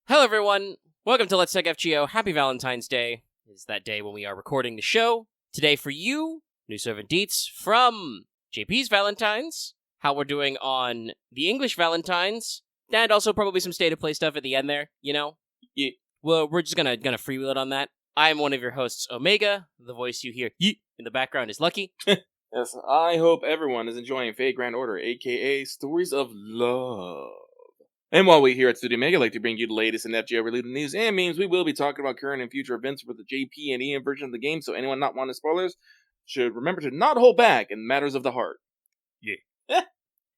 Hello, everyone. Welcome to Let's Talk FGO. Happy Valentine's Day. It's that day when we are recording the show. Today for you, new servant deets from JP's Valentines, how we're doing on the English Valentines, and also probably some state of play stuff at the end there, you know? Yeah. Well, we're just gonna freewheel it on that. I'm one of your hosts, Omega. The voice you hear in the background is Lucky. Yes, I hope everyone is enjoying Fate Grand Order, aka Stories of Love. And while we here at Studio Mega like to bring you the latest in FGO related news and memes, we will be talking about current and future events for the JP and EM version of the game, so anyone not wanting spoilers should remember to not hold back in matters of the heart. Yeah.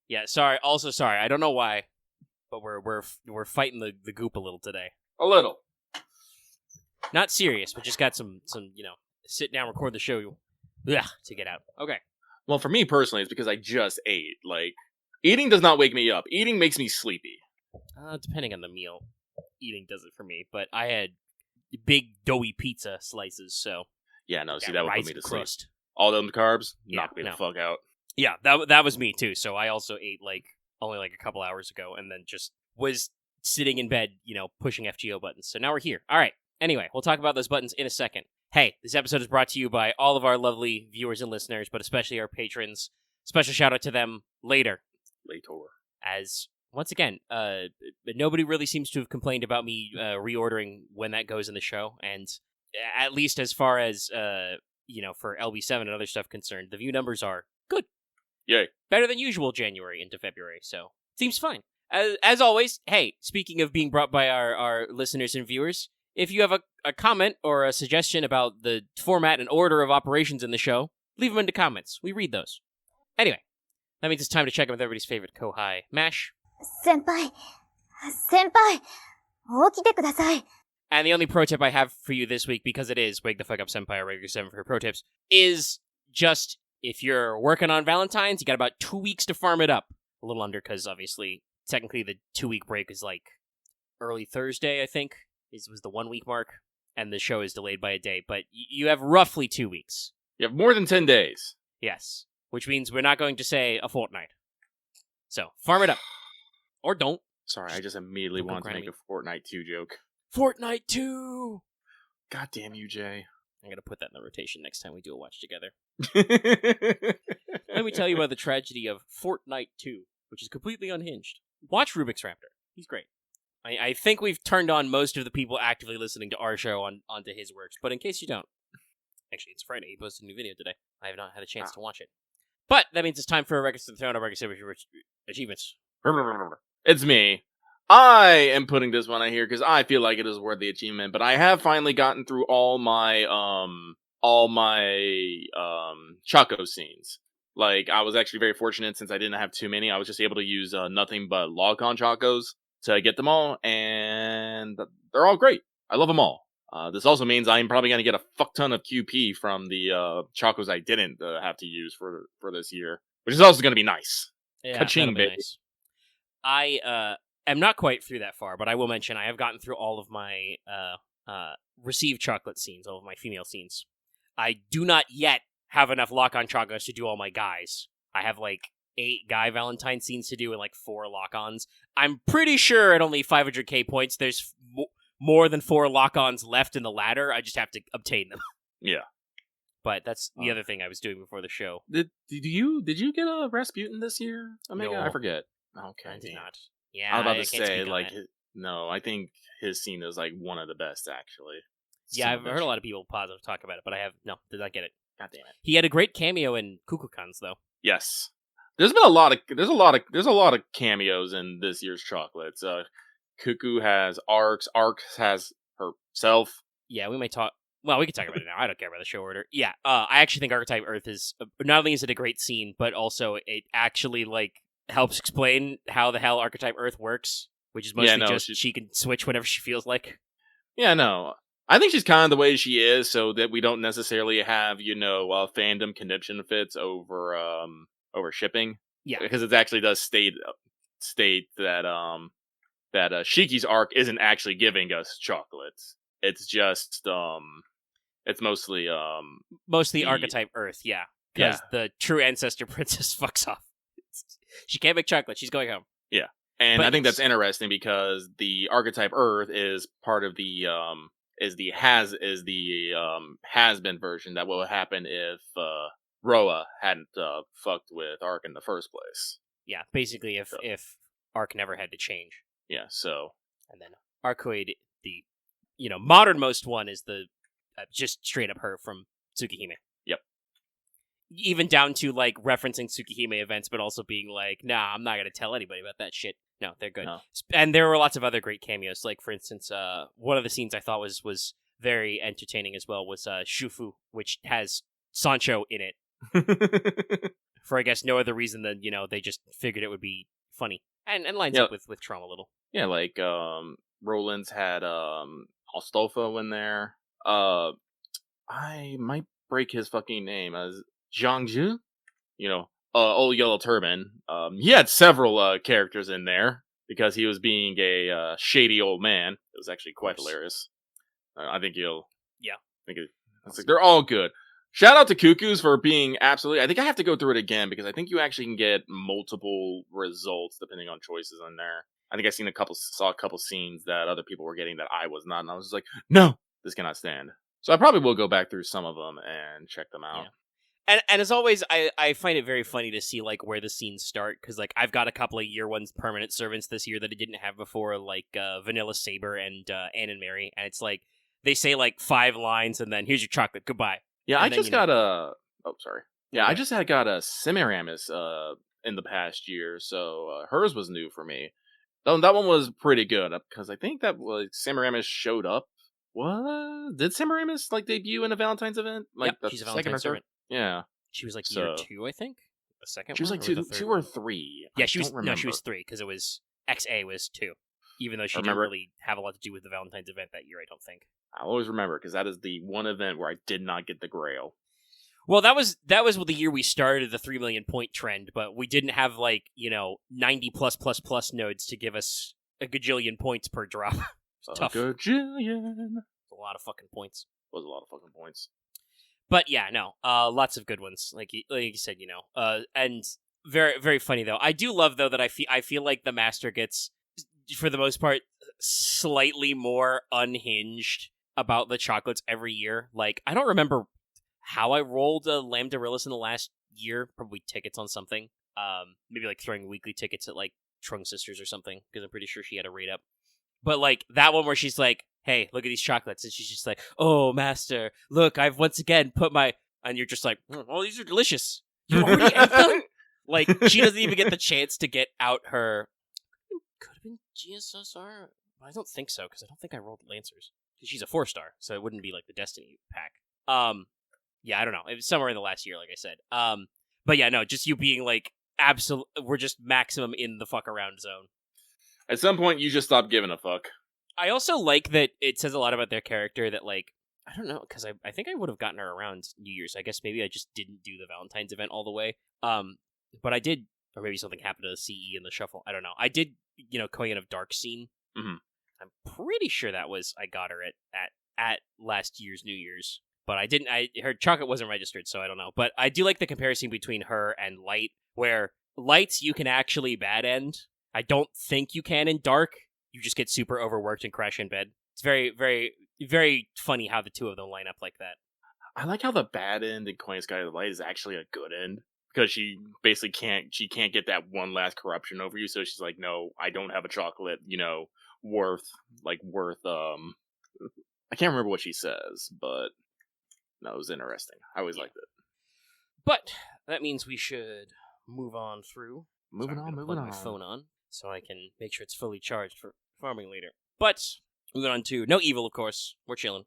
Yeah, sorry. Also, sorry. I don't know why, but we're fighting the goop a little today. A little. Not serious, but just got some sit down, record the show to get out. Okay. Well, for me personally, it's because I just ate. Like, eating does not wake me up. Eating makes me sleepy. Depending on the meal, eating does it for me. But I had big doughy pizza slices, so Yeah, no, see, that would put me to sleep. crust. All them carbs, Yeah, knock me no. the fuck out. Yeah, that was me too. So I also ate only a couple hours ago, and then just was sitting in bed, pushing FGO buttons. So now we're here. All right. Anyway, we'll talk about those buttons in a second. Hey, this episode is brought to you by all of our lovely viewers and listeners, but especially our patrons. Special shout out to them later. As once again, nobody really seems to have complained about me reordering when that goes in the show, and at least as far as for LB7 and other stuff concerned, the view numbers are good. Yay. Better than usual January into February, so seems fine. As always, hey, speaking of being brought by our listeners and viewers, if you have a comment or a suggestion about the format and order of operations in the show, leave them in the comments. We read those. Anyway, that means it's time to check in with everybody's favorite Kohai, Mash. 先輩、起きてください。 And the only pro tip I have for you this week, because it is Wake the Fuck Up Senpai or Regular 7 for pro tips, is just if you're working on Valentines, you got about 2 weeks to farm it up. A little under, because obviously, technically the 2-week break is like early Thursday, I think, was the 1 week mark, and the show is delayed by a day, but you have roughly 2 weeks. You have more than 10 days. Yes, which means we're not going to say a fortnight. So, farm it up. Or don't. Sorry, I just immediately wanted to make a Fortnite 2 joke. Fortnite 2! God damn you, Jay. I'm going to put that in the rotation next time we do a watch together. Let me tell you about the tragedy of Fortnite 2, which is completely unhinged. Watch Rubik's Raptor. He's great. I think we've turned on most of the people actively listening to our show onto his works, but in case you don't. Actually, it's Friday. He posted a new video today. I have not had a chance to watch it. But that means it's time for a Records to the Throne of Records Achievements. It's me. I am putting this one on here because I feel like it is worth the achievement, but I have finally gotten through all my Choco scenes. Like, I was actually very fortunate since I didn't have too many. I was just able to use nothing but Logcon Chocos to get them all, and they're all great. I love them all. This also means I'm probably going to get a fuck ton of QP from the Chocos I didn't have to use for this year, which is also going to be nice. Yeah, Ka-ching, that'll be baby. nice. I am not quite through that far, but I will mention I have gotten through all of my received chocolate scenes, all of my female scenes. I do not yet have enough lock-on chocos to do all my guys. I have 8 guy Valentine scenes to do and 4 lock-ons. I'm pretty sure at only 500k points there's more than 4 lock-ons left in the ladder. I just have to obtain them. Yeah. But that's the other thing I was doing before the show. Did you get a Rasputin this year, Omega? No. I forget. Okay, I did damn. not. Yeah, I was about to can't say, speak on that. no, I think his scene is one of the best, actually. Yeah, I've heard a lot of people positive talk about it, but did not get it. God damn it. He had a great cameo in Kukulkans, though. Yes, there's a lot of cameos in this year's chocolates. Cuckoo has Arcs. Arcs has herself. Yeah, we might talk. Well, we can talk about it now. I don't care about the show order. Yeah, I actually think Archetype Earth is not only is it a great scene, but also it actually helps explain how the hell Archetype Earth works, which is mostly she can switch whenever she feels like. Yeah, no. I think she's kind of the way she is, so that we don't necessarily have, fandom conniption fits over shipping. Yeah, because it actually does state that Shiki's arc isn't actually giving us chocolates. It's just it's mostly Archetype Earth. Yeah, because the true ancestor princess fucks off. She can't make chocolate. She's going home. Yeah. And But I think yes. that's interesting because the archetype Earth is part of the has been version that will happen if Roa hadn't fucked with Ark in the first place. Yeah, basically So, if Arc never had to change. yeah, so And then Arcoid, the modernmost one, is the just straight up her from Tsukihime. Yep. Even down to like referencing Tsukihime events, but also being like, nah, I'm not gonna tell anybody about that shit. No, they're good. No. And there were lots of other great cameos. Like for instance, one of the scenes I thought was very entertaining as well was Shufu, which has Sancho in it for I guess no other reason than they just figured it would be funny and lines up with Trauma a little. Yeah, like Roland's had Astolfo in there. I might break his fucking name as Jiangju. Old Yellow Turban. He had several characters in there because he was being a shady old man. It was actually quite hilarious. I think you'll. Yeah. They're all good. Shout out to Cuckoos for being absolutely. I think I have to go through it again because I think you actually can get multiple results depending on choices in there. I think saw a couple scenes that other people were getting that I was not, and I was just like, no, this cannot stand. So I probably will go back through some of them and check them out. Yeah. And as always, I find it very funny to see like where the scenes start because like I've got a couple of year ones permanent servants this year that I didn't have before, like Vanilla Saber and Anne and Mary, and it's like they say like 5 lines and then here's your chocolate, goodbye. Yeah, and I just got a. Oh, sorry. Yeah, I just got a Semiramis in the past year, so hers was new for me. That one was pretty good because I think that Semiramis showed up. What did Semiramis like debut in a Valentine's event? Like yep, she's a Valentine's servant. Yeah, she was like year 2, I think. The second. She was like 2 or 3. Yeah, she was. No, she was 3 because it was XA was 2. Even though she didn't really have a lot to do with the Valentine's event that year, I don't think. I'll always remember because that is the one event where I did not get the Grail. Well, that was the year we started the 3 million point trend, but we didn't have 90 plus nodes to give us a gajillion points per drop. Tough. A gajillion. A lot of fucking points. Was a lot of fucking points. But yeah, no, lots of good ones. Like you said, and very very funny though. I do love though that I feel like the master gets, for the most part, slightly more unhinged about the chocolates every year. Like I don't remember how I rolled a Lambda Rillis in the last year. Probably tickets on something. Maybe like throwing weekly tickets at like Trung Sisters or something because I'm pretty sure she had a rate up. But like that one where she's like, "Hey, look at these chocolates," and she's just like, "Oh, master, look, I've once again put my," and you're just like, "Oh, these are delicious. You already ate them." Like she doesn't even get the chance to get out her. Could have been GSSR. I don't think so because I don't think I rolled Lancers because she's a 4-star, so it wouldn't be like the Destiny pack. Yeah, I don't know. It was somewhere in the last year, like I said. But yeah, no, just you being like, we're just maximum in the fuck around zone. At some point, you just stop giving a fuck. I also like that it says a lot about their character that, like, I don't know, because I think I would have gotten her around New Year's. I guess maybe I just didn't do the Valentine's event all the way. But I did, or maybe something happened to the CE in the shuffle. I don't know. I did, Koyan of Dark scene. Mm-hmm. I'm pretty sure that was, I got her at last year's New Year's. But her chocolate wasn't registered, so I don't know. But I do like the comparison between her and Light, where Light's you can actually bad end. I don't think you can in Dark. You just get super overworked and crash in bed. It's very, very, very funny how the two of them line up like that. I like how the bad end in Coin Sky of the Light is actually a good end. Because she basically can't get that one last corruption over you, so she's like, no, I don't have a chocolate, worth, I can't remember what she says, but no, it was interesting. I always liked it. But that means we should move on through. Moving on. My phone on, so I can make sure it's fully charged for farming later. But moving on to No Evil, of course. We're chilling.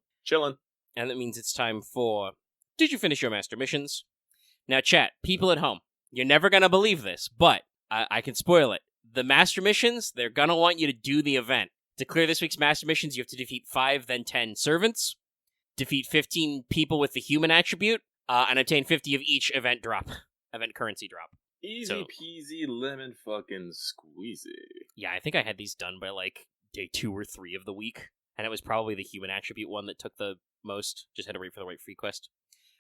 And that means it's time for Did You Finish Your Master Missions? Now, chat, people at home, you're never going to believe this, but I can spoil it. The Master Missions, they're going to want you to do the event. To clear this week's Master Missions, you have to defeat 5, then 10 servants, defeat 15 people with the human attribute, and obtain 50 of each event currency drop. Easy peasy lemon fucking squeezy. Yeah, I think I had these done by like day 2 or 3 of the week, and it was probably the human attribute one that took the most. Just had to wait for the right free quest.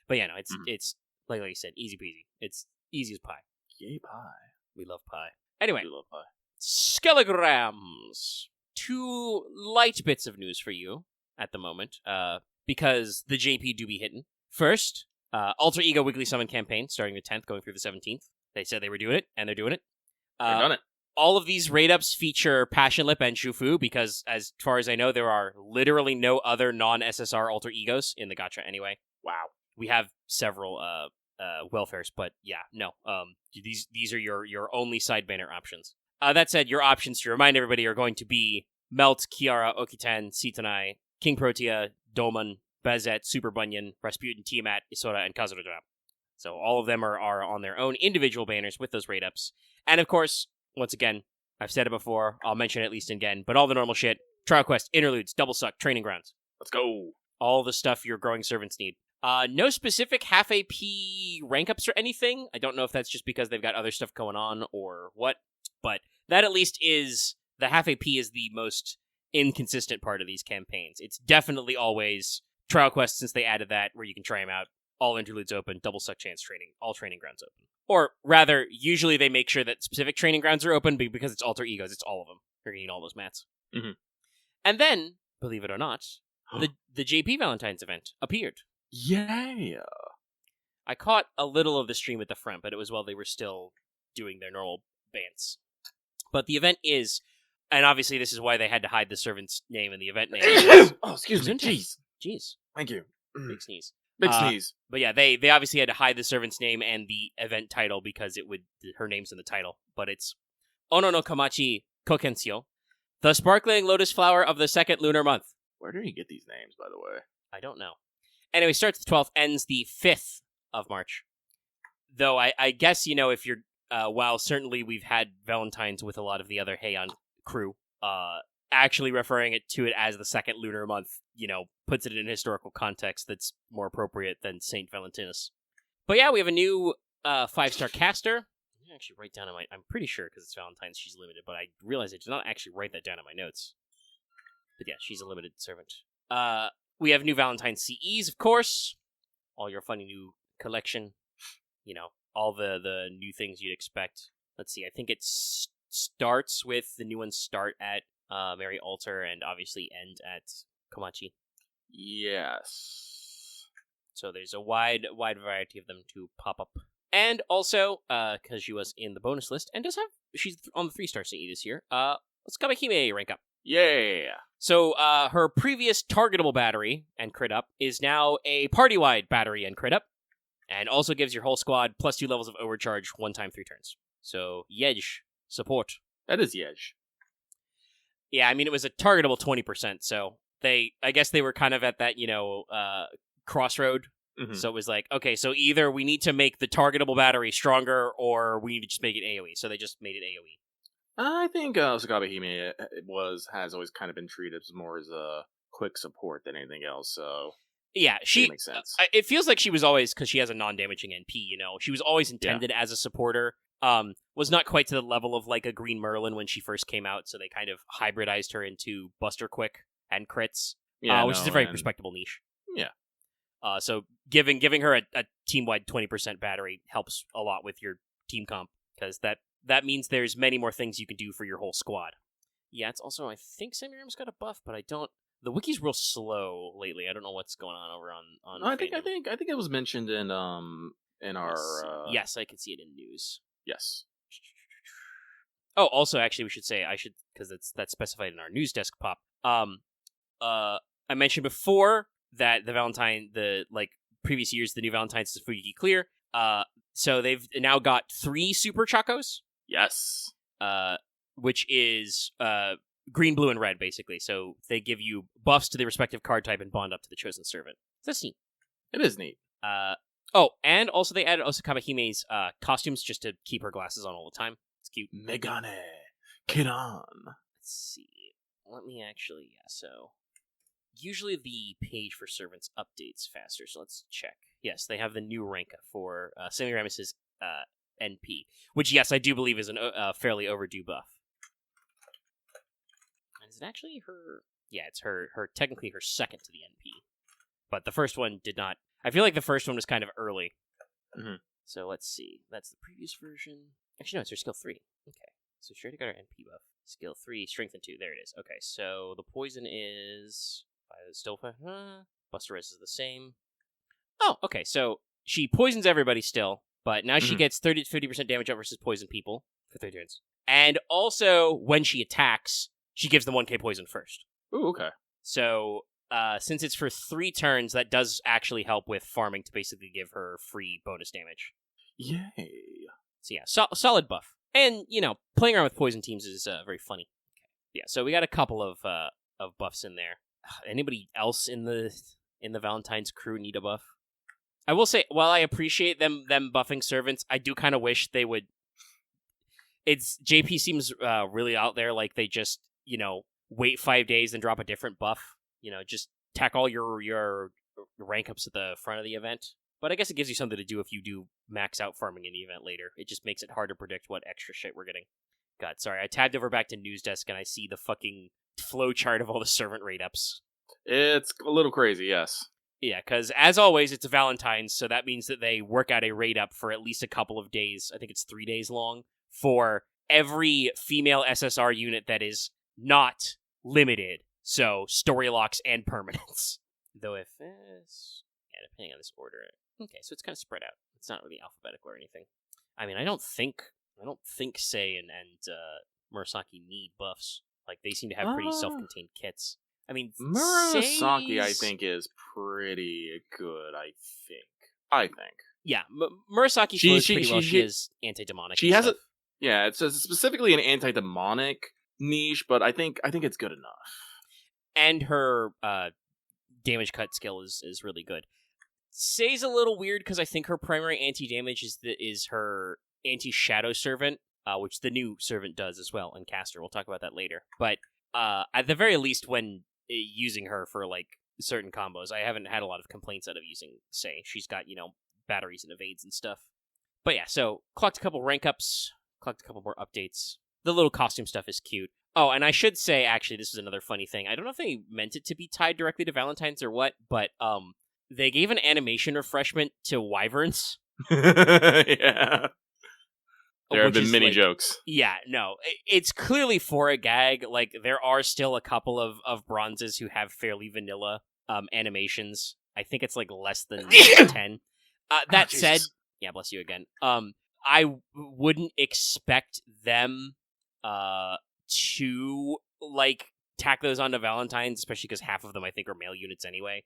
But yeah, no, it's like you said, easy peasy. It's easy as pie. Yay pie. We love pie. Anyway, We love pie. Skelligramms. Two light bits of news for you at the moment, because the JP do be hitting. First, Alter Ego Weekly Summon campaign, starting the 10th, going through the 17th. They said they were doing it, and they're doing it. They've done it. All of these raid-ups feature Passion Lip and Shufu, because as far as I know, there are literally no other non-SSR Alter Egos in the gacha anyway. Wow. We have several welfares, but yeah, no. These are your only side banner options. That said, your options, to remind everybody, are going to be Melt, Kiara, Okitan, Sitanai, King Protea, Doman, Bazette, Super Bunyan, Rasputin, Tiamat, Isora, and Kazura. So all of them are on their own individual banners with those raid-ups. And of course, once again, I've said it before, I'll mention it at least again, but all the normal shit, Trial Quest, Interludes, Double Suck, Training Grounds. Let's go. All the stuff your growing servants need. No specific half AP rank ups or anything. I don't know if that's just because they've got other stuff going on or what, but that at least is, the half AP is the most inconsistent part of these campaigns. It's definitely always Trial Quest, since they added that, where you can try them out. All interludes open, double suck chance training, all training grounds open. Or rather, usually they make sure that specific training grounds are open, because it's alter egos, it's all of them. You're going to need all those mats. Mm-hmm. And then, believe it or not, the JP Valentines event appeared. Yeah. I caught a little of the stream at the front, but it was while they were still doing their normal bans. But the event is, and obviously this is why they had to hide the servant's name and the event name. Oh, excuse me. Jeez. Thank you. Big sneeze. Big sneeze. But yeah, they obviously had to hide the servant's name and the event title because her name's in the title. But it's Ono no Komachi Kokensyo, the sparkling lotus flower of the second lunar month. Where did he get these names, by the way? I don't know. Anyway, starts the 12th, ends the 5th of March. Though I guess, if you're, while certainly we've had Valentines with a lot of the other Heian crew, actually referring to it as the second lunar month, puts it in historical context that's more appropriate than Saint Valentinus. But yeah, we have a new 5-star caster. I didn't actually write down I'm pretty sure because it's Valentine's she's limited, but I realized I did not actually write that down in my notes. But yeah, she's a limited servant. We have new Valentine CEs, of course. All your funny new collection. All the new things you'd expect. Let's see, I think it starts with, the new ones start at Mary Altar and obviously end at Komachi. Yes. So there's a wide variety of them to pop up. And also, because she was in the bonus list, and she's on the 3-star CE this year, let's Kamehime rank up. Yeah. So her previous targetable battery and crit up is now a party-wide battery and crit up, and also gives your whole squad +2 levels of overcharge 1 time 3 turns. So, Yej, support. That is Yej. Yeah, I mean, it was a targetable 20%, so I guess they were kind of at that, crossroad. Mm-hmm. So it was like, okay, so either we need to make the targetable battery stronger, or we need to just make it AoE. So they just made it AoE. I think Sakabehime has always kind of been treated more as a quick support than anything else, so... Yeah, makes sense. It feels like she was always, because she has a non-damaging NP, she was always intended as a supporter. Was not quite to the level of like a Green Merlin when she first came out, so they kind of hybridized her into Buster Quick and crits, which is a very respectable niche. Yeah. So giving her a team-wide 20% battery helps a lot with your team comp, because that means there's many more things you can do for your whole squad. Yeah, it's also, I think Semiram's got a buff, but I don't... The wiki's real slow lately. I don't know what's going on over on. I think it was mentioned in our. Yes, I can see it in news. Yes. Oh, also, actually, we should say because that's specified in our news desk pop. I mentioned before that the previous years, the new Valentines is Fugiki Clear. So they've now got 3 Super Chacos. Yes. Which is green, blue, and red, basically. So they give you buffs to the respective card type and bond up to the chosen servant. That's neat. It is neat. And also they added Kamehime costumes just to keep her glasses on all the time. It's cute. Megane. Kiran. Let's see. Let me actually, so... Usually the page for servants updates faster, so let's check. Yes, they have the new rank for Semiramis' NP, which, yes, I do believe is a fairly overdue buff. Is it actually her? Yeah, it's her technically her second to the NP. But the first one did not. I feel like the first one was kind of early. Mm-hmm. So let's see. That's the previous version. Actually, no, it's her skill 3. Okay. So she already got her NP buff. Skill 3, strength 2. There it is. Okay, so the poison is still Buster Res is the same. Oh, okay. So she poisons everybody still, but now she gets 30 to 50% damage up versus poison people for 3 turns. And also, when she attacks, she gives them 1k poison first. Ooh, okay. So, since it's for 3 turns, that does actually help with farming to basically give her free bonus damage. Yay. So yeah, solid buff. And, playing around with poison teams is very funny. Okay. Yeah, so we got a couple of buffs in there. Anybody else in the Valentine's crew need a buff? I will say, while I appreciate them buffing servants, I do kind of wish they would. JP seems really out there, like they just wait 5 days and drop a different buff. Just tack all your rank ups at the front of the event. But I guess it gives you something to do if you do max out farming in the event later. It just makes it hard to predict what extra shit we're getting. God, sorry, I tabbed over back to news desk and I see the fucking flowchart of all the servant rate ups. It's a little crazy, yes. Yeah, because as always, it's a Valentine's, so that means that they work out a rate up for at least a couple of days. I think it's 3 days long for every female SSR unit that is not limited. So story locks and permanents. Though if it's depending on this order. Okay, so it's kind of spread out. It's not really alphabetical or anything. I mean, I don't think Sei and Murasaki need buffs. Like they seem to have pretty self-contained kits. I mean, Murasaki, I think, is pretty good. I think. Yeah, Murasaki flows pretty well. She is anti-demonic. She has it's specifically an anti-demonic niche, but I think it's good enough. And her damage cut skill is really good. Sei's a little weird because I think her primary anti-damage is her anti-shadow servant, which the new servant does as well, and caster. We'll talk about that later. But at the very least, when using her for like certain combos, I haven't had a lot of complaints out of using Sei. She's got batteries and evades and stuff. But yeah, so clocked a couple rank ups, clocked a couple more updates. The little costume stuff is cute. Oh, and I should say, actually, this is another funny thing. I don't know if they meant it to be tied directly to Valentine's or what, but they gave an animation refreshment to Wyverns. Yeah. There have been many jokes. Yeah, no. It's clearly for a gag. Like, there are still a couple of bronzes who have fairly vanilla animations. I think it's, like, less than 10. That said, yeah, bless you again. I wouldn't expect them to, like, tack those onto Valentine's, especially because half of them, I think, are male units anyway.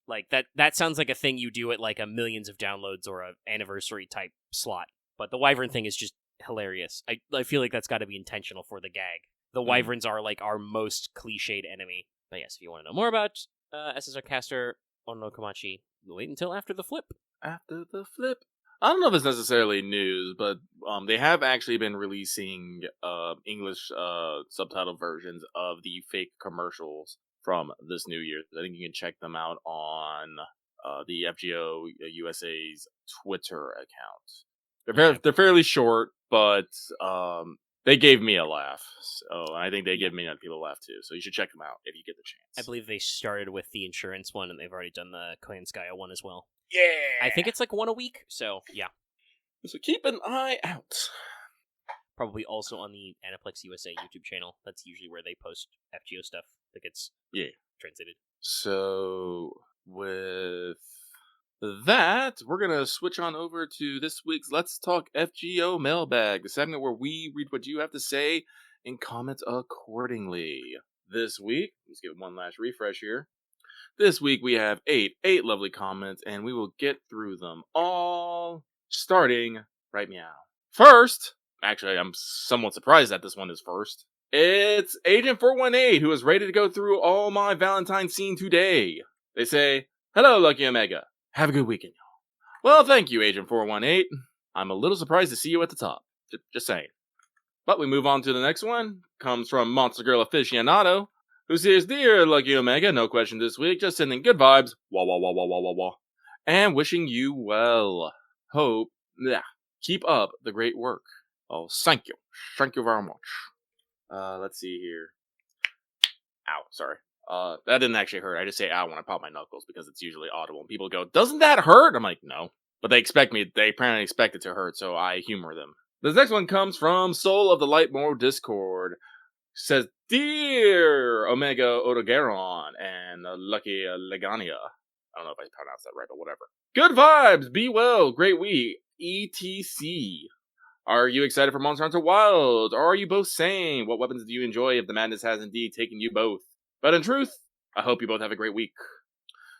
Like, that sounds like a thing you do at, like, a millions of downloads or a anniversary type slot. But the Wyvern thing is just hilarious. I feel like that's got to be intentional for the gag. The Wyverns are, like, our most cliched enemy. But yes, if you want to know more about SSR Caster Ono Komachi, wait until after the flip. After the flip. I don't know if it's necessarily news, but they have actually been releasing English subtitle versions of the fake commercials from this new year. I think you can check them out on the FGO USA's Twitter account. They're fairly short, but they gave me a laugh. So I think they give many other people a laugh too. So you should check them out if you get the chance. I believe they started with the insurance one, and they've already done the Klanskaya one as well. Yeah! I think it's like one a week, so yeah. So keep an eye out. Probably also on the Aniplex USA YouTube channel. That's usually where they post FGO stuff that gets translated. So with that, we're going to switch on over to this week's Let's Talk FGO Mailbag, the segment where we read what you have to say and comment accordingly. This week, let's give one last refresh here. This week we have eight lovely comments, and we will get through them all, starting right meow. First, actually, I'm somewhat surprised that this one is first. It's Agent 418, who is ready to go through all my Valentine scene today. They say, "Hello, Lucky Omega. Have a good weekend, y'all." Well, thank you, Agent 418. I'm a little surprised to see you at the top. Just saying. But we move on to the next one. Comes from Monster Girl Aficionado, who says, "Dear Lucky Omega, no question this week, just sending good vibes, wah wah wah wah wah wah wah, and wishing you well. Keep up the great work." Oh, thank you very much. Let's see here. Ow, sorry. That didn't actually hurt. I just say ow when I pop my knuckles because it's usually audible. And people go, "Doesn't that hurt?" I'm like, no. But they apparently expect it to hurt, so I humor them. This next one comes from Soul of the Lightmore Discord. Says, Dear Omega Odogaron and Lucky Legania. I don't know if I pronounced that right, but whatever. Good vibes, be well, great week, etc. Are you excited for Monster Hunter Wilds? Or are you both sane? What weapons do you enjoy if the madness has indeed taken you both? But in truth, I hope you both have a great week.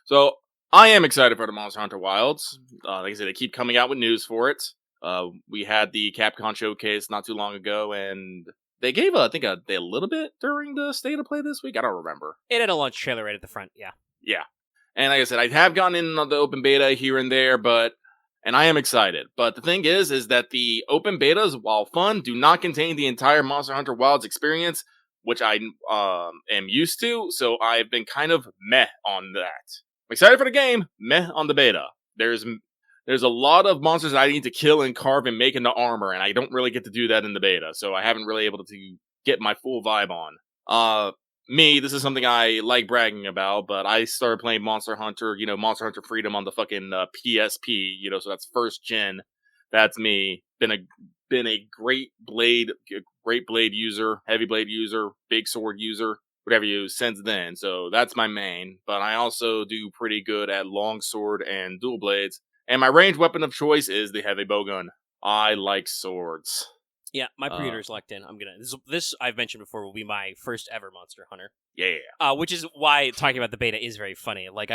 So, I am excited for the Monster Hunter Wilds. Like I said, they keep coming out with news for it. We had the Capcom showcase not too long ago, and they gave, I think, a little bit during the State of Play this week. I don't remember. It had a launch trailer right at the front, yeah. Yeah. And like I said, I have gone in on the open beta here and there, and I am excited. But the thing is that the open betas, while fun, do not contain the entire Monster Hunter Wilds experience, which I am used to, so I've been kind of meh on that. I'm excited for the game, meh on the beta. There's a lot of monsters that I need to kill and carve and make into armor, and I don't really get to do that in the beta, so I haven't really able to get my full vibe on. This is something I like bragging about, but I started playing Monster Hunter, Monster Hunter Freedom on the fucking PSP, so that's first gen. That's me. Been a great blade user, heavy blade user, big sword user, whatever you use since then. So that's my main, but I also do pretty good at long sword and dual blades. And my ranged weapon of choice is the heavy bowgun. I like swords. Yeah, my pre-order is locked in. I'm gonna this I've mentioned before will be my first ever Monster Hunter. Yeah. Which is why talking about the beta is very funny. Like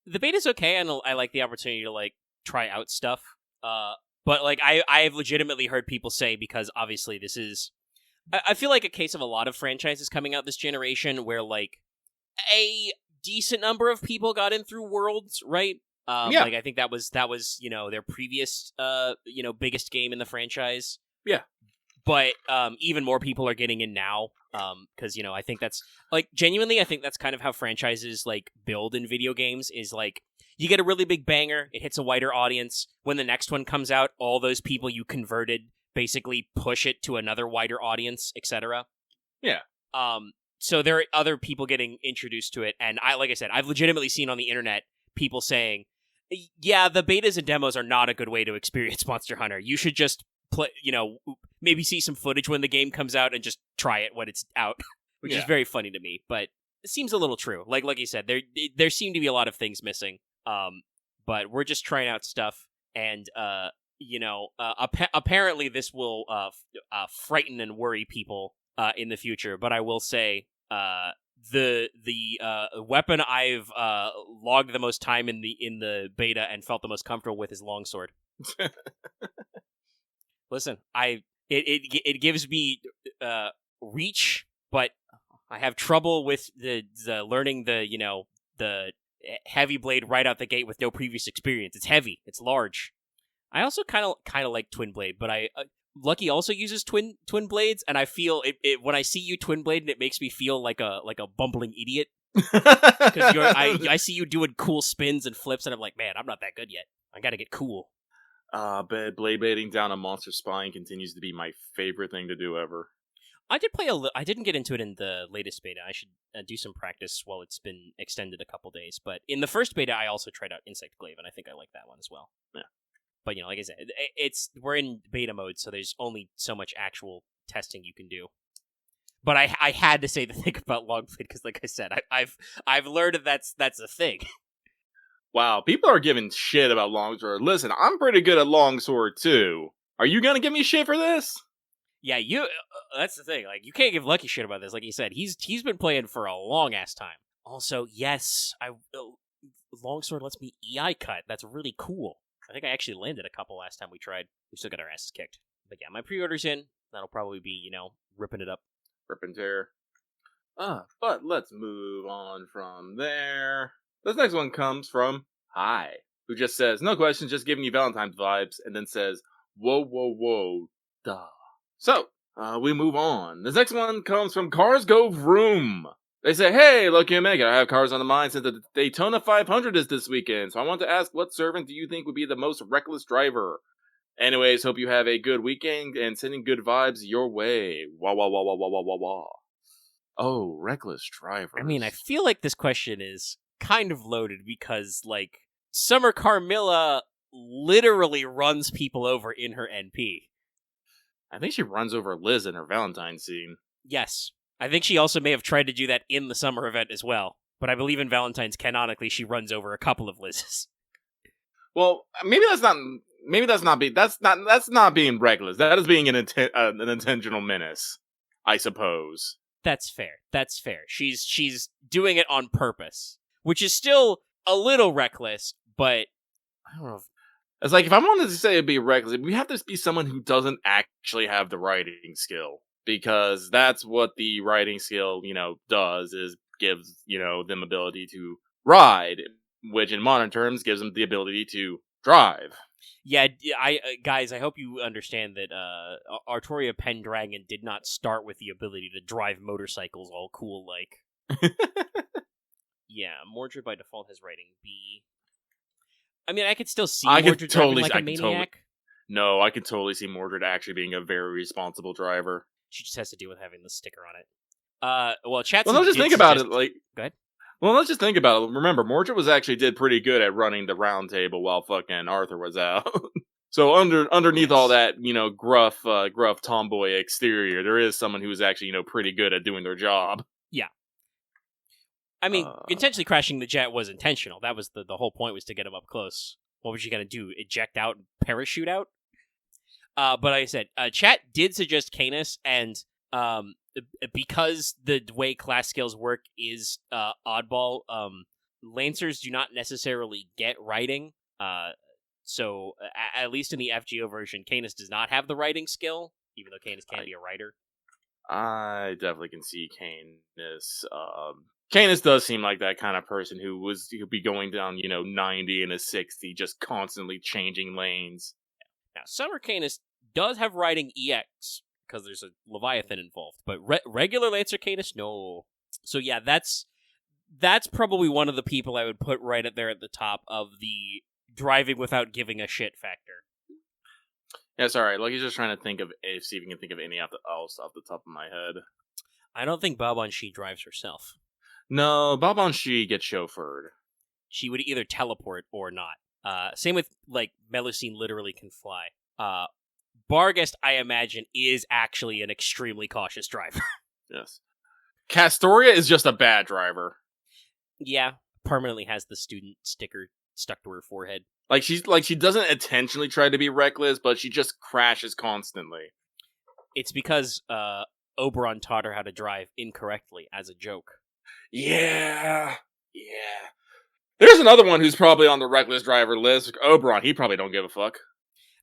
the beta's okay, and I like the opportunity to like try out stuff. But like I have legitimately heard people say, because obviously this is I feel like a case of a lot of franchises coming out this generation where like a decent number of people got in through Worlds, right? Yeah. Like I think that was their previous biggest game in the franchise. Yeah. But even more people are getting in now, because I think that's like genuinely, I think that's kind of how franchises like build in video games. Is like you get a really big banger, it hits a wider audience. When the next one comes out, all those people you converted basically push it to another wider audience, etc. Yeah. So there are other people getting introduced to it, and like I said, I've legitimately seen on the internet people saying, "Yeah, the betas and demos are not a good way to experience Monster Hunter. You should just play, maybe see some footage when the game comes out and just try it when it's out," which is very funny to me, but it seems a little true. Like you said, there seem to be a lot of things missing. But we're just trying out stuff, and apparently this will frighten and worry people in the future. But I will say, the weapon I've logged the most time in the beta and felt the most comfortable with is longsword. Listen, it gives me reach, but I have trouble with the learning the heavy blade right out the gate with no previous experience. It's heavy, it's large. I also kind of like twin blade, but Lucky also uses twin blades, and I feel it when I see you twin blade, it makes me feel like a bumbling idiot. Because I see you doing cool spins and flips, and I'm like, man, I'm not that good yet. I gotta get cool. Blade blading down a monster spine continues to be my favorite thing to do ever. I did I didn't get into it in the latest beta. I should do some practice while it's been extended a couple days. But in the first beta, I also tried out Insect Glaive, and I think I like that one as well. Yeah. But like I said, we're in beta mode, so there's only so much actual testing you can do. But I had to say the thing about Longblade because, like I said, I've learned that's a thing. Wow, people are giving shit about longsword. Listen, I'm pretty good at longsword too. Are you gonna give me shit for this? Yeah, that's the thing. Like, you can't give Lucky shit about this. Like he said, he's been playing for a long ass time. Also, yes, longsword lets me EI cut. That's really cool. I think I actually landed a couple last time we tried. We still got our asses kicked. But yeah, my pre-order's in. That'll probably be, ripping it up. Rip and tear. But let's move on from there. This next one comes from Hi, who just says, no questions, just giving you Valentine's vibes, and then says, whoa, duh. So, we move on. This next one comes from Cars Go Vroom. They say, hey, Lucky Omega, I have cars on the mind since the Daytona 500 is this weekend, so I want to ask, what servant do you think would be the most reckless driver? Anyways, hope you have a good weekend and sending good vibes your way. Wah. Oh, reckless driver. I mean, I feel like this question is kind of loaded because, like, Summer Carmilla literally runs people over in her NP. I think she runs over Liz in her Valentine scene. Yes. I think she also may have tried to do that in the summer event as well. But I believe in Valentine's, canonically, she runs over a couple of Liz's. Well, maybe that's not being reckless. That is being an intentional menace, I suppose. That's fair. She's doing it on purpose, which is still a little reckless, but I don't know. It's like, if I wanted to say it'd be reckless, we have to be someone who doesn't actually have the riding skill. Because that's what the riding skill, does, is gives, them ability to ride, which in modern terms gives them the ability to drive. Yeah, guys, I hope you understand that Artoria Pendragon did not start with the ability to drive motorcycles all cool like. Yeah, Mordred by default has riding B. I mean, I could still see Mordred driving like a maniac. No, I could totally see Mordred actually being a very responsible driver. She just has to deal with having the sticker on it. Well, chat. Well, let's just think about it. Like, go ahead. Well, let's just think about it. Remember, Mordred did pretty good at running the round table while fucking Arthur was out. So underneath all that, gruff tomboy exterior, there is someone who's actually, pretty good at doing their job. Yeah. I mean, intentionally crashing the jet was intentional. That was the whole point, was to get him up close. What was she gonna do? Eject out and parachute out? But like I said, chat did suggest Canis, and because the way class skills work is oddball, Lancers do not necessarily get riding. So at least in the FGO version, Canis does not have the riding skill, even though Canis can be a rider. I definitely can see Canis. Canis does seem like that kind of person who'd be going down, 90 and a 60, just constantly changing lanes. Now, Summer Canis does have riding EX, because there's a Leviathan involved, but regular Lancer Canis, no. So yeah, that's probably one of the people I would put right up there at the top of the driving without giving a shit factor. Yeah, it's alright. Like, he's just trying to see if he can think of any else off the top of my head. I don't think Babon-Shi drives herself. No, Babon-Shi gets chauffeured. She would either teleport or not. Same with, like, Melusine literally can fly. Barghest, I imagine, is actually an extremely cautious driver. Yes. Castoria is just a bad driver. Yeah, permanently has the student sticker stuck to her forehead. She doesn't intentionally try to be reckless, but she just crashes constantly. It's because Oberon taught her how to drive incorrectly as a joke. Yeah. There's another one who's probably on the reckless driver list. Oberon, he probably don't give a fuck.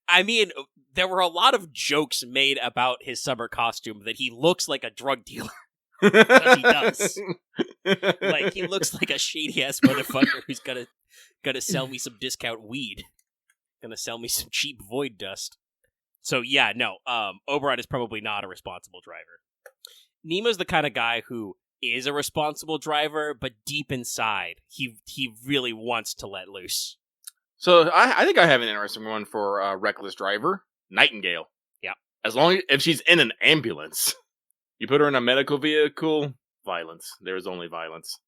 I mean, there were a lot of jokes made about his summer costume that he looks like a drug dealer. But he does. Like, he looks like a shady-ass motherfucker who's gonna sell me some discount weed. Gonna sell me some cheap void dust. So yeah, no, Oberon is probably not a responsible driver. Nemo's the kind of guy who is a responsible driver, but deep inside, he really wants to let loose. So I think I have an interesting one for reckless driver. Nightingale. Yeah. If she's in an ambulance. You put her in a medical vehicle, violence. There is only violence.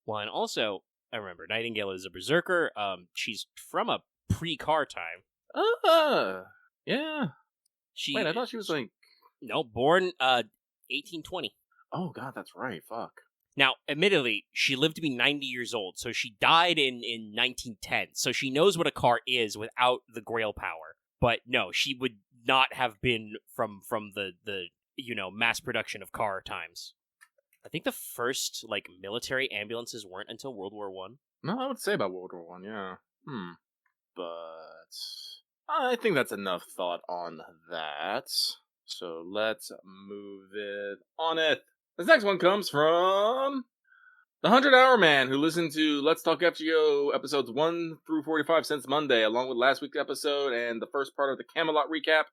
Well, and also, I remember, Nightingale is a berserker. She's from a pre-car time. Yeah. Wait, I thought she was like... No, born 1820. Oh, God, that's right. Fuck. Now, admittedly, she lived to be 90 years old, so she died in 1910. So she knows what a car is without the Grail power. But no, she would not have been from the mass production of car times. I think the first, military ambulances weren't until World War I. No, I would say about World War I, yeah. But I think that's enough thought on that. So let's move it on it. This next one comes from the 100-Hour Man, who listened to Let's Talk FGO episodes 1 through 45 since Monday, along with last week's episode and the first part of the Camelot recap,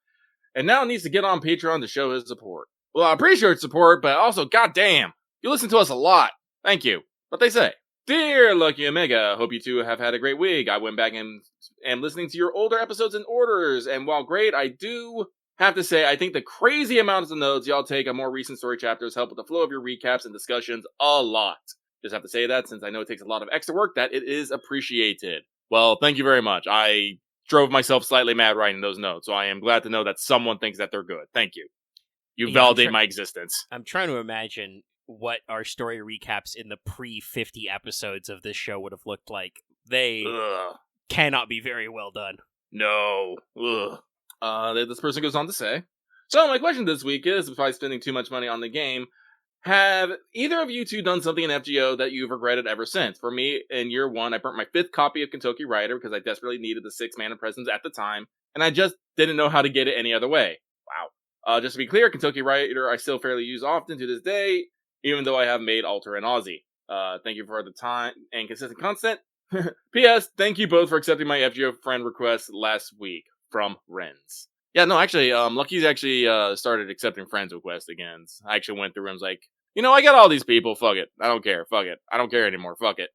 and now needs to get on Patreon to show his support. Well, I appreciate your support, but also, goddamn, you listen to us a lot. Thank you. What they say. Dear Lucky Omega, hope you two have had a great week. I went back and am listening to your older episodes in orders, and while great, I do have to say, I think the crazy amounts of notes y'all take on more recent story chapters help with the flow of your recaps and discussions a lot. Just have to say that, since I know it takes a lot of extra work, that it is appreciated. Well, thank you very much. I drove myself slightly mad writing those notes. So I am glad to know that someone thinks that they're good. Thank you. You validate my existence. I'm trying to imagine what our story recaps in the pre-50 episodes of this show would have looked like. They cannot be very well done. No. This person goes on to say, so my question this week is, besides spending too much money on the game, have either of you two done something in FGO that you've regretted ever since? For me, in year 1, I burnt my 5th copy of Kentucky Rider because I desperately needed the 6 mana presence at the time, and I just didn't know how to get it any other way. Wow. Just to be clear, Kentucky Rider I still fairly use often to this day, even though I have made Alter and Aussie. Thank you for the time and consistent content. P.S. Thank you both for accepting my FGO friend request last week. From Renz. Yeah, no, actually, Lucky's actually started accepting friends requests again. I actually went through and was like, I got all these people, fuck it. I don't care, fuck it. I don't care anymore, fuck it.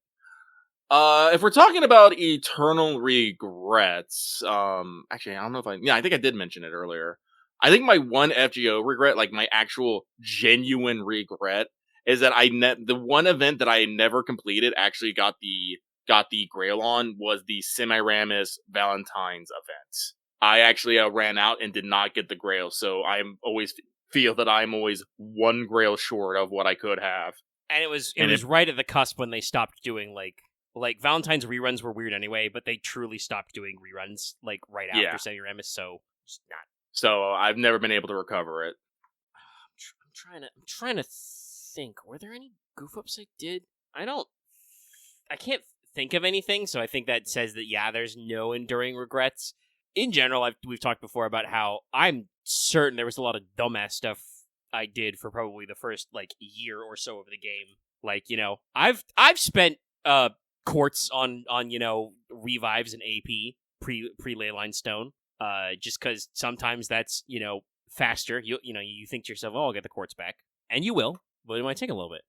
If we're talking about eternal regrets, actually, I don't know if I think I did mention it earlier. I think my one FGO regret, like my actual genuine regret, is that the one event that I never completed actually got the Grail on was the Semiramis Valentines event. I actually ran out and did not get the Grail, so I always feel that I'm always one Grail short of what I could have. And it was right at the cusp when they stopped doing like Valentine's reruns were weird anyway, but they truly stopped doing reruns like right after Semiramis, so just not. So I've never been able to recover it. I'm trying to think. Were there any goof ups I did? I can't think of anything, so I think that says that there's no enduring regrets. In general, we've talked before about how I'm certain there was a lot of dumbass stuff I did for probably the first year or so of the game. Like, I've spent courts on revives and AP pre Leyline Stone. Just because sometimes that's faster. You think to yourself, I'll get the courts back, and you will, but it might take a little bit.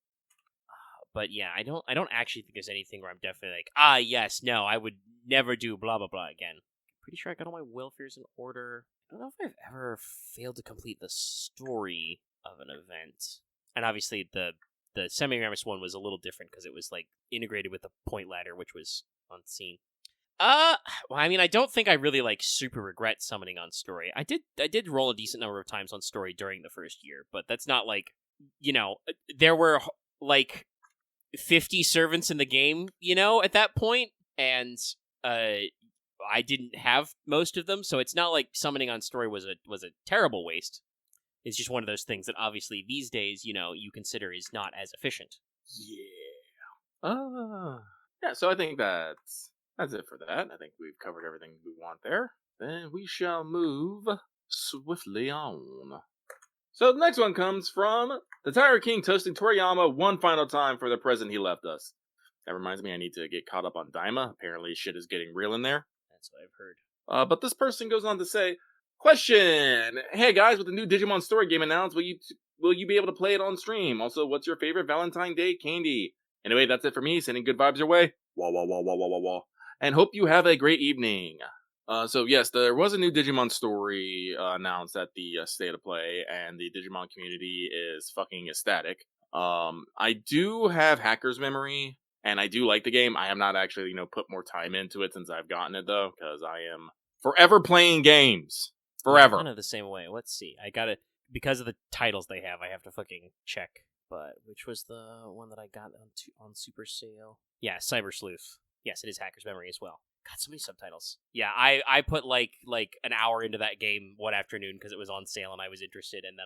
But yeah, I don't actually think there's anything where I'm definitely like, yes, no, I would never do blah blah blah again. Pretty sure I got all my welfares in order. I don't know if I've ever failed to complete the story of an event. And obviously the Semiramis one was a little different because it was integrated with the point ladder, which was unseen. Well, I mean, I don't think I really super regret summoning on story. I did roll a decent number of times on story during the first year, but that's not there were 50 servants in the game, at that point, and I didn't have most of them, so it's not like summoning on story was a terrible waste. It's just one of those things that obviously these days, you consider is not as efficient. Yeah, so I think that's it for that. I think we've covered everything we want there. Then we shall move swiftly on. So the next one comes from the Tire King toasting Toriyama one final time for the present he left us. That reminds me I need to get caught up on Daima. Apparently shit is getting real in there. That's what I've heard. But this person goes on to say, question! Hey guys, with the new Digimon story game announced, will you be able to play it on stream? Also, what's your favorite Valentine Day candy? Anyway, that's it for me. Sending good vibes your way. Wah wah wah wah wah wah wah. And hope you have a great evening. So yes, there was a new Digimon story announced at the State of Play, and the Digimon community is fucking ecstatic. I do have hacker's memory, and I do like the game. I have not actually, put more time into it since I've gotten it, though, because I am forever playing games. Forever. Kind of the same way. Let's see. I gotta, because of the titles they have, I have to fucking check. But which was the one that I got on Super Sale? Yeah, Cyber Sleuth. Yes, it is Hacker's Memory as well. God, so many subtitles. Yeah, I put like an hour into that game one afternoon because it was on sale and I was interested, and then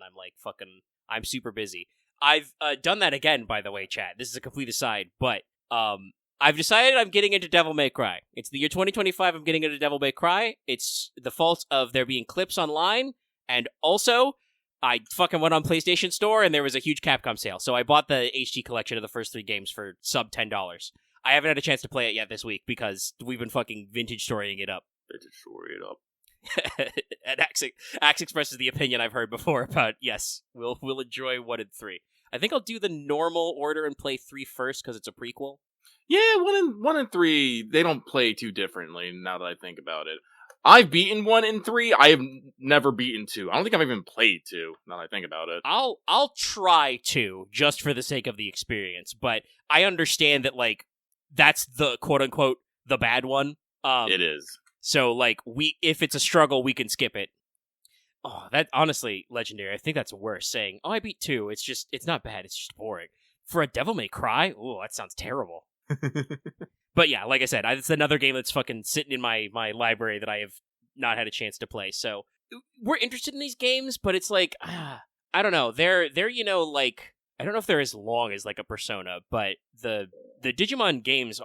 I'm super busy. I've done that again, by the way, chat. This is a complete aside, but I've decided I'm getting into Devil May Cry. It's the year 2025. I'm getting into Devil May Cry. It's the fault of there being clips online, and also I fucking went on PlayStation Store and there was a huge Capcom sale, so I bought the HD collection of the first 3 games for sub $10. I haven't had a chance to play it yet this week because we've been fucking vintage storying it up. And Axe expresses the opinion I've heard before about, yes, we'll enjoy 1 and 3. I think I'll do the normal order and play 3 first because it's a prequel. Yeah, 1 and 3, they don't play too differently now that I think about it. I've beaten 1 and 3. I have never beaten 2. I don't think I've even played 2 now that I think about it. I'll try 2 just for the sake of the experience, but I understand that that's the quote unquote the bad one. It is. So, like, if it's a struggle, we can skip it. Oh, that, honestly, Legendary, I think that's worse, saying, I beat 2, it's not bad, it's just boring. For a Devil May Cry? Ooh, that sounds terrible. But yeah, like I said, it's another game that's fucking sitting in my library that I have not had a chance to play. So we're interested in these games, but it's like, I don't know. They're like, I don't know if they're as long as like a Persona, but the Digimon games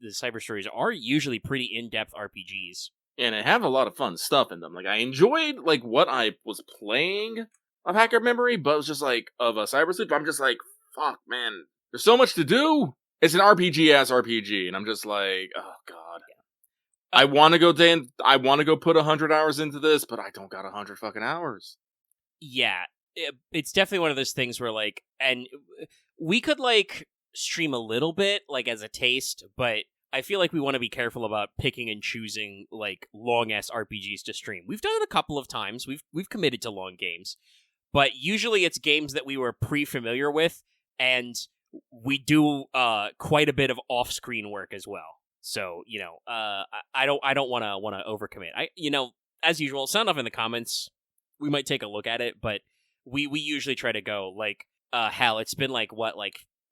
the Cyber Stories are usually pretty in-depth RPGs. And I have a lot of fun stuff in them. Like, I enjoyed, like, what I was playing of Hacker Memory, but it was just, like, of a Cyber Sleep. I'm just like, fuck, man. There's so much to do. It's an RPG-ass RPG, and I'm just like, oh, God. Yeah. I want to go put 100 hours into this, but I don't got 100 fucking hours. Yeah. It's definitely one of those things where, like, and we could, like, stream a little bit, like, as a taste, but I feel like we want to be careful about picking and choosing, like, long-ass RPGs to stream. We've done it a couple of times. We've committed to long games. But usually it's games that we were pre-familiar with, and we do quite a bit of off-screen work as well. So, I don't want to overcommit. As usual, sound off in the comments. We might take a look at it, but we usually try to go, like, hell, it's been, like,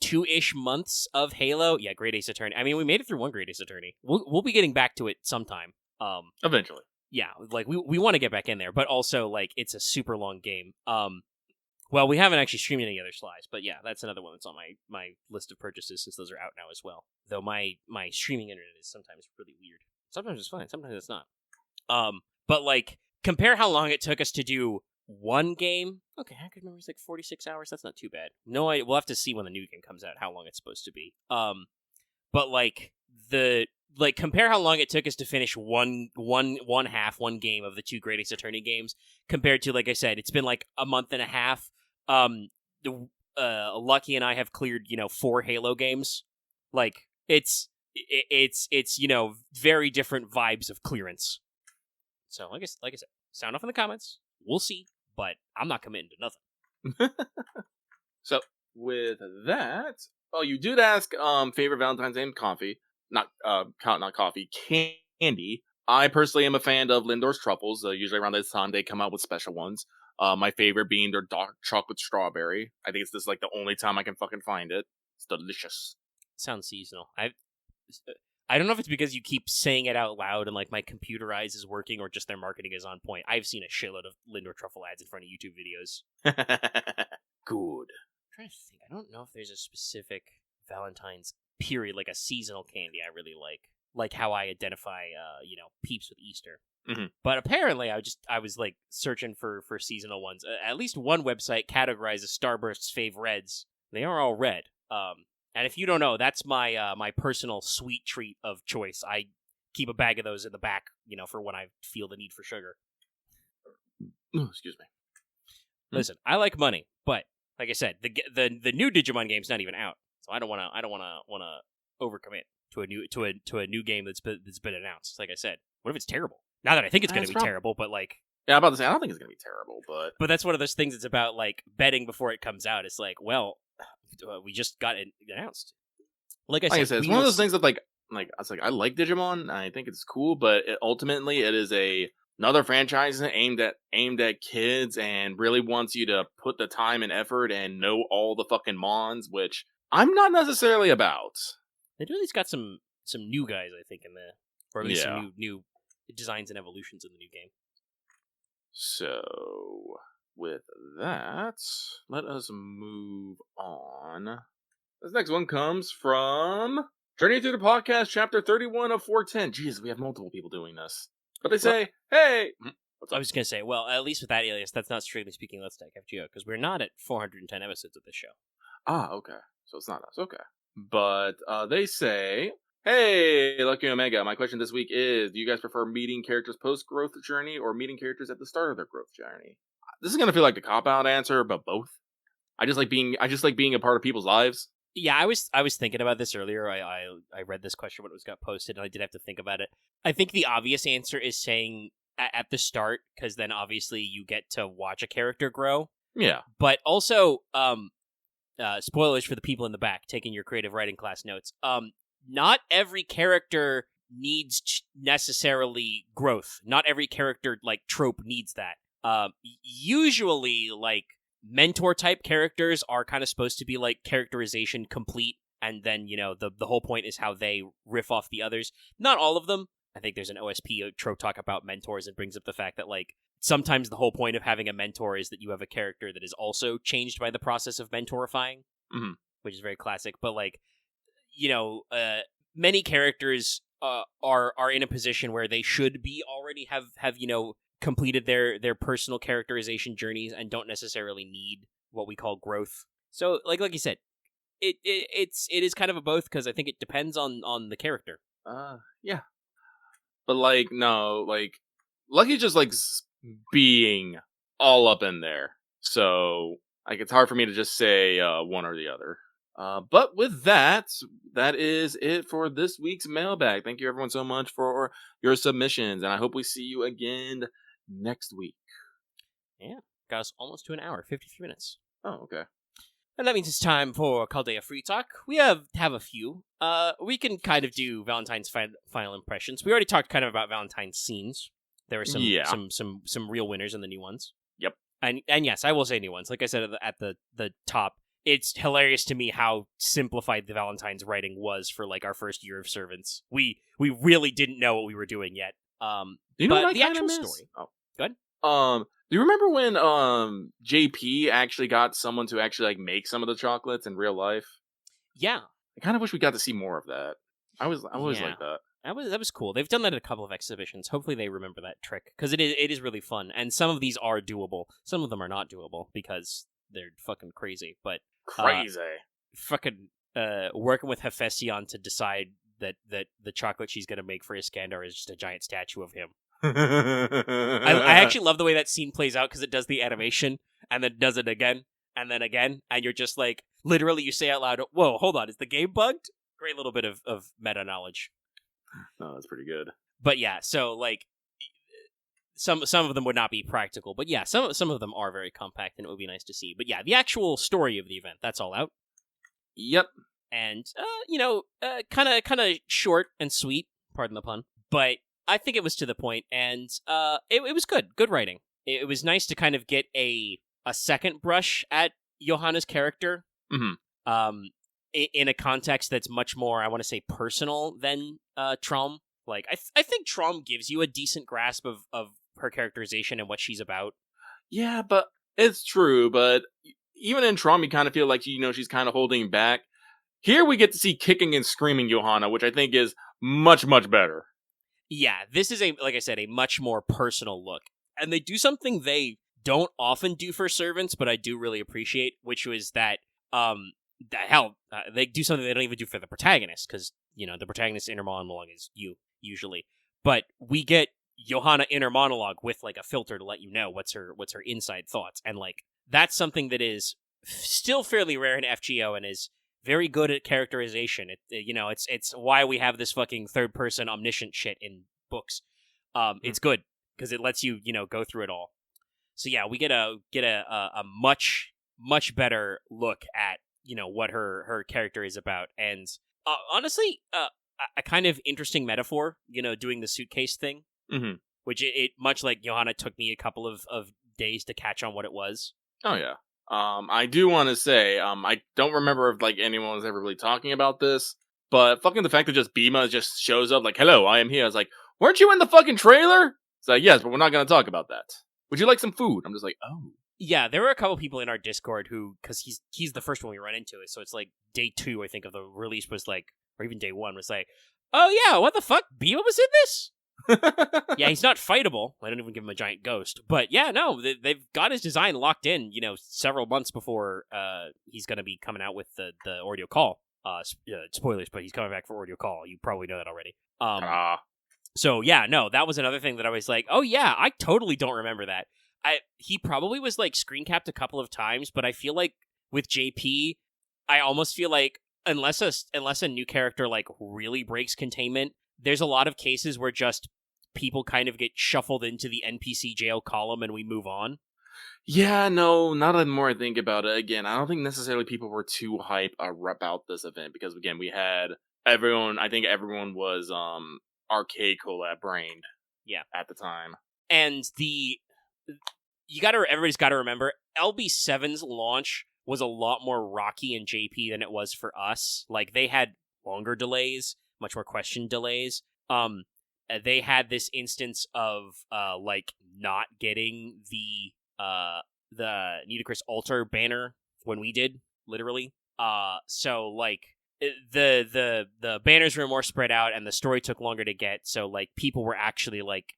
2-ish months of Halo. Yeah, Great Ace Attorney. I mean, we made it through one Great Ace Attorney. We'll be getting back to it sometime. Eventually. Yeah, like, we want to get back in there, but also, like, it's a super long game. Well, we haven't actually streamed any other slides, but yeah, that's another one that's on my list of purchases since those are out now as well. Though my streaming internet is sometimes really weird. Sometimes it's fine, sometimes it's not. But, like, compare how long it took us to do one game. Okay, I could remember it's like 46 hours. That's not too bad. No, we'll have to see when the new game comes out how long it's supposed to be. But like compare how long it took us to finish one game of the 2 Great Ace Attorney games compared to, like I said, it's been like a month and a half. Lucky and I have cleared 4 Halo games. Like it's very different vibes of clearance. So like I said, sound off in the comments. We'll see. But I'm not committing to nothing. So, with that, you did ask favorite Valentine's name, coffee. Not coffee, candy. I personally am a fan of Lindor's Truffles. Usually around this time, they come out with special ones. My favorite being their dark chocolate strawberry. I think it's just like the only time I can fucking find it. It's delicious. Sounds seasonal. I don't know if it's because you keep saying it out loud and, like, my computer eyes is working or just their marketing is on point. I've seen a shitload of Lindor Truffle ads in front of YouTube videos. Good. I'm trying to think. I don't know if there's a specific Valentine's period, like a seasonal candy I really like. Like how I identify, Peeps with Easter. Mm-hmm. But apparently I was, like, searching for seasonal ones. At least one website categorizes Starburst's fave reds. They are all red. And if you don't know, that's my my personal sweet treat of choice. I keep a bag of those in the back, for when I feel the need for sugar. Excuse me. Listen, I like money, but like I said, the new Digimon game's not even out, so I don't want to overcommit to a new game that's been announced. Like I said, what if it's terrible? Not that I think it's going to be terrible, but like. Yeah, I'm about to say I don't think it's going to be terrible, but that's one of those things. It's about like betting before it comes out. It's like, well. We just got it announced. Like I said, it's one of those things that I was like, I like Digimon. I think it's cool, but ultimately it is another franchise aimed at kids and really wants you to put the time and effort and know all the fucking mons, which I'm not necessarily about. They do at least got some new guys, I think, in there, or at least some new designs and evolutions in the new game. So. With that, let us move on. This next one comes from Journey Through the Podcast, Chapter 31 of 410. Jeez, we have multiple people doing this. But they say, hey... What's up? I was going to say, well, at least with that alias, that's not strictly speaking Let's Take FGO, because we're not at 410 episodes of this show. Ah, okay. So it's not us. Okay. But they say, hey, Lucky Omega, my question this week is, do you guys prefer meeting characters post-growth journey or meeting characters at the start of their growth journey? This is gonna feel like the cop-out answer, but both. I just like being a part of people's lives. Yeah, I was thinking about this earlier. I read this question when it got posted, and I did have to think about it. I think the obvious answer is saying at the start, because then obviously you get to watch a character grow. Yeah. But also, spoilers for the people in the back taking your creative writing class notes. Not every character needs necessarily growth. Not every character like trope needs that. Usually like mentor type characters are kind of supposed to be like characterization complete, and then the whole point is how they riff off the others. Not all of them. I think there's an OSP trope talk about mentors and brings up the fact that like sometimes the whole point of having a mentor is that you have a character that is also changed by the process of mentorifying, which is very classic. But like many characters are in a position where they should be already have completed their personal characterization journeys and don't necessarily need what we call growth. So like you said, it is kind of a both, because I think it depends on the character. Yeah. But like no, like Lucky's just like being all up in there. So like it's hard for me to just say one or the other. But with that is it for this week's mailbag. Thank you everyone so much for your submissions, and I hope we see you again next week. Yeah, got us almost to an hour, 53 minutes. Oh, okay. And that means it's time for Caldea Free Talk. We have a few. We can kind of do Valentine's final impressions. We already talked kind of about Valentine's scenes. There were some real winners in the new ones. Yep. And yes, I will say new ones. Like I said at the top, it's hilarious to me how simplified the Valentine's writing was for like our first year of Servants. We really didn't know what we were doing yet. Do you know what the I actual miss? story. Oh, good. Do you remember when JP actually got someone to actually like make some of the chocolates in real life? Yeah. I kind of wish we got to see more of that. I always like that. That was cool. They've done that at a couple of exhibitions. Hopefully they remember that trick, because it is really fun. And some of these are doable. Some of them are not doable because they're fucking crazy. But crazy. Fucking working with Hephaestion to decide that the chocolate she's gonna make for Iskandar is just a giant statue of him. I actually love the way that scene plays out, because it does the animation and then does it again and then again, and you're just like, literally you say out loud, whoa, hold on, is the game bugged? Great little bit of meta knowledge. Oh, that's pretty good. But yeah, so like some of them would not be practical, but yeah, some of them are very compact and it would be nice to see. But yeah, the actual story of the event, that's all out. Yep. And kind of short and sweet, pardon the pun, but I think it was to the point, and it was good writing. It was nice to kind of get a second brush at Johanna's character, in a context that's much more, I want to say, personal than Trom. Like, I think Trom gives you a decent grasp of her characterization and what she's about. Yeah, but it's true. But even in Trom, you kind of feel like she's kind of holding back. Here we get to see kicking and screaming Johanna, which I think is much, much better. Yeah, this is like I said, a much more personal look. And they do something they don't often do for servants, but I do really appreciate, which was that, they do something they don't even do for the protagonist, because, the protagonist's inner monologue is you, usually. But we get Johanna inner monologue with, like, a filter to let you know what's her inside thoughts. And, like, that's something that is still fairly rare in FGO and is very good at characterization. It's why we have this fucking third-person omniscient shit in books. It's good, because it lets you, go through it all. So yeah, we get a much, much better look at, what her character is about. And honestly, a kind of interesting metaphor, doing the suitcase thing, which it much like Johanna, took me a couple of days to catch on what it was. Oh yeah. I do want to say, I don't remember if like anyone was ever really talking about this, but fucking the fact that just Bima just shows up like, hello, I am here. I was like, weren't you in the fucking trailer? It's like, yes, but we're not going to talk about that. Would you like some food? I'm just like, oh. Yeah, there were a couple people in our Discord who, because he's the first one we run into it, so it's like day 2, I think, of the release was like, or even day 1 was like, oh yeah, what the fuck? Bima was in this? Yeah, he's not fightable. I don't even give him a giant ghost. But yeah, no, they've got his design locked in, several months before he's going to be coming out with the Ordeal Call. Spoilers, but he's coming back for Ordeal Call. You probably know that already. So yeah, no, that was another thing that I was like, oh yeah, I totally don't remember that. He probably was like screen capped a couple of times, but I feel like with JP, I almost feel like unless a new character like really breaks containment, there's a lot of cases where just people kind of get shuffled into the NPC jail column and we move on. Yeah, no, not the more I think about it. Again, I don't think necessarily people were too hype about this event, because again, we had everyone, I think everyone was arcade collab brained. Yeah. At the time. And everybody's got to remember, LB7's launch was a lot more rocky and JP than it was for us. Like, they had longer delays, much more question delays. They had this instance of like not getting the Nidacris Altar banner when we did, literally. So like the banners were more spread out and the story took longer to get. So like people were actually like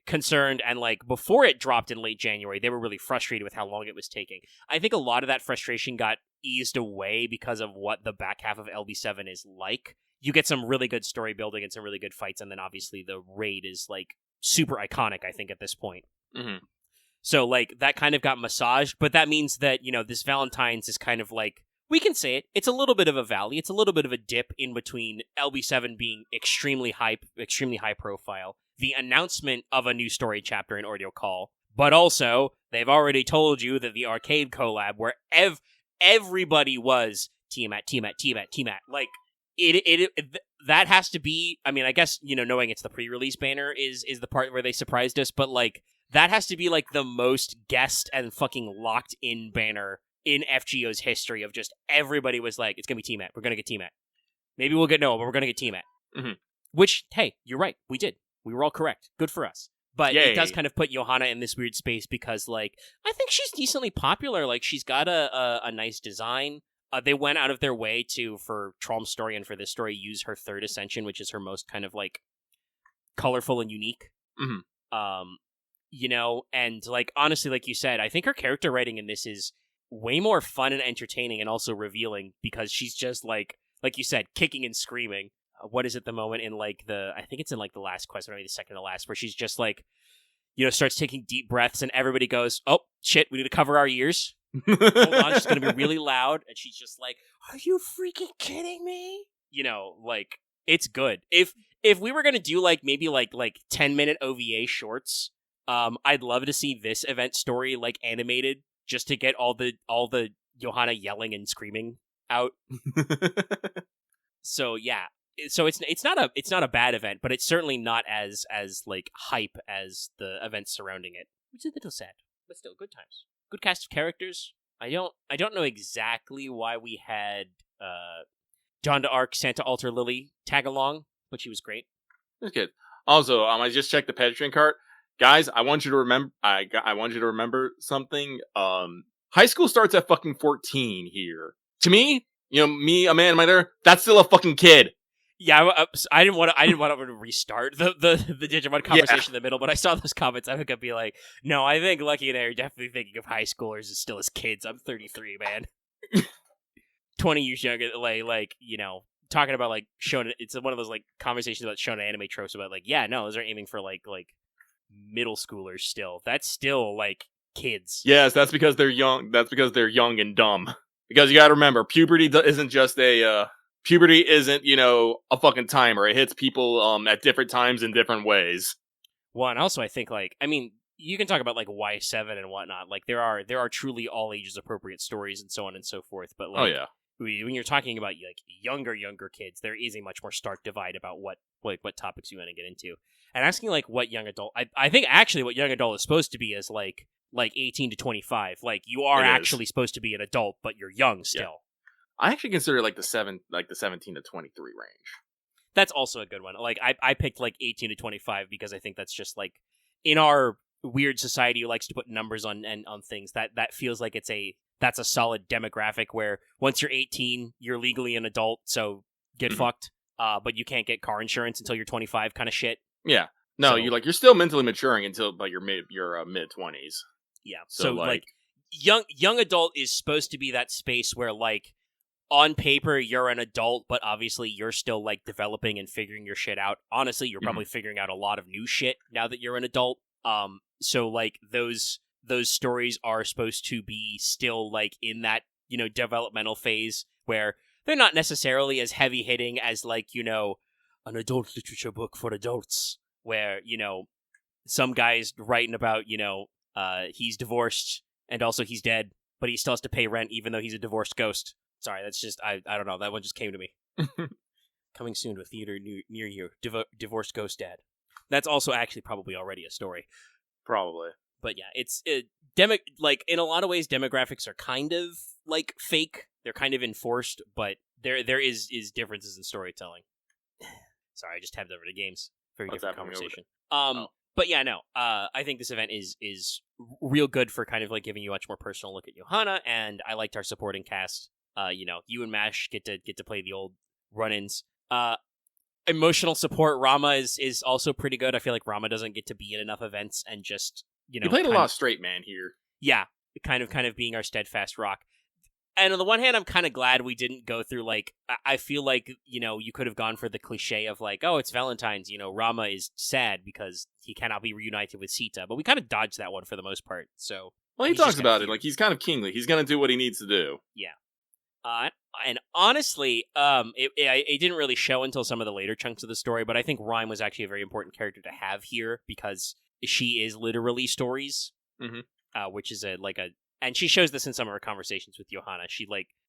concerned, and like before it dropped in late January, they were really frustrated with how long it was taking. I think a lot of that frustration got eased away because of what the back half of LB7 is like. You get some really good story building and some really good fights, and then obviously the raid is like super iconic, I think, at this point. Mm-hmm. So like that kind of got massaged, but that means that, this Valentines is kind of like, we can say it, it's a little bit of a valley, it's a little bit of a dip in between LB7 being extremely high profile, the announcement of a new story chapter in Ordeal Call, but also they've already told you that the arcade collab where everybody was Tiamat. Like that has to be. I mean, I guess knowing it's the pre-release banner is the part where they surprised us, but like that has to be like the most guessed and fucking locked in banner in FGO's history of just everybody was like, it's gonna be Tiamat. We're gonna get Tiamat. Maybe we'll get Noah, but we're gonna get Tiamat. Mm-hmm. Which, hey, you're right. We did. We were all correct. Good for us. But Yay. It does kind of put Johanna in this weird space because, like, I think she's decently popular. Like, she's got a nice design. They went out of their way to, for Trolm's story and for this story, use her third ascension, which is her most kind of, like, colorful and unique. Mm-hmm. And, like, honestly, like you said, I think her character writing in this is way more fun and entertaining and also revealing because she's just, like you said, kicking and screaming. What is it the moment in like I think it's in like the last quest, or maybe the second to last, where she's just like, starts taking deep breaths and everybody goes, oh shit, we need to cover our ears. Hold on, it's going to be really loud. And she's just like, are you freaking kidding me? Like it's good. If we were going to do like maybe like 10-minute OVA shorts, I'd love to see this event story like animated just to get all the Johanna yelling and screaming out. So yeah. So it's not a bad event, but it's certainly not as like hype as the events surrounding it, which is a little sad, but still good times. Good cast of characters. I don't know exactly why we had John d'Arc, Santa Alter Lily tag along, but she was great. That's good. Also, I just checked the pedestrian cart, guys. I want you to remember. I want you to remember something. High school starts at fucking 14 here. To me, me, a man in my there, that's still a fucking kid. Yeah, I didn't want to restart the Digimon conversation in the middle, but I saw those comments. I think I'd be like, no, I think Lucky and I are definitely thinking of high schoolers as still as kids. I'm 33, man. 20 years younger, like talking about like shonen. It's one of those like conversations about shonen anime tropes about like, yeah, no, those are aiming for like middle schoolers still. That's still like kids. Yes, that's because they're young. That's because they're young and dumb. Because you got to remember, puberty isn't just a. Puberty isn't, a fucking timer. It hits people at different times in different ways. Well, and also I think, you can talk about, Y7 and whatnot. Like, there are truly all ages appropriate stories and so on and so forth. But, oh, yeah. When you're talking about, younger kids, there is a much more stark divide about what topics you want to get into. And asking, what young adult... I think, actually, what young adult is supposed to be is, 18 to 25. Like, you are actually supposed to be an adult, but you're young still. Yeah. I actually consider the 17 to 23 range. That's also a good one. Like I picked 18 to 25 because I think that's just in our weird society who likes to put numbers on things, that feels like that's a solid demographic where once you're 18, you're legally an adult, so get fucked. But you can't get car insurance until you're 25 kind of shit. Yeah. No, so, you're still mentally maturing until your mid 20s. Yeah. So young adult is supposed to be that space where on paper, you're an adult, but obviously you're still developing and figuring your shit out. Honestly, you're probably figuring out a lot of new shit now that you're an adult. So those stories are supposed to be still in that developmental phase where they're not necessarily as heavy hitting as an adult literature book for adults, where some guy's writing about he's divorced and also he's dead, but he still has to pay rent even though he's a divorced ghost. Sorry, that's just, I don't know. That one just came to me. Coming soon to a theater near you. Divorced Ghost Dad. That's also actually probably already a story. Probably. But yeah, it's like in a lot of ways, demographics are kind of like fake. They're kind of enforced, but there is differences in storytelling. Sorry, I just tabbed over to games. Very different conversation. But yeah, no. I think this event is real good for kind of like giving you a much more personal look at Johanna, and I liked our supporting cast. You and Mash get to play the old run-ins. Emotional support, Rama is also pretty good. I feel like Rama doesn't get to be in enough events, and just you played a lot of straight man here. Yeah, kind of being our steadfast rock. And on the one hand, I'm kind of glad we didn't go through, like, I feel like, you could have gone for the cliche of, like, oh, it's Valentine's, Rama is sad because he cannot be reunited with Sita. But we kind of dodged that one for the most part, so... Well, he talks about it, like, he's kind of kingly. He's going to do what he needs to do. Yeah. And honestly, it didn't really show until some of the later chunks of the story, but I think Rhyme was actually a very important character to have here, because she is literally stories, which is and she shows this in some of her conversations with Johanna.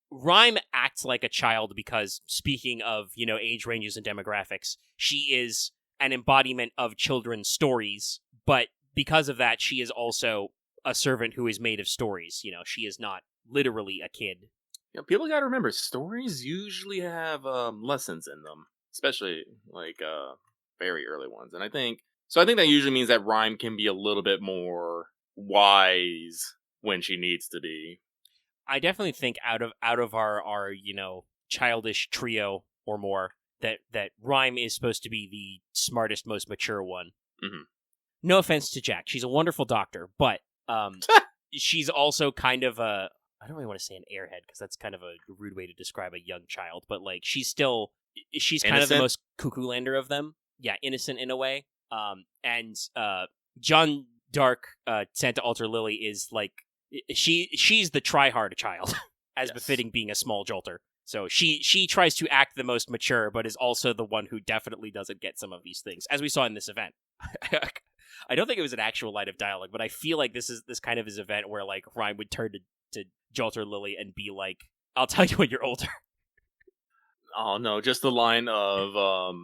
Rhyme acts like a child because, speaking of, age ranges and demographics, she is an embodiment of children's stories, but because of that, she is also a servant who is made of stories. She is not literally a kid. People gotta remember, stories usually have lessons in them, especially, very early ones. And I think that usually means that Rhyme can be a little bit more wise when she needs to be. I definitely think out of our childish trio or more, that Rhyme is supposed to be the smartest, most mature one. Mm-hmm. No offense to Jack, she's a wonderful doctor, but she's also kind of a, I don't really want to say an airhead, because that's kind of a rude way to describe a young child, but she's kind innocent? of the most cuckoo-lander of them. Yeah, innocent in a way. And John Dark, Santa Alter Lily is she's the try-hard child, as befitting being a small jolter. So she tries to act the most mature, but is also the one who definitely doesn't get some of these things, as we saw in this event. I don't think it was an actual line of dialogue, but I feel like this kind of his event where Rhyme would turn to Jolter Lily and be like, "I'll tell you when you're older." Oh no, just the line of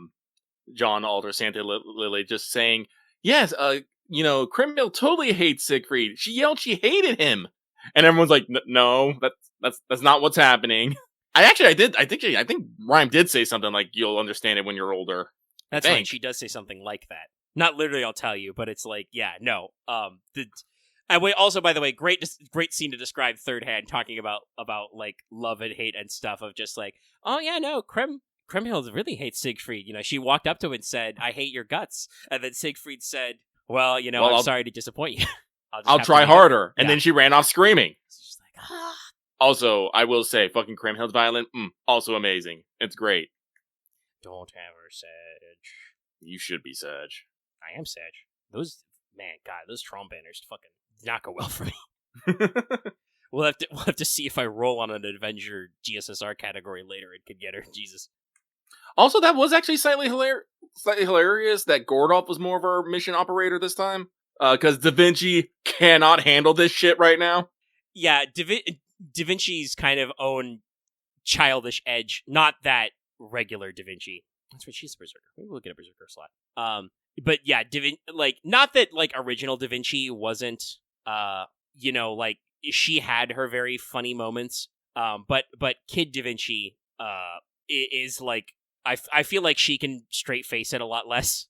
John Alter Santa Lily just saying, "Yes, Krimhild totally hates Siegfried. She yelled she hated him," and everyone's like, "No, that's not what's happening." I think Rhyme did say something like, "You'll understand it when you're older." That's right. She does say something like that. Not literally, I'll tell you, but it's also, by the way, great scene to describe Third Hand talking about love and hate and stuff of just oh yeah, no, Krimhild really hates Siegfried. She walked up to him and said, "I hate your guts," and then Siegfried said, "Well, I'm sorry to disappoint you. I'll try harder." And then she ran off screaming. She's like, ah. Also, I will say, fucking Krimhild's violin, also amazing. It's great. Don't have her, Sage. You should be Sage. I am Sage. Those Tron banners fucking not go well for me. We'll have to see if I roll on an Avenger GSSR category later and can get her. Jesus. Also, that was actually slightly hilarious that Gordolf was more of our mission operator this time. Because Da Vinci cannot handle this shit right now. Yeah, Da Vinci's kind of own childish edge. Not that regular Da Vinci. That's right, she's a berserker. Maybe we'll get a berserker slot. But yeah, not that original Da Vinci wasn't, she had her very funny moments. But Kid Da Vinci, is I feel like she can straight face it a lot less.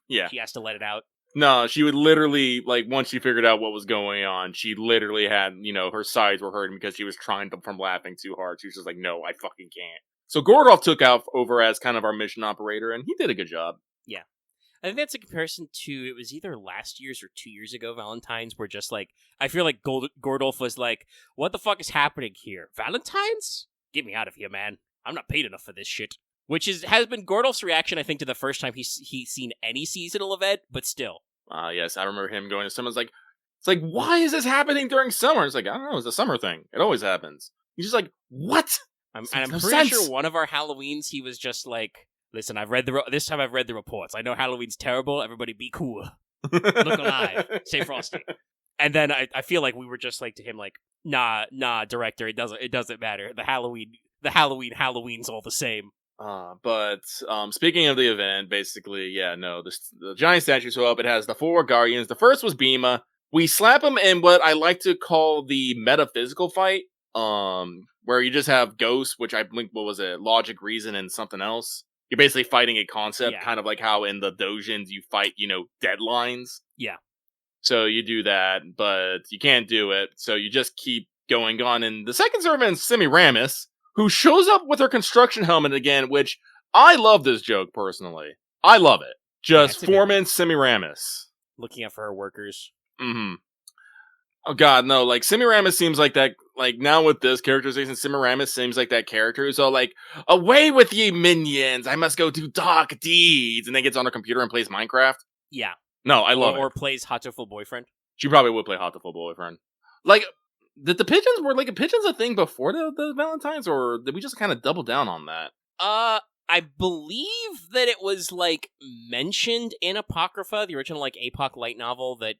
Yeah. She has to let it out. No, she would literally, once she figured out what was going on, she literally had, her sides were hurting because she was trying from laughing too hard. She was just like, no, I fucking can't. So Gordolf took over as kind of our mission operator, and he did a good job. Yeah. I think that's a comparison to, it was either last year's or 2 years ago, Valentines, where just I feel like Gordolf was like, what the fuck is happening here? Valentines? Get me out of here, man. I'm not paid enough for this shit. Which has been Gordolf's reaction, I think, to the first time he's seen any seasonal event, but still. Yes, I remember him going to someone's it's why is this happening during summer? It's I don't know, it's a summer thing. It always happens. He's just what? I'm pretty sure one of our Halloweens, he was just like, listen, this time I've read the reports. I know Halloween's terrible. Everybody be cool. Look alive. Stay frosty. And then I feel like we were just to him nah, director, it doesn't matter. The Halloween's all the same. But speaking of the event, basically, the giant statue show up. It has the 4 guardians. The first was Bima. We slap him in what I like to call the metaphysical fight, where you just have ghosts, which I think, what was it, logic, reason, and something else. You're basically fighting a concept, kind of like how in the dojins you fight, deadlines. Yeah. So you do that, but you can't do it, so you just keep going on. And the second servant is Semiramis, who shows up with her construction helmet again, which I love this joke, personally. I love it. Just Foreman Semiramis. Looking out for her workers. Mm-hmm. Oh god, no, like, Semiramis seems like that, like, now with this characterization, Semiramis seems like that character who's all like, away with ye minions, I must go do dark deeds, and then gets on her computer and plays Minecraft. Yeah. No, I love it. Or plays Hatoful Boyfriend. She probably would play Hatoful Boyfriend. Like, did the pigeons, were like pigeons a thing before the Valentines, or did we just kind of double down on that? I believe that it was, like, mentioned in Apocrypha, the original, like, APOC light novel, that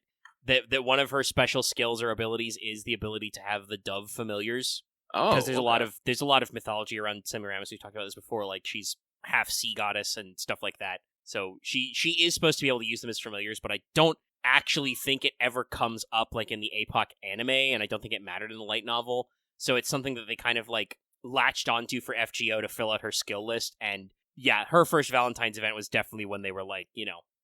one of her special skills or abilities is the ability to have the dove familiars. Oh, because there's a lot of mythology around Semiramis. We've talked about this before. Like, she's half sea goddess and stuff like that. So she is supposed to be able to use them as familiars, but I don't actually think it ever comes up like in the APOC anime, and I don't think it mattered in the light novel. So it's something that they kind of like latched onto for FGO to fill out her skill list. And yeah, her first Valentine's event was definitely when they were like,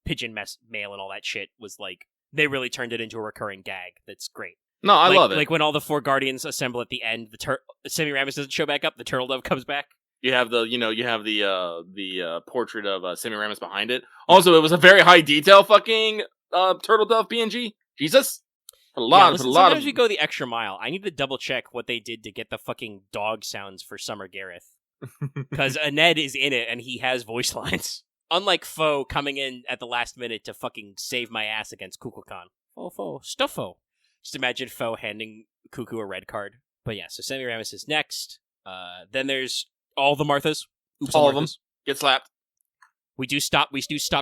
pigeon mail and all that shit was like, they really turned it into a recurring gag. That's great. No, I love it. Like when all the 4 guardians assemble at the end, Semiramis doesn't show back up, the turtle dove comes back. You have the portrait of Semiramis behind it. Also, it was a very high detail fucking turtle dove PNG. Jesus. Sometimes we go the extra mile. I need to double check what they did to get the fucking dog sounds for Summer Gareth. Because Aned is in it and he has voice lines. Unlike Foe coming in at the last minute to fucking save my ass against Kukulkan. Foe, Stuffo. Just imagine Foe handing Cuckoo a red card. But yeah, so Semiramis is next. Then there's all the Marthas. Oops, all of them get slapped. We do stop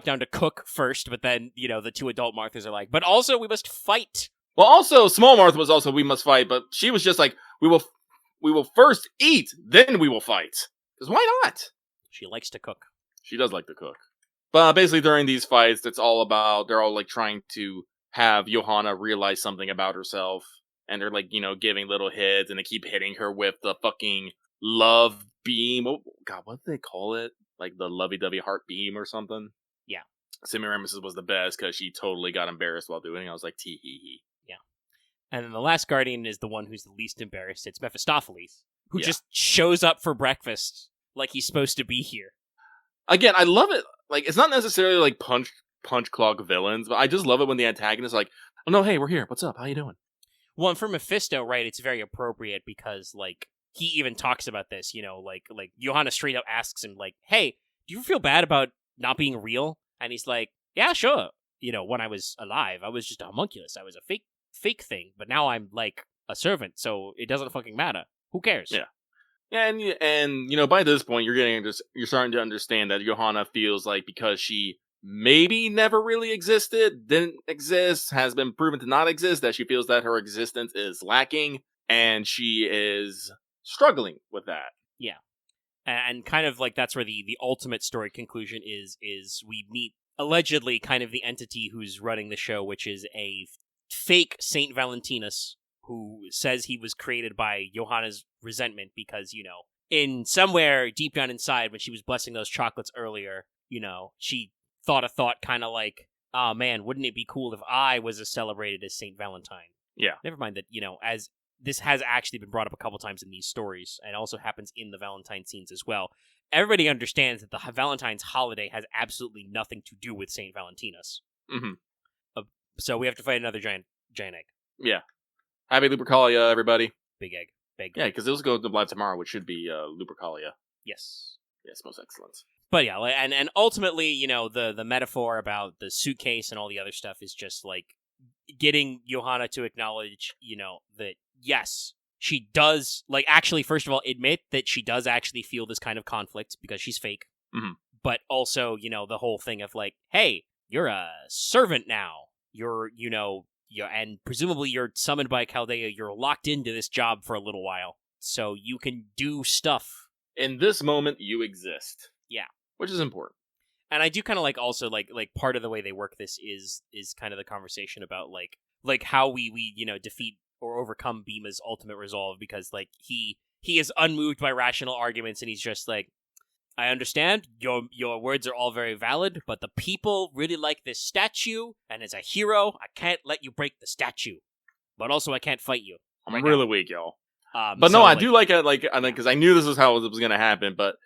down to cook first, but then, the 2 adult Marthas are like, but also we must fight. Well, also, Small Martha was also, we must fight, but she was just like, we will first eat, then we will fight. Because why not? She likes to cook. She does like to cook. But basically during these fights, they're all like trying to have Johanna realize something about herself. And they're like, giving little hits, and they keep hitting her with the fucking love beam. Oh, God, what do they call it? Like the lovey-dovey heart beam or something? Yeah. Semiramis was the best because she totally got embarrassed while doing it. I was like, tee-hee-hee. Yeah. And then the last guardian is the one who's the least embarrassed. It's Mephistopheles, who just shows up for breakfast like he's supposed to be here. Again, I love it. Like, it's not necessarily like punch clock villains, but I just love it when the antagonist is like, oh no, hey, we're here. What's up? How you doing? Well, and for Mephisto, right, it's very appropriate because, like, he even talks about this, like Johanna straight up asks him, like, hey, do you feel bad about not being real? And he's like, yeah, sure. When I was alive, I was just a homunculus. I was a fake thing, but now I'm, like, a servant, so it doesn't fucking matter. Who cares? Yeah. And by this point, you're starting to understand that Johanna feels like because she maybe never really existed, didn't exist, has been proven to not exist, that she feels that her existence is lacking, and she is struggling with that. Yeah. And kind of like that's where the ultimate story conclusion is we meet allegedly kind of the entity who's running the show, which is a fake Saint Valentinus who says he was created by Johanna's resentment because, in somewhere deep down inside when she was blessing those chocolates earlier, she thought a thought kind of like, oh man, wouldn't it be cool if I was as celebrated as Saint Valentine? Yeah. Never mind that, as this has actually been brought up a couple times in these stories and also happens in the Valentine scenes as well. Everybody understands that the Valentine's holiday has absolutely nothing to do with Saint Valentinus. Mm-hmm. So we have to fight another giant egg. Yeah. Happy Lupercalia, everybody. Big egg. Yeah, because those go to live tomorrow, which should be Lupercalia. Yes. Yes, most excellent. But yeah, and ultimately, the metaphor about the suitcase and all the other stuff is just like getting Johanna to acknowledge, that yes, she does, like, actually, first of all, admit that she does actually feel this kind of conflict because she's fake. Mm-hmm. But also, the whole thing of like, hey, you're a servant now. You're, and presumably you're summoned by Chaldea. You're locked into this job for a little while. So you can do stuff in this moment, you exist. Yeah. Which is important. And I do kind of like also like part of the way they work this is kind of the conversation about like how we defeat or overcome Bima's ultimate resolve, because like he is unmoved by rational arguments, and he's just like, I understand your words are all very valid, but the people really like this statue, and as a hero, I can't let you break the statue, but also I can't fight you. I'm really weak, y'all. So, But no, I do like it, because I knew this was how it was going to happen. But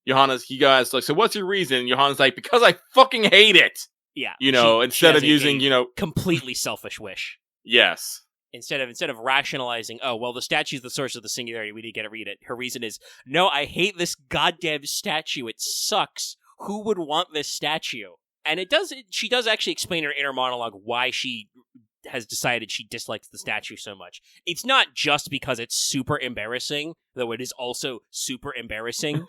Johanna's, he guys like, so what's your reason? And Johanna's like, because I fucking hate it. Yeah, Instead of using, completely selfish wish. Yes. Instead of rationalizing, oh, well, the statue's the source of the singularity, we need to read it. Her reason is, no, I hate this goddamn statue. It sucks. Who would want this statue? And she does actually explain in her inner monologue why she has decided she dislikes the statue so much. It's not just because it's super embarrassing, though it is also super embarrassing,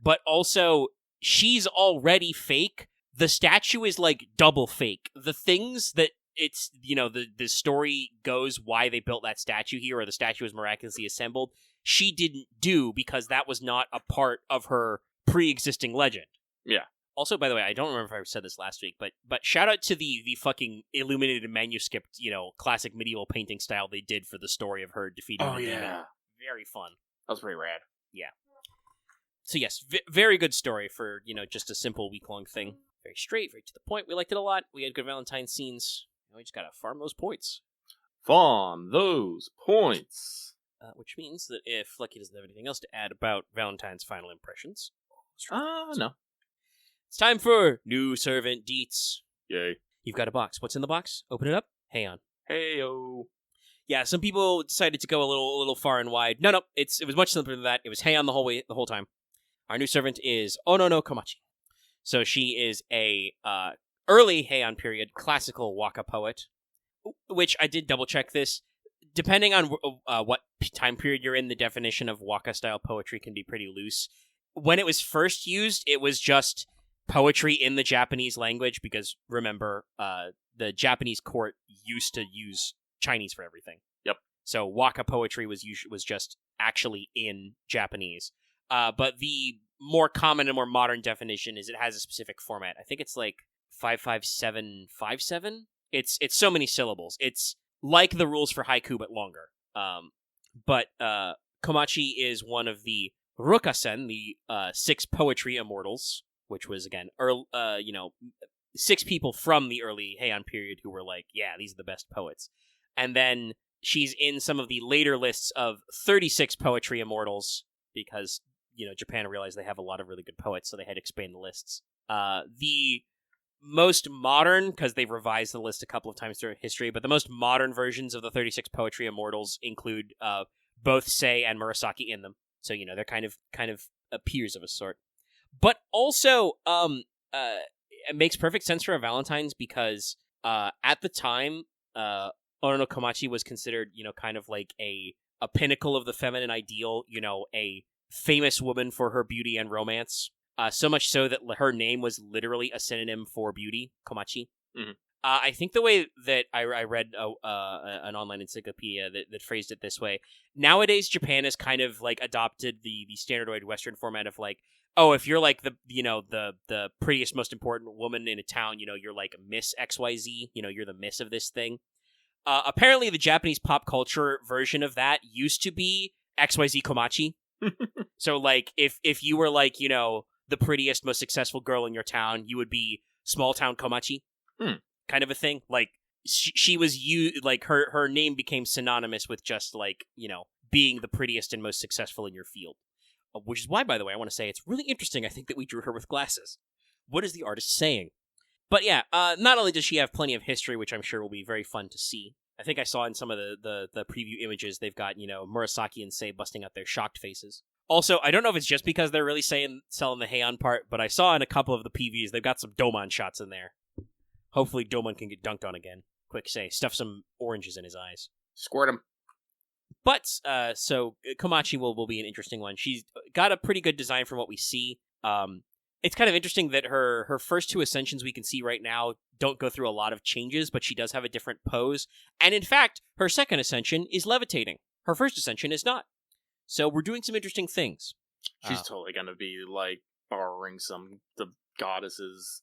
but also she's already fake. The statue is like double fake. The things that it's, the story goes why they built that statue here, or the statue was miraculously assembled, she didn't do, because that was not a part of her pre-existing legend. Yeah. Also, by the way, I don't remember if I said this last week, but shout out to the fucking illuminated manuscript, classic medieval painting style they did for the story of her defeating the demon. Very fun. That was pretty rad. Yeah. So yes, very good story for, just a simple week-long thing. Very straight, very to the point. We liked it a lot. We had good Valentine scenes. We just gotta farm those points. Farm those points. Which means that if Lucky doesn't have anything else to add about Valentine's final impressions... No. It's time for New Servant Deets. Yay. You've got a box. What's in the box? Open it up. Hey on. Hey-o. Yeah, some people decided to go a little far and wide. No, it was much simpler than that. It was hey on the whole time. Our new servant is Ono no Komachi. So she is a early Heian period classical waka poet, which I did double check this. Depending on what time period you're in, the definition of waka style poetry can be pretty loose. When it was first used, it was just poetry in the Japanese language, because remember, the Japanese court used to use Chinese for everything. Yep. So waka poetry was just actually in Japanese. But the more common and more modern definition is it has a specific format. I think it's like 55757. It's so many syllables. It's like the rules for haiku, but longer. But Komachi is one of the Rukasen, the 6 poetry immortals, which was again, early, 6 people from the early Heian period who were like, yeah, these are the best poets. And then she's in some of the later lists of 36 poetry immortals, because Japan realized they have a lot of really good poets, so they had to expand the lists. The most modern, because they've revised the list a couple of times through history, but the most modern versions of the 36 poetry immortals include both Sei and Murasaki in them. So they're kind of peers of a sort. But also, it makes perfect sense for a Valentine's, because at the time, Ono no Komachi was considered, kind of like a pinnacle of the feminine ideal, a famous woman for her beauty and romance. So much so that her name was literally a synonym for beauty, Komachi. Mm-hmm. I think the way that I read an online encyclopedia that phrased it this way, nowadays Japan has kind of like adopted the standardoid Western format of like, oh, if you're like the prettiest, most important woman in a town, you're like Miss XYZ, you're the miss of this thing. Apparently the Japanese pop culture version of that used to be XYZ Komachi. So like if you were like, the prettiest, most successful girl in your town, you would be small town Komachi. Kind of a thing. Like she was like her name became synonymous with just like, being the prettiest and most successful in your field. Which is why, by the way, I want to say it's really interesting, I think, that we drew her with glasses. What is the artist saying? But yeah, not only does she have plenty of history, which I'm sure will be very fun to see. I think I saw in some of the preview images, they've got, Murasaki and Sei busting out their shocked faces. Also, I don't know if it's just because they're really selling the Heian part, but I saw in a couple of the PVs, they've got some Domon shots in there. Hopefully Domon can get dunked on again. Quick Sei, stuff some oranges in his eyes. Squirt him. But, so, Komachi will be an interesting one. She's got a pretty good design from what we see. It's kind of interesting that her first 2 ascensions we can see right now don't go through a lot of changes, but she does have a different pose. And in fact, her second ascension is levitating. Her first ascension is not. So we're doing some interesting things. She's totally gonna be like borrowing the goddesses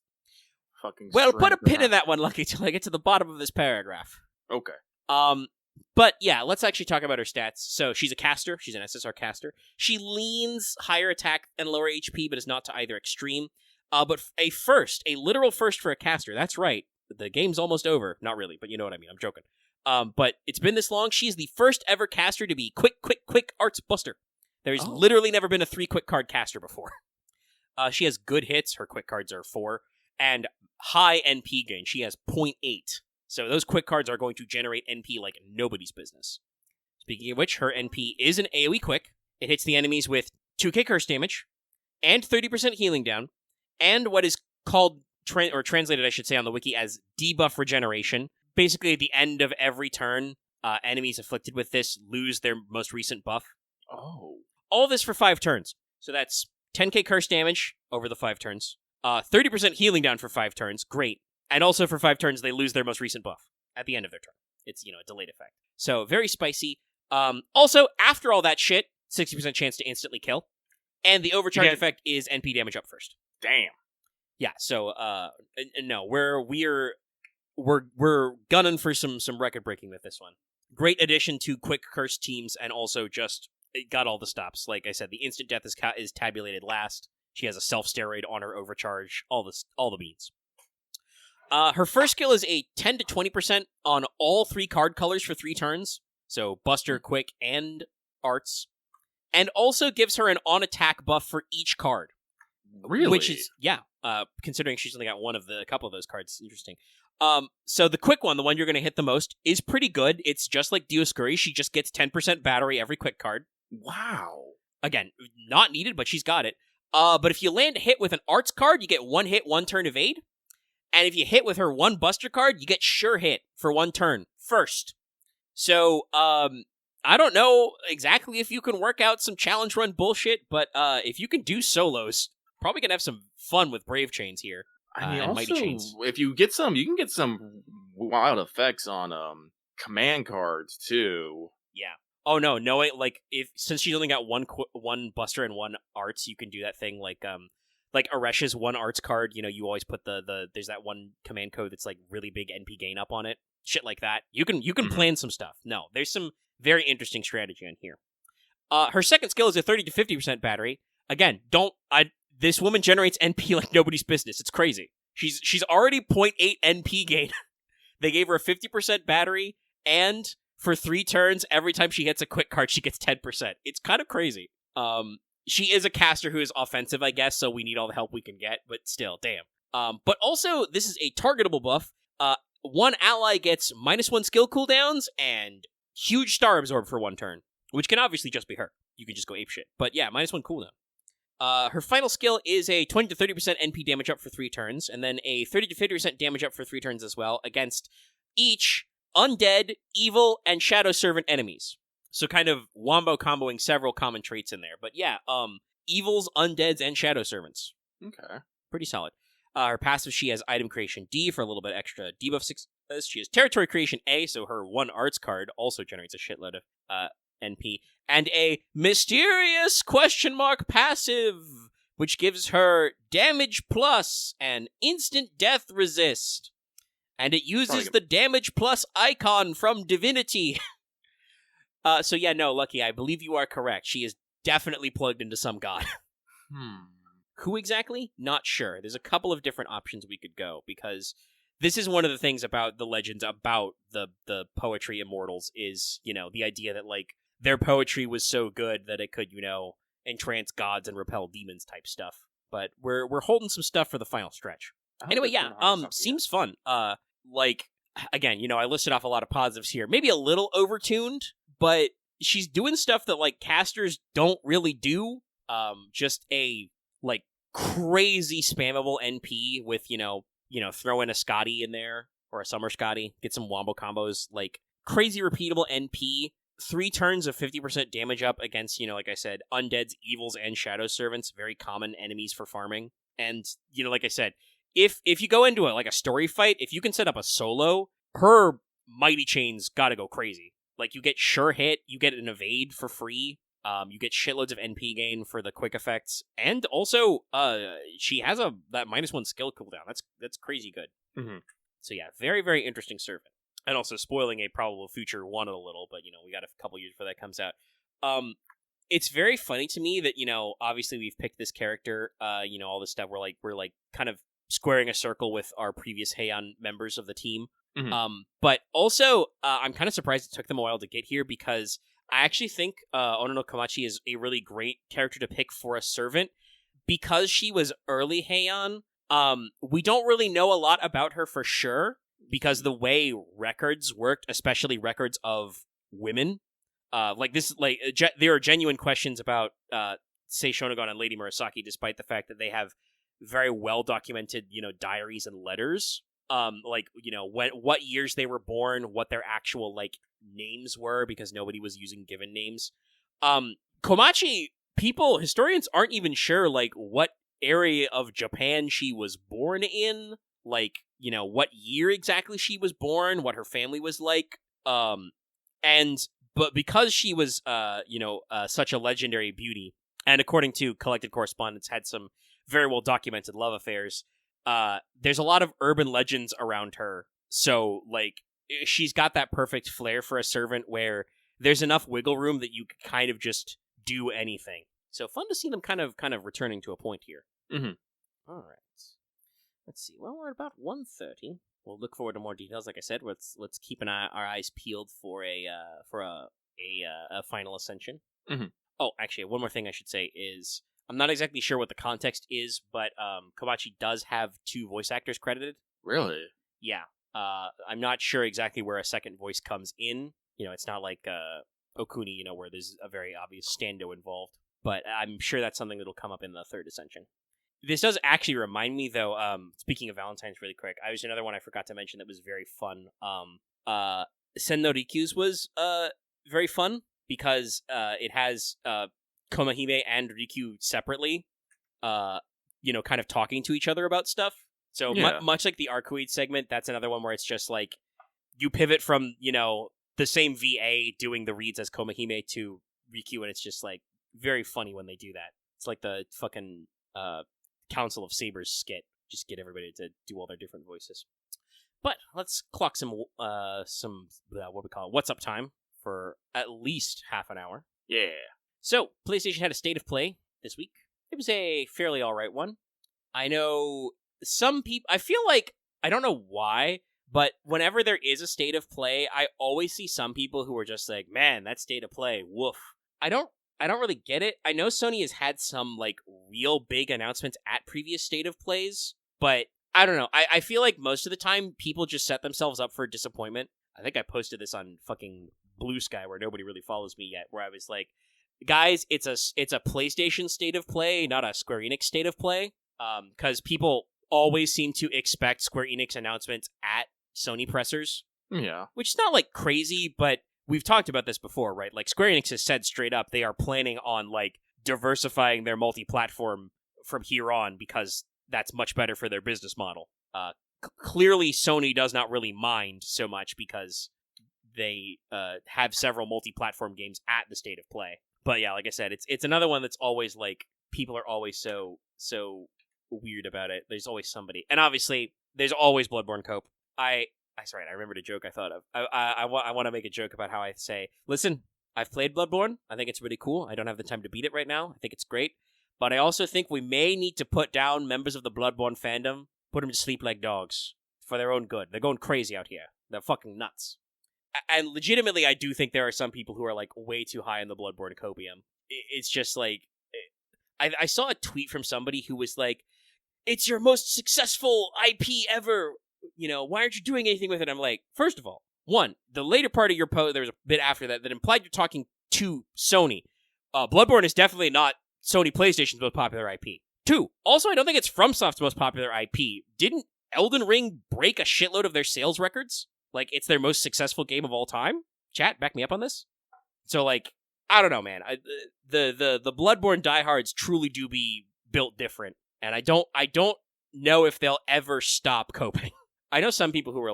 fucking. Well, put a strength pin around- in that one, Lucky, till I get to the bottom of this paragraph. Okay. But yeah, let's actually talk about her stats. So she's a caster. She's an SSR caster. She leans higher attack and lower HP, but is not to either extreme. But a literal first for a caster. That's right. The game's almost over. Not really, but you know what I mean. I'm joking. But it's been this long. She's the first ever caster to be quick arts buster. There's literally never been a 3 quick card caster before. She has good hits. Her quick cards are 4. And high NP gain. She has 0.8. So those quick cards are going to generate NP like nobody's business. Speaking of which, her NP is an AoE quick. It hits the enemies with 2k curse damage, and 30% healing down, and what is called, or translated I should say on the wiki, as debuff regeneration. Basically, at the end of every turn, enemies afflicted with this lose their most recent buff. Oh. All this for 5 turns. So that's 10k curse damage over the 5 turns. 30% healing down for 5 turns. Great. And also for 5 turns, they lose their most recent buff at the end of their turn. It's, a delayed effect. So, very spicy. Also, after all that shit, 60% chance to instantly kill. And the overcharge effect is NP damage up first. Damn. Yeah, so, no, we're gunning for some record-breaking with this one. Great addition to quick curse teams, and also just it got all the stops. Like I said, the instant death is tabulated last. She has a self-steroid on her overcharge. All the beans. Her first skill is a 10 to 20% on all 3 card colors for 3 turns. So Buster, Quick, and Arts. And also gives her an on-attack buff for each card. Really? Which is, considering she's only got a couple of those cards, interesting. So the quick one, the one you're going to hit the most, is pretty good. It's just like Dioscuri. She just gets 10% battery every quick card. Wow. Again, not needed, but she's got it. But if you land a hit with an Arts card, you get 1 hit, 1 turn evade. And if you hit with her 1 Buster card, you get sure hit for 1 turn first. So, I don't know exactly if you can work out some challenge run bullshit, but if you can do solos, probably gonna have some fun with Brave Chains here. I mean, and also, Mighty Chains. if you get some, you can get some wild effects on command cards too. Yeah. Oh no, since she's only got one Buster and 1 Arts, you can do that thing like Aresh's 1 Arts card. You always put there's that one command code that's like really big NP gain up on it. Shit like that. You can plan some stuff. No, there's some very interesting strategy in here. Her second skill is a 30 to 50% battery. Again, this woman generates NP like nobody's business. It's crazy. She's already 0.8 NP gain. They gave her a 50% battery, and for 3 turns, every time she hits a quick card, she gets 10%. It's kind of crazy. She is a caster who is offensive, I guess, so we need all the help we can get, but still, damn. But also, this is a targetable buff. 1 ally gets -1 skill cooldowns and huge star absorb for 1 turn, which can obviously just be her. You can just go apeshit. But yeah, -1 cooldown. Her final skill is a 20 to 30% NP damage up for 3 turns, and then a 30 to 50% damage up for 3 turns as well, against each undead, evil, and shadow servant enemies. So kind of wombo comboing several common traits in there. But yeah, evils, undeads, and shadow servants. Okay. Pretty solid. Her passive, she has item creation D for a little bit extra debuff success. She has territory creation A, so her 1 arts card also generates a shitload of NP. And a mysterious ? Passive, which gives her damage plus and instant death resist. And it uses the damage plus icon from Divinity. So yeah, no, Lucky, I believe you are correct. She is definitely plugged into some god. Who exactly? Not sure. There's a couple of different options we could go, because this is one of the things about the legends, about the poetry immortals, is, the idea that, like, their poetry was so good that it could, entrance gods and repel demons type stuff. But we're holding some stuff for the final stretch. Anyway, yeah, seems fun. Like, again, I listed off a lot of positives here. Maybe a little overtuned, but she's doing stuff that, like, casters don't really do. Just a, like, crazy spammable NP with, throw in a Scotty in there, or a Summer Scotty, get some wombo combos, like, crazy repeatable NP, 3 turns of 50% damage up against, like I said, undeads, evils, and shadow servants, very common enemies for farming. And, like I said, if you go into a story fight, if you can set up a solo, her Mighty Chains gotta go crazy. Like, you get sure hit, you get an evade for free, You get shitloads of NP gain for the quick effects, and also she has that -1 skill cooldown. That's crazy good. Mm-hmm. So yeah, very, very interesting Servant. And also spoiling a probable future one a little, but, we got a couple years before that comes out. It's very funny to me that, obviously we've picked this character, all this stuff. We're kind of squaring a circle with our previous Heian members of the team. Mm-hmm. But also, I'm kind of surprised it took them a while to get here, because I actually think Ono no Komachi is a really great character to pick for a Servant, because she was early Heian. We don't really know a lot about her for sure, because the way records worked, especially records of women, there are genuine questions about Sei Shonagon and Lady Murasaki, despite the fact that they have very well documented, diaries and letters. What years they were born, what their actual names were, because nobody was using given names. Komachi historians aren't even sure what area of Japan she was born in, what year exactly she was born, what her family was like. But because she was such a legendary beauty, and according to collected correspondence had some very well documented love affairs, there's a lot of urban legends around her. So she's got that perfect flair for a Servant where there's enough wiggle room that you could kind of just do anything. So fun to see them kind of returning to a point here. Mm-hmm. All right. Let's see. Well, we're at about 1:30. We'll look forward to more details. Like I said, let's keep our eyes peeled for a final ascension. Mm-hmm. Oh, actually, one more thing I should say is I'm not exactly sure what the context is, but Komachi does have 2 voice actors credited. Really? Yeah. I'm not sure exactly where a second voice comes in. It's not like Okuni, where there's a very obvious stando involved. But I'm sure that's something that'll come up in the 3rd ascension. This does actually remind me, though, speaking of Valentines really quick, there's another one I forgot to mention that was very fun. Sen no Rikyu's was very fun, because it has Komahime and Rikyu separately, kind of talking to each other about stuff. So much like the Arcoid segment, that's another one where it's just you pivot from, the same VA doing the reads as Komahime to Rikyu, and it's just very funny when they do that. It's like the fucking Council of Sabers skit. Just get everybody to do all their different voices. But let's clock some what we call it, what's up time for at least half an hour. Yeah. So, PlayStation had a state of play this week. It was a fairly alright one. I know some people, I feel like, I don't know why, but whenever there is a state of play, I always see some people who are just like, man, that state of play, woof. I don't really get it. I know Sony has had some, real big announcements at previous state of plays, but I don't know. I feel like most of the time, people just set themselves up for disappointment. I think I posted this on fucking Blue Sky, where nobody really follows me yet, where I was like, guys, it's a PlayStation state of play, not a Square Enix state of play, because people always seem to expect Square Enix announcements at Sony pressers. Yeah. Which is not, crazy, but we've talked about this before, right? Square Enix has said straight up they are planning on, diversifying their multi-platform from here on, because that's much better for their business model. Clearly, Sony does not really mind so much, because they have several multi-platform games at the state of play. But yeah, like I said, it's another one that's always people are always so weird about it. There's always somebody, and obviously there's always Bloodborne Cope. That's right. I remembered a joke I thought of. I want to make a joke about how I say, listen, I've played Bloodborne. I think it's really cool. I don't have the time to beat it right now. I think it's great. But I also think we may need to put down members of the Bloodborne fandom, put them to sleep like dogs, for their own good. They're going crazy out here. They're fucking nuts. And legitimately, I do think there are some people who are way too high on the Bloodborne copium. It's just I saw a tweet from somebody who was like, it's your most successful IP ever. Why aren't you doing anything with it? I'm like, first of all, one, the later part of your post, there was a bit after that implied you're talking to Sony. Bloodborne is definitely not Sony PlayStation's most popular IP. Two, also, I don't think it's FromSoft's most popular IP. Didn't Elden Ring break a shitload of their sales records? It's their most successful game of all time? Chat, back me up on this. So, I don't know, man. The Bloodborne diehards truly do be built different, and I don't know if they'll ever stop coping. I know some people who were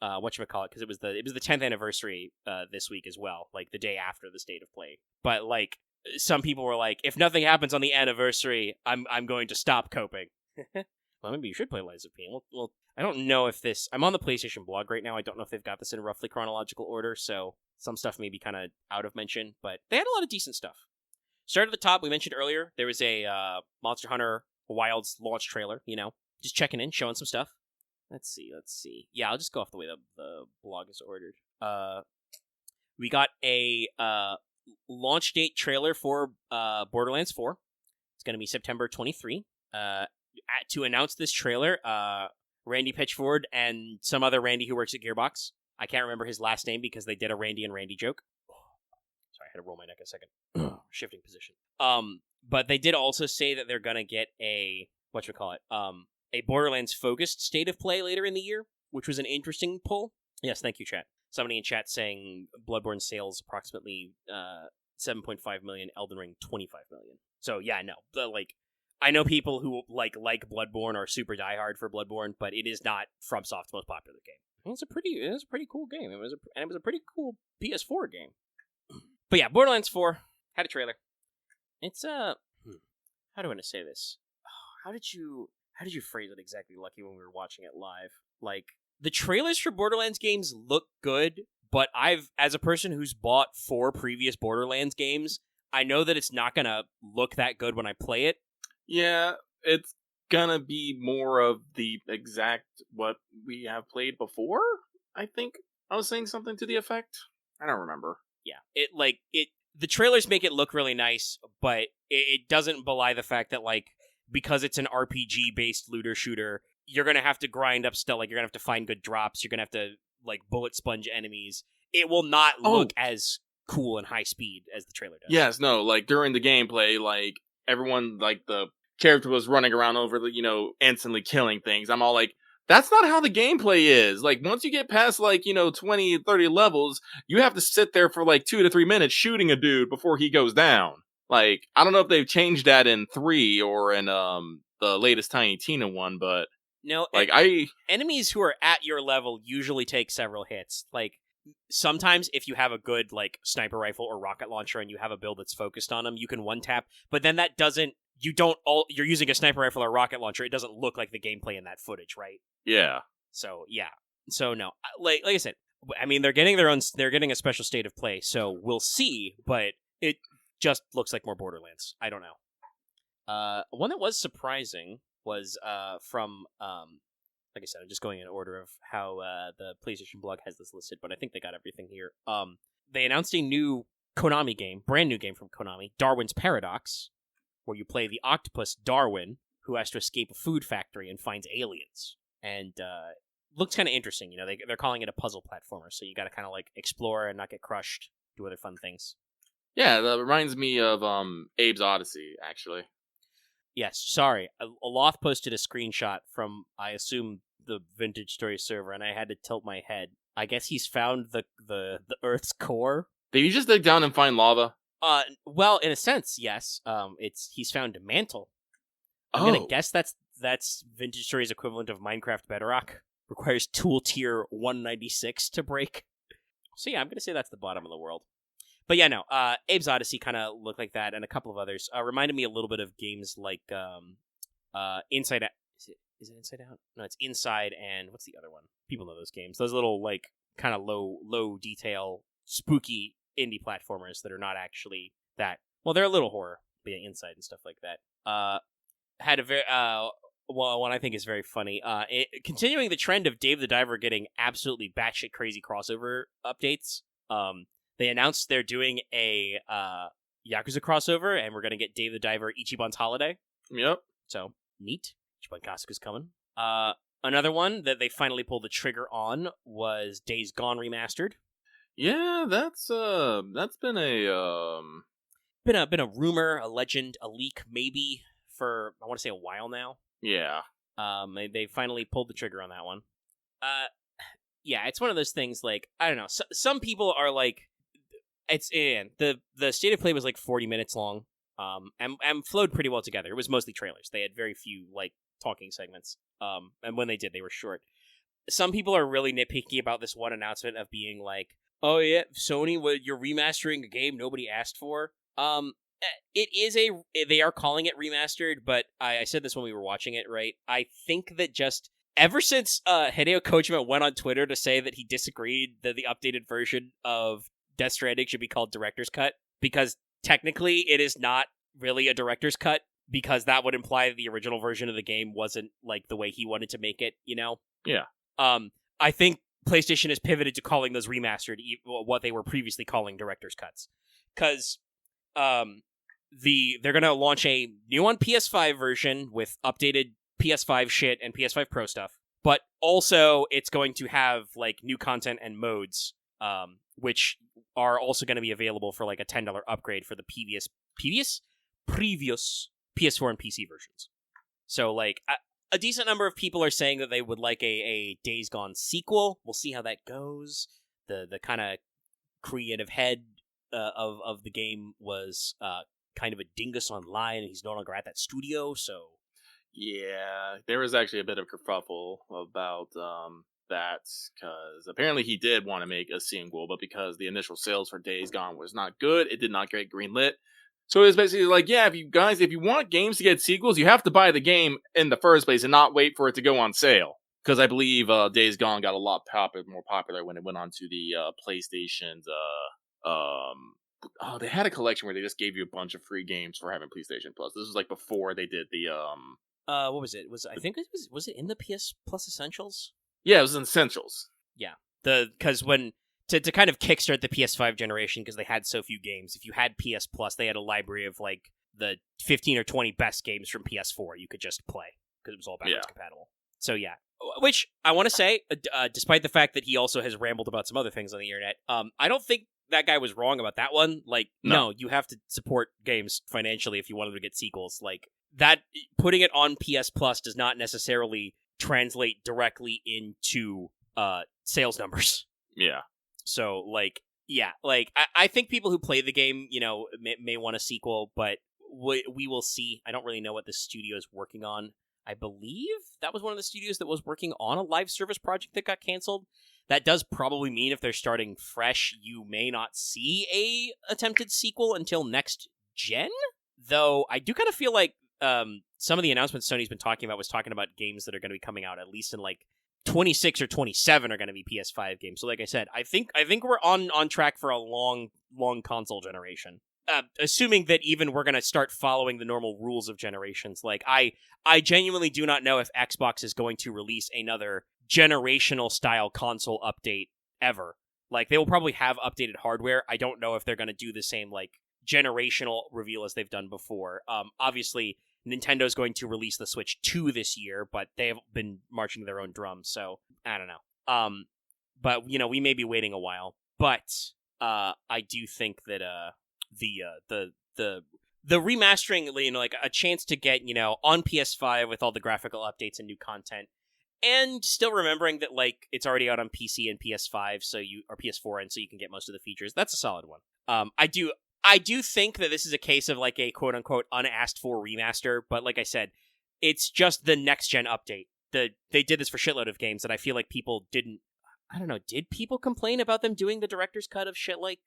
whatchamacallit, because it was the 10th anniversary this week as well, the day after the state of play. But some people were like, if nothing happens on the anniversary, I'm going to stop coping. Well, maybe you should play Lies of P. Well, I don't know if this... I'm on the PlayStation blog right now. I don't know if they've got this in roughly chronological order, so some stuff may be kind of out of mention, but they had a lot of decent stuff. Start at the top, we mentioned earlier, there was a Monster Hunter Wilds launch trailer, just checking in, showing some stuff. Let's see. Yeah, I'll just go off the way the blog is ordered. We got a launch date trailer for Borderlands 4. It's going to be September 23. To announce this trailer, Randy Pitchford and some other Randy who works at Gearbox. I can't remember his last name because they did a Randy and Randy joke. Sorry, I had to roll my neck a second. Shifting position. But they did also say that they're going to get a Borderlands focused state of play later in the year, which was an interesting pull. Yes, thank you, chat. Somebody in chat saying Bloodborne sales approximately 7.5 million, Elden Ring 25 million. So yeah, no, I know people who like Bloodborne are super diehard for Bloodborne, but it is not FromSoft's most popular game. It was a pretty cool game. It was a pretty cool PS4 game. But yeah, Borderlands 4 had a trailer. It's how do I want to say this? How did you phrase it exactly, Lucky, when we were watching it live? Like, the trailers for Borderlands games look good, but as a person who's bought 4 previous Borderlands games, I know that it's not gonna look that good when I play it. Yeah, it's gonna be more of the exact what we have played before. I think I was saying something to the effect. I don't remember. Yeah, the trailers make it look really nice, but it doesn't belie the fact that, like, because it's an RPG-based looter shooter, you're gonna have to grind up stuff. Like, you're gonna have to find good drops. You're gonna have to, like, bullet sponge enemies. It will not look as cool and high speed as the trailer does. Yes, no, like, during the gameplay, like, everyone, like, the character was running around over the, instantly killing things. I'm all like, that's not how the gameplay is. Like, once you get past, 20, 30 levels, you have to sit there for, 2 to 3 minutes shooting a dude before he goes down. Like, I don't know if they've changed that in 3 or in, the latest Tiny Tina one, but... No, enemies who are at your level usually take several hits. Like, sometimes if you have a good, sniper rifle or rocket launcher and you have a build that's focused on them, you can one-tap, but then that doesn't... You're using a sniper rifle or rocket launcher, it doesn't look like the gameplay in that footage, right? Yeah. So, yeah. So, no. Like I said, I mean, they're getting a special state of play, so we'll see, but it just looks like more Borderlands. I don't know. One that was surprising was from, like I said, I'm just going in order of how the PlayStation blog has this listed, but I think they got everything here. They announced a new Konami game, brand new game from Konami, Darwin's Paradox, where you play the octopus Darwin, who has to escape a food factory and finds aliens. And looks kind of interesting. They're calling it a puzzle platformer, so you got to kind of explore and not get crushed, do other fun things. Yeah, that reminds me of Abe's Odyssey, actually. Yes, sorry. Aloth posted a screenshot from, I assume, the Vintage Story server, and I had to tilt my head. I guess he's found the Earth's core. Did you just dig down and find lava? Well, in a sense, yes. He's found a mantle. I'm gonna guess that's Vintage Story's equivalent of Minecraft Bedrock. Requires tool tier 196 to break. So yeah, I'm gonna say that's the bottom of the world. But yeah, no. Abe's Odyssey kind of looked like that, and a couple of others. Reminded me a little bit of games like Inside Out. Is it Inside Out? No, it's Inside, and what's the other one? People know those games. Those little kind of low detail, spooky indie platformers that are not actually that well. They're a little horror, but yeah, Inside and stuff like that. Had a very one I think is very funny. Continuing the trend of Dave the Diver getting absolutely batshit crazy crossover updates. They announced they're doing a Yakuza crossover, and we're gonna get Dave the Diver Ichiban's Holiday. Yep. So neat. Ichiban Kasuga's coming. Another one that they finally pulled the trigger on was Days Gone Remastered. Yeah, that's been a rumor, a legend, a leak, maybe for I want to say a while now. Yeah. They finally pulled the trigger on that one. Yeah, it's one of those things. I don't know. Some people are like, it's in the state of play was 40 minutes long. And flowed pretty well together. It was mostly trailers. They had very few talking segments. And when they did, they were short. Some people are really nitpicky about this one announcement of being like, oh yeah, Sony, you're remastering a game nobody asked for. they are calling it remastered, but I said this when we were watching it, right? I think that just ever since Hideo Kojima went on Twitter to say that he disagreed that the updated version of Death Stranding should be called Director's Cut, because technically it is not really a Director's Cut, because that would imply that the original version of the game wasn't like the way he wanted to make it, you know? Yeah. I think PlayStation has pivoted to calling those remastered, what they were previously calling Director's Cuts. Because they're going to launch a new on PS5 version with updated PS5 shit and PS5 Pro stuff, but also it's going to have like new content and modes, which are also going to be available for like a $10 upgrade for the previous PS4 and PC versions. So like a decent number of people are saying that they would like a Days Gone sequel. We'll see how that goes. The kind of creative head of the game was kind of a dingus online, and he's no longer at that studio, so... Yeah, there was actually a bit of kerfuffle about that, because apparently he did want to make a sequel, but because the initial sales for Days Gone was not good, it did not get greenlit. So it was basically like, yeah, if you want games to get sequels, you have to buy the game in the first place and not wait for it to go on sale. Because I believe Days Gone got a lot more popular when it went on to the PlayStation's... they had a collection where they just gave you a bunch of free games for having PlayStation Plus. This was like before they did the what was it? Was it in the PS Plus Essentials? Yeah, it was in Essentials. Yeah. Because when to kind of kickstart the PS5 generation, because they had so few games, if you had PS Plus, they had a library of like the 15 or 20 best games from PS4 you could just play, because it was all backwards compatible. So yeah. Which I want to say, despite the fact that he also has rambled about some other things on the internet, I don't think that guy was wrong about that one. Like, no, you have to support games financially if you want them to get sequels. Like, that, putting it on PS Plus does not necessarily translate directly into sales numbers. Yeah. So, like, yeah, like, I think people who play the game, you know, may want a sequel, but we will see. I don't really know what the studio is working on. I believe that was one of the studios that was working on a live service project that got canceled. That does probably mean if they're starting fresh, you may not see a attempted sequel until next gen. Though I do kind of feel like some of the announcements Sony's been talking about was talking about games that are going to be coming out at least in like 26 or 27 are going to be PS5 games. So like I said, I think we're on track for a long console generation. Assuming that even we're going to start following the normal rules of generations. Like, I genuinely do not know if Xbox is going to release another generational style console update ever. Like, they will probably have updated hardware. I don't know if they're going to do the same, like, generational reveal as they've done before. Obviously, Nintendo's going to release the Switch 2 this year, but they have been marching to their own drum, so I don't know. But, you know, we may be waiting a while. But I do think that the remastering, you know, like a chance to get, you know, on PS5 with all the graphical updates and new content, and still remembering that like it's already out on PC and PS5, or PS4, and so you can get most of the features. That's a solid one. I do think that this is a case of like a quote unquote unasked for remaster, but like I said, it's just the next gen update. They did this for shitload of games that I feel like people didn't. I don't know. Did people complain about them doing the director's cut of shit like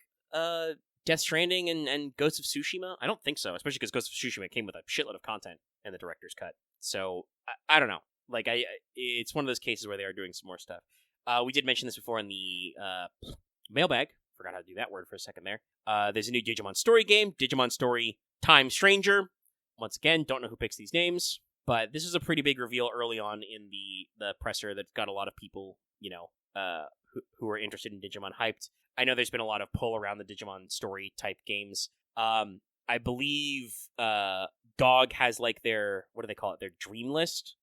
Death Stranding and Ghost of Tsushima? I don't think so, especially because Ghost of Tsushima came with a shitload of content in the director's cut. So, I don't know. Like, it's one of those cases where they are doing some more stuff. We did mention this before in the mailbag. Forgot how to do that word for a second there. There's a new Digimon Story game, Digimon Story Time Stranger. Once again, don't know who picks these names, but this is a pretty big reveal early on in the presser that got a lot of people, you know, who are interested in Digimon hyped. I know there's been a lot of pull around the Digimon Story type games. I believe GOG has like their, what do they call it? Their dream list,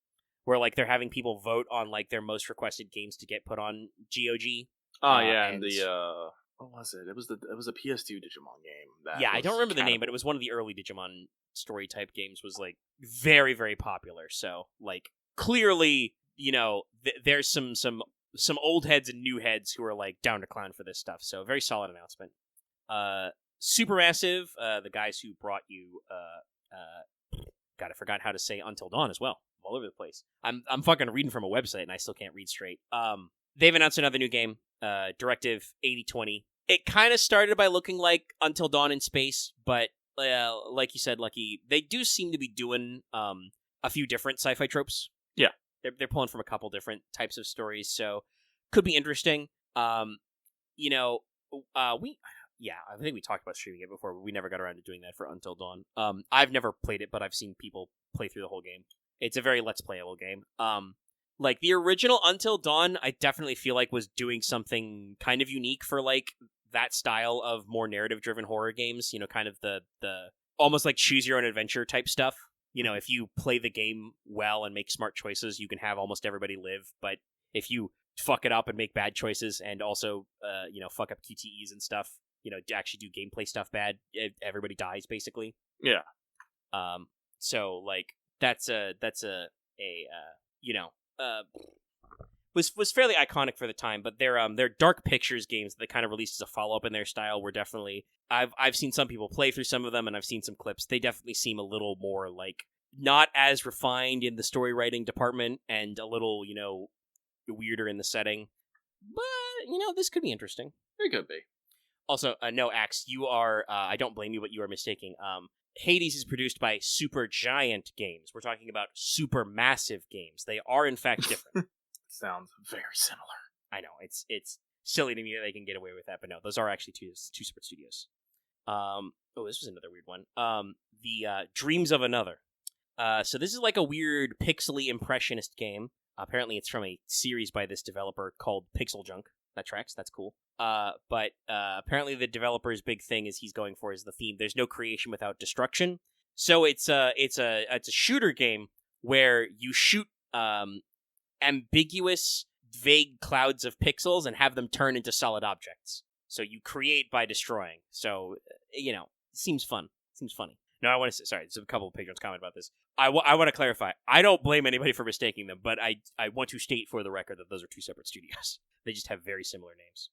where like they're having people vote on like their most requested games to get put on GOG. Oh yeah, and the what was it? It was a PS2 Digimon game. I don't remember the name, but it was one of the early Digimon Story type games. Was like very, very popular. So like clearly, you know, there's some old heads and new heads who are like down to clown for this stuff. So very solid announcement. Supermassive, the guys who brought you God, I forgot how to say Until Dawn as well. I'm all over the place. I'm fucking reading from a website and I still can't read straight. They've announced another new game, Directive 8020. It kind of started by looking like Until Dawn in space, but like you said, Lucky, they do seem to be doing a few different sci-fi tropes. Yeah. They're pulling from a couple different types of stories, so could be interesting. You know, I think we talked about streaming it before, but we never got around to doing that for Until Dawn. I've never played it, but I've seen people play through the whole game. It's a very let's playable game. Like the original Until Dawn, I definitely feel like was doing something kind of unique for like that style of more narrative-driven horror games. You know, kind of the almost like choose your own adventure type stuff. You know, if you play the game well and make smart choices, you can have almost everybody live. But if you fuck it up and make bad choices and also, fuck up QTEs and stuff, to actually do gameplay stuff bad, everybody dies basically. Yeah. So like that's was fairly iconic for the time, but their Dark Pictures games that they kind of released as a follow up in their style were definitely I've seen some people play through some of them and I've seen some clips. They definitely seem a little more like not as refined in the story writing department and a little weirder in the setting. But this could be interesting. It could be. Also, no, Axe, you are, I don't blame you, but you are mistaking. Hades is produced by Supergiant Games. We're talking about Supermassive Games. They are, in fact, different. Sounds very similar. I know, it's silly to me that they can get away with that, but no, those are actually two separate studios. This was another weird one. The Dreams of Another. So this is like a weird pixely impressionist game. Apparently it's from a series by this developer called Pixel Junk. That tracks. That's cool. But apparently the developer's big thing is he's going for is the theme. There's no creation without destruction. So it's a shooter game where you shoot ambiguous, vague clouds of pixels and have them turn into solid objects. So you create by destroying. So seems fun. Seems funny. No, I want to say, sorry, there's a couple of patrons comment about this. I want to clarify. I don't blame anybody for mistaking them, but I want to state for the record that those are two separate studios. They just have very similar names.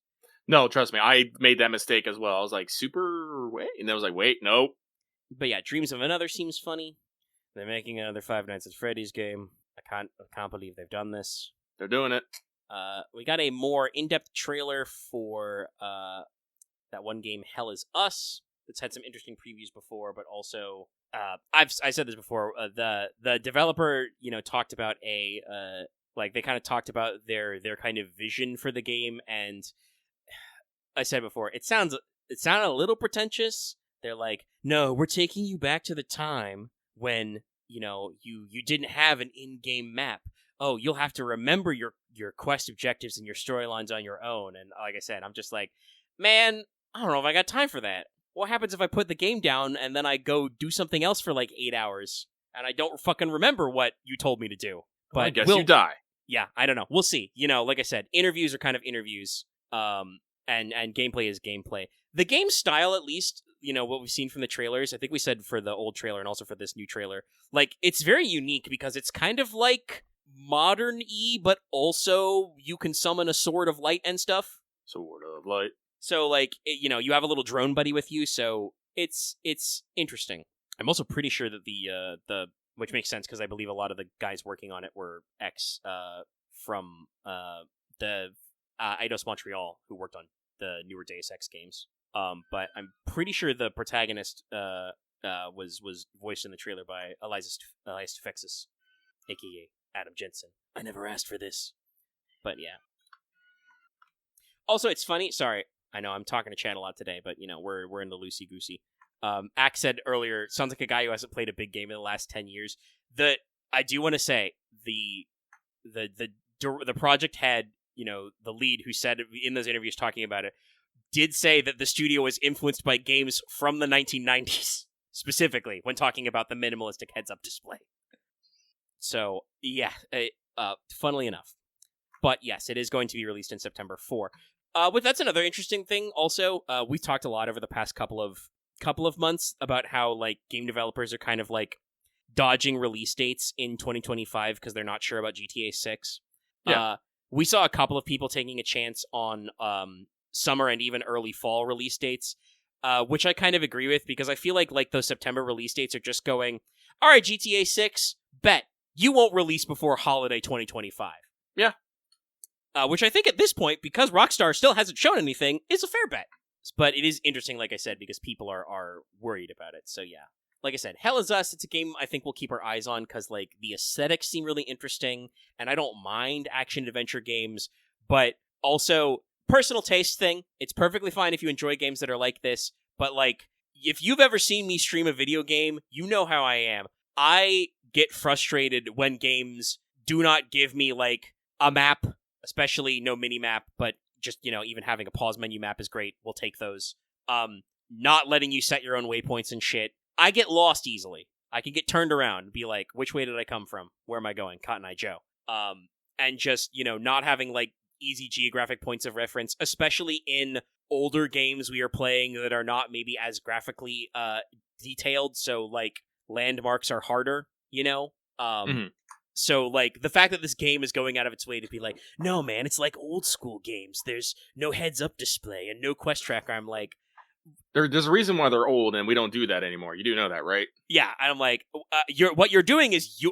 No, trust me, I made that mistake as well. I was like, wait, and then I was like, wait, no. But yeah, Dreams of Another seems funny. They're making another Five Nights at Freddy's game. I can't believe they've done this. They're doing it. We got a more in-depth trailer for that one game, Hell Is Us. It's had some interesting previews before, but also I said this before. The developer, talked about they kind of talked about their kind of vision for the game, and I said before it sounded a little pretentious. They're like, no, we're taking you back to the time when you didn't have an in-game map. Oh, you'll have to remember your quest objectives and your storylines on your own. And like I said, I'm just like, man, I don't know if I got time for that. What happens if I put the game down and then I go do something else for like 8 hours and I don't fucking remember what you told me to do? But I guess you die. Yeah, I don't know. We'll see. Like I said, interviews are kind of interviews, and gameplay is gameplay. The game style, at least, what we've seen from the trailers, I think we said for the old trailer and also for this new trailer, like, it's very unique because it's kind of like modern-y, but also you can summon a sword of light and stuff. Sword of light. So, like, you have a little drone buddy with you, so it's interesting. I'm also pretty sure that the which makes sense because I believe a lot of the guys working on it were from the Eidos Montreal, who worked on the newer Deus Ex games. But I'm pretty sure the protagonist was voiced in the trailer by Elias Tufexis, aka Adam Jensen. I never asked for this, but yeah. Also, it's funny. Sorry, I know I'm talking to chat a lot today, but we're in the loosey goosey. Axe said earlier, sounds like a guy who hasn't played a big game in the last 10 years. I do want to say the project had, the lead who said in those interviews talking about it, did say that the studio was influenced by games from the 1990s, specifically when talking about the minimalistic heads-up display. So, yeah, funnily enough. But yes, it is going to be released in September 4. But that's another interesting thing also. We've talked a lot over the past couple of months about how, like, game developers are kind of, like, dodging release dates in 2025 because they're not sure about GTA 6. Yeah. We saw a couple of people taking a chance on summer and even early fall release dates, which I kind of agree with because I feel like those September release dates are just going, all right, GTA 6, bet, you won't release before holiday 2025. Yeah. Which I think at this point, because Rockstar still hasn't shown anything, is a fair bet. But it is interesting, like I said, because people are worried about it. So yeah. Like I said, Hell Is Us, it's a game I think we'll keep our eyes on because, like, the aesthetics seem really interesting, and I don't mind action-adventure games, but also, personal taste thing, it's perfectly fine if you enjoy games that are like this, but, like, if you've ever seen me stream a video game, you know how I am. I get frustrated when games do not give me, like, a map, especially no mini-map, but just, even having a pause menu map is great. We'll take those. Not letting you set your own waypoints and shit. I get lost easily. I can get turned around and be like, which way did I come from? Where am I going? Cotton Eye Joe. And just, not having, like, easy geographic points of reference, especially in older games we are playing that are not maybe as graphically detailed, so, like, landmarks are harder, So, like, the fact that this game is going out of its way to be like, no, man, it's like old school games. There's no heads-up display and no quest tracker. I'm like, there's a reason why they're old, and we don't do that anymore. You do know that, right? Yeah, and I'm like, what you're doing is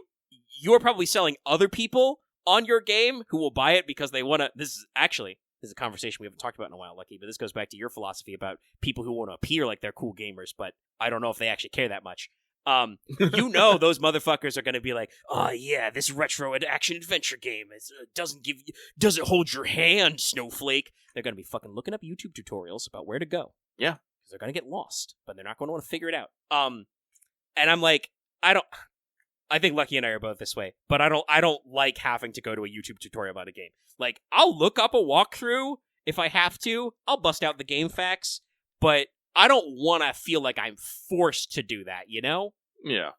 you're probably selling other people on your game who will buy it because they want to. This is a conversation we haven't talked about in a while, Lucky, but this goes back to your philosophy about people who want to appear like they're cool gamers, but I don't know if they actually care that much. Those motherfuckers are going to be like, oh yeah, this retro action adventure game doesn't hold your hand, snowflake. They're going to be fucking looking up YouTube tutorials about where to go. Yeah. Because they're going to get lost, but they're not going to want to figure it out. And I'm like, I think Lucky and I are both this way, but I don't like having to go to a YouTube tutorial about a game. Like, I'll look up a walkthrough if I have to. I'll bust out the game facts, but I don't want to feel like I'm forced to do that, Yeah.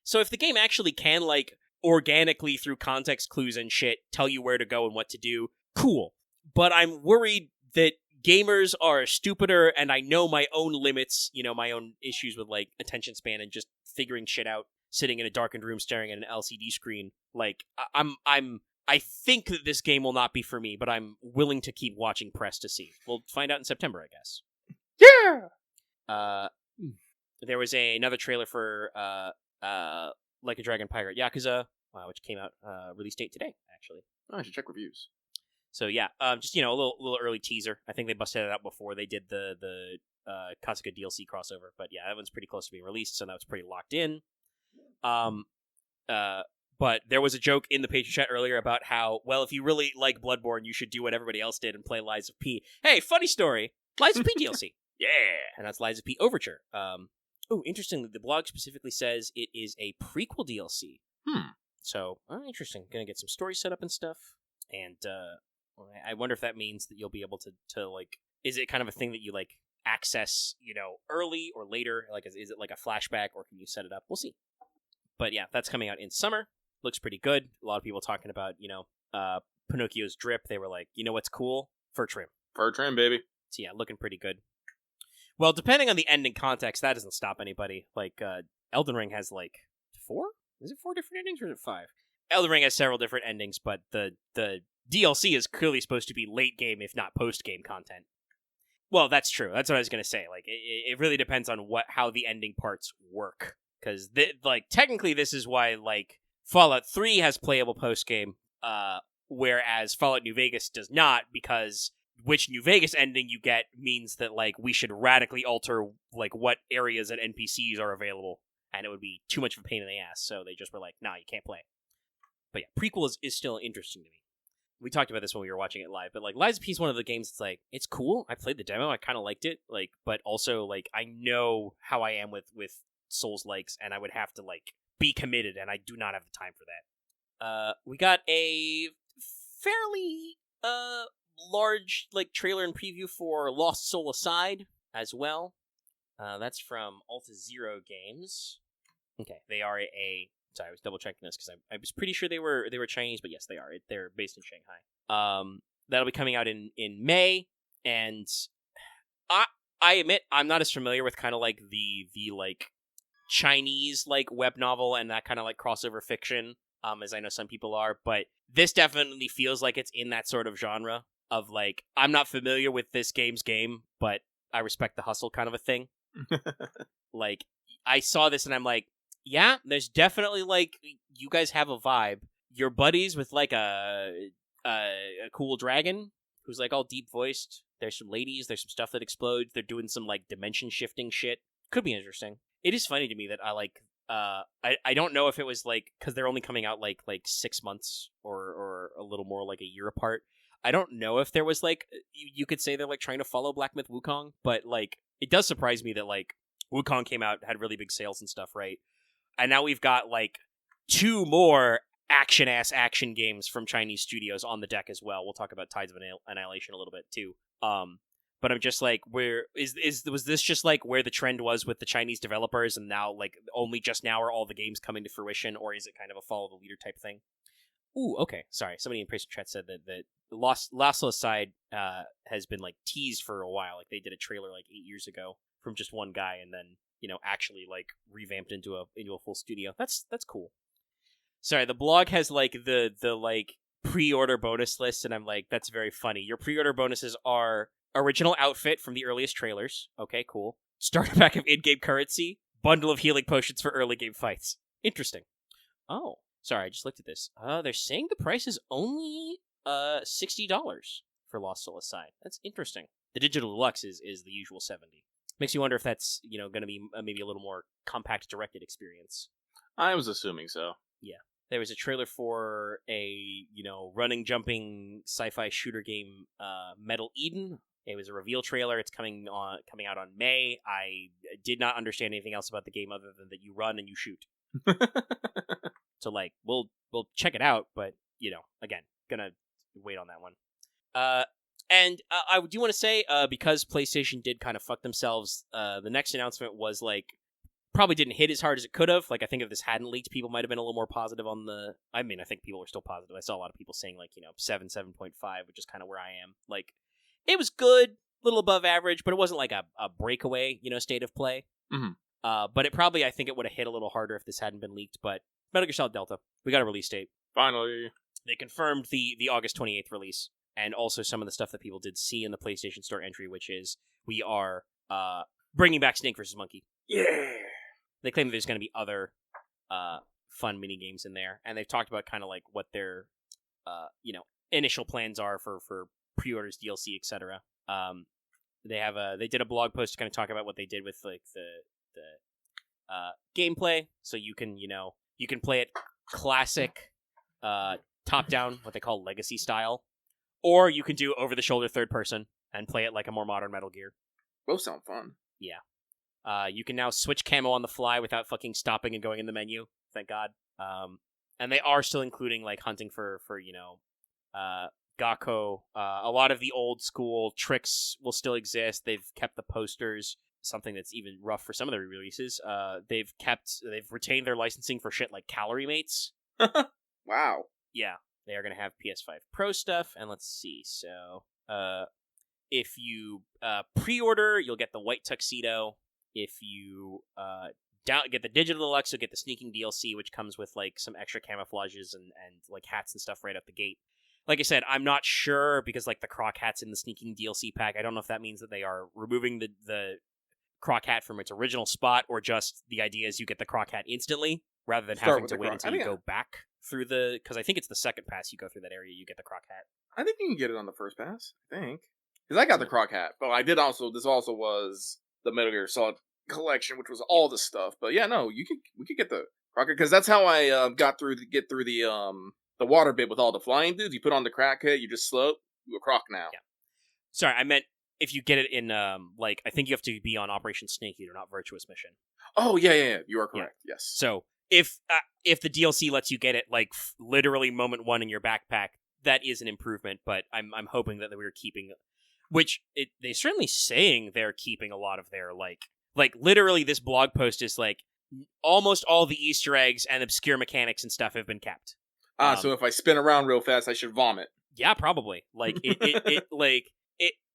So if the game actually can, like, organically through context clues and shit tell you where to go and what to do, cool. But I'm worried that gamers are stupider, and I know my own limits, my own issues with, like, attention span and just figuring shit out, sitting in a darkened room staring at an LCD screen. Like, I think that this game will not be for me, but I'm willing to keep watching press to see. We'll find out in September, I guess. Yeah! There was another trailer for, Like a Dragon Pirate Yakuza, which came out, release date today, actually. Oh, I should check reviews. So yeah, just, a little early teaser. I think they busted it out before they did the Kasuga DLC crossover, but yeah, that one's pretty close to being released, so that was pretty locked in. But there was a joke in the Patreon chat earlier about how, well, if you really like Bloodborne, you should do what everybody else did and play Lies of P. Hey, funny story, Lies of P DLC. Yeah, and that's Lies of P Overture. Interestingly, the blog specifically says it is a prequel DLC. So, interesting. Gonna get some story set up and stuff, and I wonder if that means that you'll be able to like, is it kind of a thing that you, like, access, early or later? Like, is it like a flashback, or can you set it up? We'll see. But yeah, that's coming out in summer. Looks pretty good. A lot of people talking about, Pinocchio's drip. They were like, what's cool? Fur trim. Fur trim, baby. So yeah, looking pretty good. Well, depending on the ending context, that doesn't stop anybody. Like, Elden Ring has, like, 4? Is it 4 different endings, or is it 5? Elden Ring has several different endings, but the DLC is clearly supposed to be late game, if not post game content. Well, that's true. That's what I was gonna say. Like, it really depends on how the ending parts work, because technically this is why, like, Fallout 3 has playable post game, whereas Fallout New Vegas does not, because which New Vegas ending you get means that, like, we should radically alter, like, what areas and NPCs are available, and it would be too much of a pain in the ass. So they just were like, nah, you can't play. But yeah, prequel is still interesting to me. We talked about this when we were watching it live, but, like, Lies of P is one of the games that's, like, it's cool. I played the demo. I kind of liked it. Like, but also, like, I know how I am with Souls-likes, and I would have to, like, be committed, and I do not have the time for that. We got a fairly, large, like, trailer and preview for Lost Soul Aside as well. That's from Alta Zero Games. Okay, they are sorry, I was double checking this because I was pretty sure they were Chinese, but yes, they are. They're based in Shanghai. That'll be coming out in May, and I admit I'm not as familiar with kind of like the like Chinese like web novel and that kind of like crossover fiction as I know some people are, but this definitely feels like it's in that sort of genre of, like, I'm not familiar with this game's game, but I respect the hustle kind of a thing. Like, I saw this and I'm like, yeah, there's definitely, like, you guys have a vibe. You're buddies with, like, a cool dragon who's, like, all deep voiced. There's some ladies. There's some stuff that explodes. They're doing some like dimension shifting shit. Could be interesting. It is funny to me that I like. I don't know if it was like because they're only coming out like 6 months or a little more like a year apart. I don't know if there was like you could say they're like trying to follow Black Myth Wukong, but like it does surprise me that like Wukong came out, had really big sales and stuff, right? And now we've got like 2 more action games from Chinese studios on the deck as well. We'll talk about Tides of Annihilation a little bit too. But I'm just like, was this just like where the trend was with the Chinese developers, and now like only just now are all the games coming to fruition, or is it kind of a follow the leader type thing? Ooh, okay. Sorry, somebody in Praise Chat said that Last Side has been like teased for a while. Like they did a trailer like 8 years ago from just one guy, and then actually like revamped into a full studio. That's cool. Sorry, the blog has like the like pre-order bonus list, and I'm like, that's very funny. Your pre-order bonuses are original outfit from the earliest trailers. Okay, cool. Starter pack of in-game currency. Bundle of healing potions for early game fights. Interesting. Oh, sorry, I just looked at this. They're saying the price is only $60 for Lost Soul Aside. That's interesting. The digital deluxe is the usual $70. Makes you wonder if that's going to be maybe a little more compact directed experience. I was assuming so. Yeah. There was a trailer for a running, jumping sci-fi shooter game, Metal Eden. It was a reveal trailer. It's coming out on May. I did not understand anything else about the game other than that you run and you shoot. So like we'll check it out, but again, gonna wait on that one. And I do want to say because PlayStation did kind of fuck themselves. The next announcement was like probably didn't hit as hard as it could have. Like I think if this hadn't leaked, people might have been a little more positive on the. I mean, I think people were still positive. I saw a lot of people saying like 7.5, which is kind of where I am. Like it was good, a little above average, but it wasn't like a breakaway state of play. Mm-hmm. But it probably I think it would have hit a little harder if this hadn't been leaked. But Metal Gear Solid Delta, we got a release date. Finally, they confirmed the August 28th release, and also some of the stuff that people did see in the PlayStation Store entry, which is we are bringing back Snake vs. Monkey. Yeah. They claim that there's going to be other fun mini games in there, and they've talked about kind of like what their initial plans are for pre-orders, DLC, etc. They did a blog post to kind of talk about what they did with like the gameplay, so you can play it classic top down, what they call legacy style, or you can do over the shoulder third person and play it like a more modern Metal Gear. Both sound fun. Yeah. You can now switch camo on the fly without fucking stopping and going in the menu. Thank God. And they are still including like hunting for Gakko. A lot of the old school tricks will still exist. They've kept the posters, something that's even rough for some of the re-releases. They've retained their licensing for shit like Calorie Mates. Wow. Yeah. They are going to have PS5 Pro stuff, and let's see. So, if you pre-order, you'll get the white tuxedo. If you get the digital deluxe, you'll get the sneaking DLC, which comes with like some extra camouflages and like hats and stuff right out the gate. Like I said, I'm not sure because like the croc hat's in the sneaking DLC pack. I don't know if that means that they are removing the croc hat from its original spot, or just the idea is you get the croc hat instantly rather than having to wait until you go back through because I think it's the second pass you go through that area, you get the croc hat. I think you can get it on the first pass. I think because I got the croc hat, but I did also. This also was the Metal Gear Solid collection, which was all the stuff. But yeah, no, we could get the croc hat because that's how I get through the water bit with all the flying dudes. You put on the croc hat, you just slope. You a croc now. Yeah. Sorry, I meant if you get it in like I think you have to be on Operation Snake Eater, not Virtuous Mission. Oh yeah. You are correct. Yeah. Yes. So if the DLC lets you get it like literally moment one in your backpack, that is an improvement. But I'm hoping that we're keeping, which they're certainly saying they're keeping a lot of their like literally this blog post is like almost all the Easter eggs and obscure mechanics and stuff have been kept. So if I spin around real fast, I should vomit. Yeah, probably. Like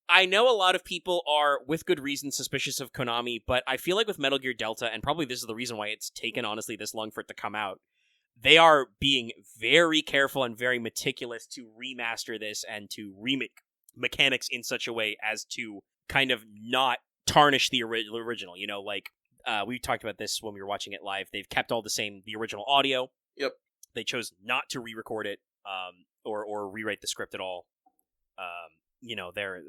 I know a lot of people are, with good reason, suspicious of Konami, but I feel like with Metal Gear Delta, and probably this is the reason why it's taken, honestly, this long for it to come out, they are being very careful and very meticulous to remaster this and to remake mechanics in such a way as to kind of not tarnish the original. We talked about this when we were watching it live. They've kept all the original audio. Yep. They chose not to re-record it or rewrite the script at all. they're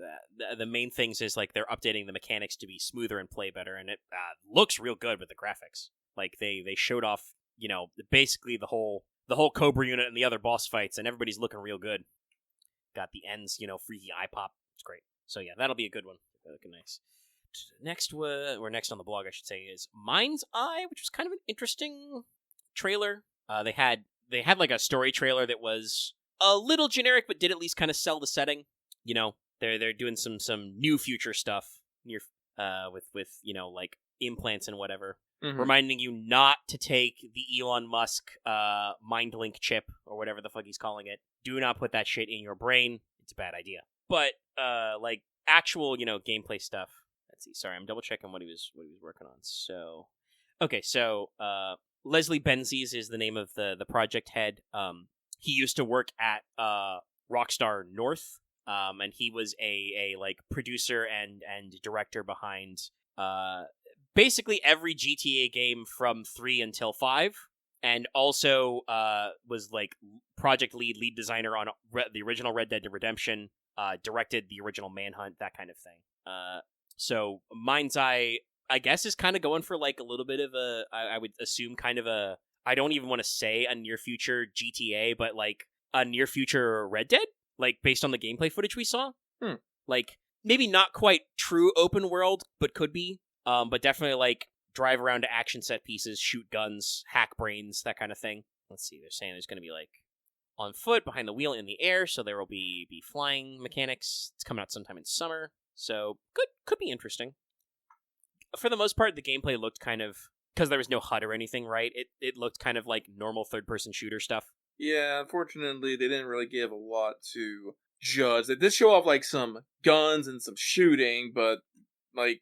the main things is like they're updating the mechanics to be smoother and play better, and it looks real good with the graphics. Like they showed off, basically the whole Cobra unit and the other boss fights, and everybody's looking real good. Got the ends, freaky eye pop. It's great. So yeah, that'll be a good one. Looking nice. Next on the blog, I should say, is Mind's Eye, which was kind of an interesting trailer. They had like a story trailer that was a little generic, but did at least kind of sell the setting. They're doing some new future stuff near with like implants and whatever, reminding you not to take the Elon Musk MindLink chip or whatever the fuck he's calling it. Do not put that shit in your brain. It's a bad idea. But like actual gameplay stuff. Let's see. Sorry, I'm double checking what he was working on. So okay, so Leslie Benzies is the name of the project head. He used to work at Rockstar North. And he was a like producer and director behind basically every GTA game from 3 until 5, and also was like project lead designer on the original Red Dead Redemption, directed the original Manhunt, that kind of thing. So Mind's Eye, I guess, is kind of going for like a little bit of a, I would assume kind of a, I don't even want to say a near future GTA, but like a near future Red Dead? Like, based on the gameplay footage we saw. Like, maybe not quite true open world, but could be. But definitely, like, drive around to action set pieces, shoot guns, hack brains, that kind of thing. Let's see, they're saying there's going to be, like, on foot, behind the wheel, in the air, so there will be flying mechanics. It's coming out sometime in summer, so could be interesting. For the most part, the gameplay looked kind of, because there was no HUD or anything, right? It looked kind of like normal third-person shooter stuff. Yeah, unfortunately, they didn't really give a lot to judge. They did show off, like, some guns and some shooting, but, like,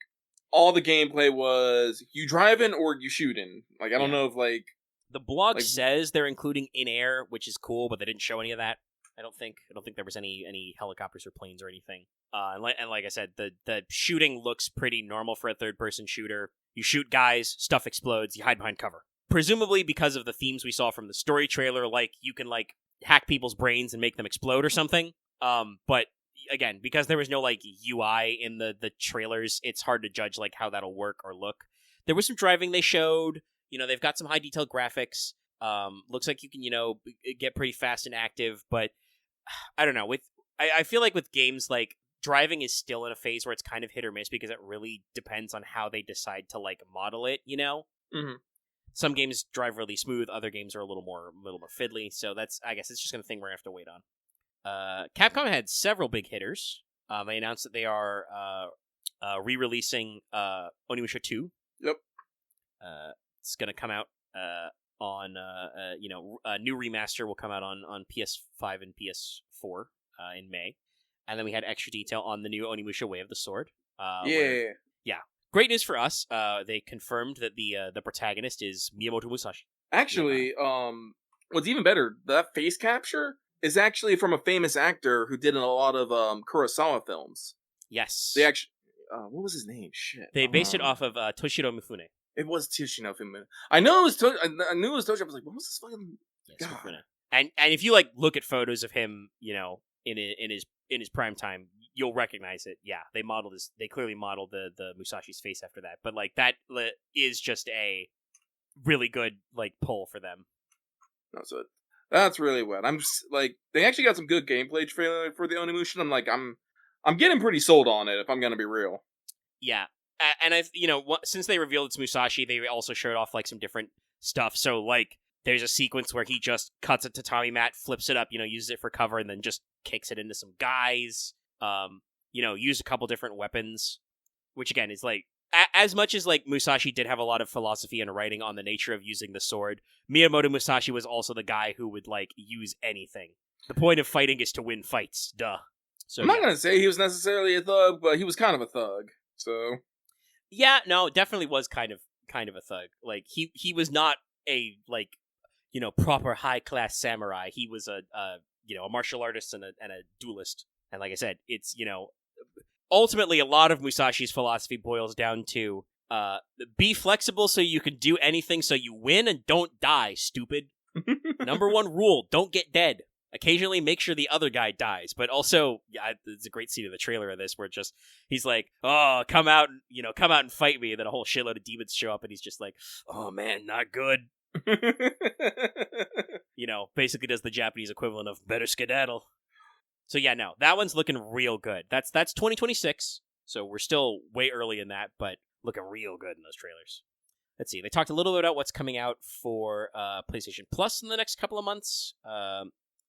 all the gameplay was you driving or you shooting. Like, I don't know if, like... The blog says they're including in-air, which is cool, but they didn't show any of that. I don't think there was any helicopters or planes or anything. And like I said, the shooting looks pretty normal for a third-person shooter. You shoot guys, stuff explodes, you hide behind cover. Presumably because of the themes we saw from the story trailer, like, you can, like, hack people's brains and make them explode or something. But, again, because there was no, like, UI in the trailers, it's hard to judge, like, how that'll work or look. There was some driving they showed. They've got some high-detail graphics. Looks like you can, get pretty fast and active, but I don't know. I feel like with games, like, driving is still in a phase where it's kind of hit or miss because it really depends on how they decide to, like, model it, Mm-hmm. Some games drive really smooth, other games are a little more fiddly, so I guess it's just a thing we're going to have to wait on. Capcom had several big hitters. They announced that they are re-releasing Onimusha 2. Yep. It's going to come out on, a new remaster will come out on PS5 and PS4 in May. And then we had extra detail on the new Onimusha Way of the Sword. Yeah. Great news for us. They confirmed that the protagonist is Miyamoto Musashi. Actually, what's even better, that face capture is actually from a famous actor who did in a lot of Kurosawa films. Yes. They actually, what was his name? Shit. They based it off of Toshiro Mifune. It was Toshiro Mifune. I knew it was Toshiro. I was like, what was this fucking? Yes, Mifune. And if you, like, look at photos of him, in his prime time, you'll recognize it. Yeah, they clearly modeled the Musashi's face after that. But, like, that is just a really good, like, pull for them. That's really wet. I'm just, like, they actually got some good gameplay trailer for the Onimusha. I'm like, I'm getting pretty sold on it, if I'm gonna be real. Yeah, and since they revealed it's Musashi, they also showed off, like, some different stuff. So, like, there's a sequence where he just cuts a tatami mat, flips it up, uses it for cover, and then just kicks it into some guys. Used a couple different weapons, which again is like, as much as like Musashi did have a lot of philosophy and writing on the nature of using the sword, Miyamoto Musashi was also the guy who would like use anything. The point of fighting is to win fights. Duh. So I'm not gonna say he was necessarily a thug, but he was kind of a thug. So yeah, no, definitely was kind of a thug. Like he was not a like proper high class samurai. He was a martial artist and a duelist. And like I said, it's ultimately a lot of Musashi's philosophy boils down to be flexible so you can do anything so you win and don't die, stupid. Number one rule, don't get dead. occasionally make sure the other guy dies, but also, yeah, it's a great scene in the trailer of this where he's like, oh, come out and fight me, and then a whole shitload of demons show up, and he's just like, oh man, not good. Basically does the Japanese equivalent of better skedaddle. So yeah, no, that one's looking real good. That's 2026, so we're still way early in that, but looking real good in those trailers. Let's see. They talked a little bit about what's coming out for PlayStation Plus in the next couple of months.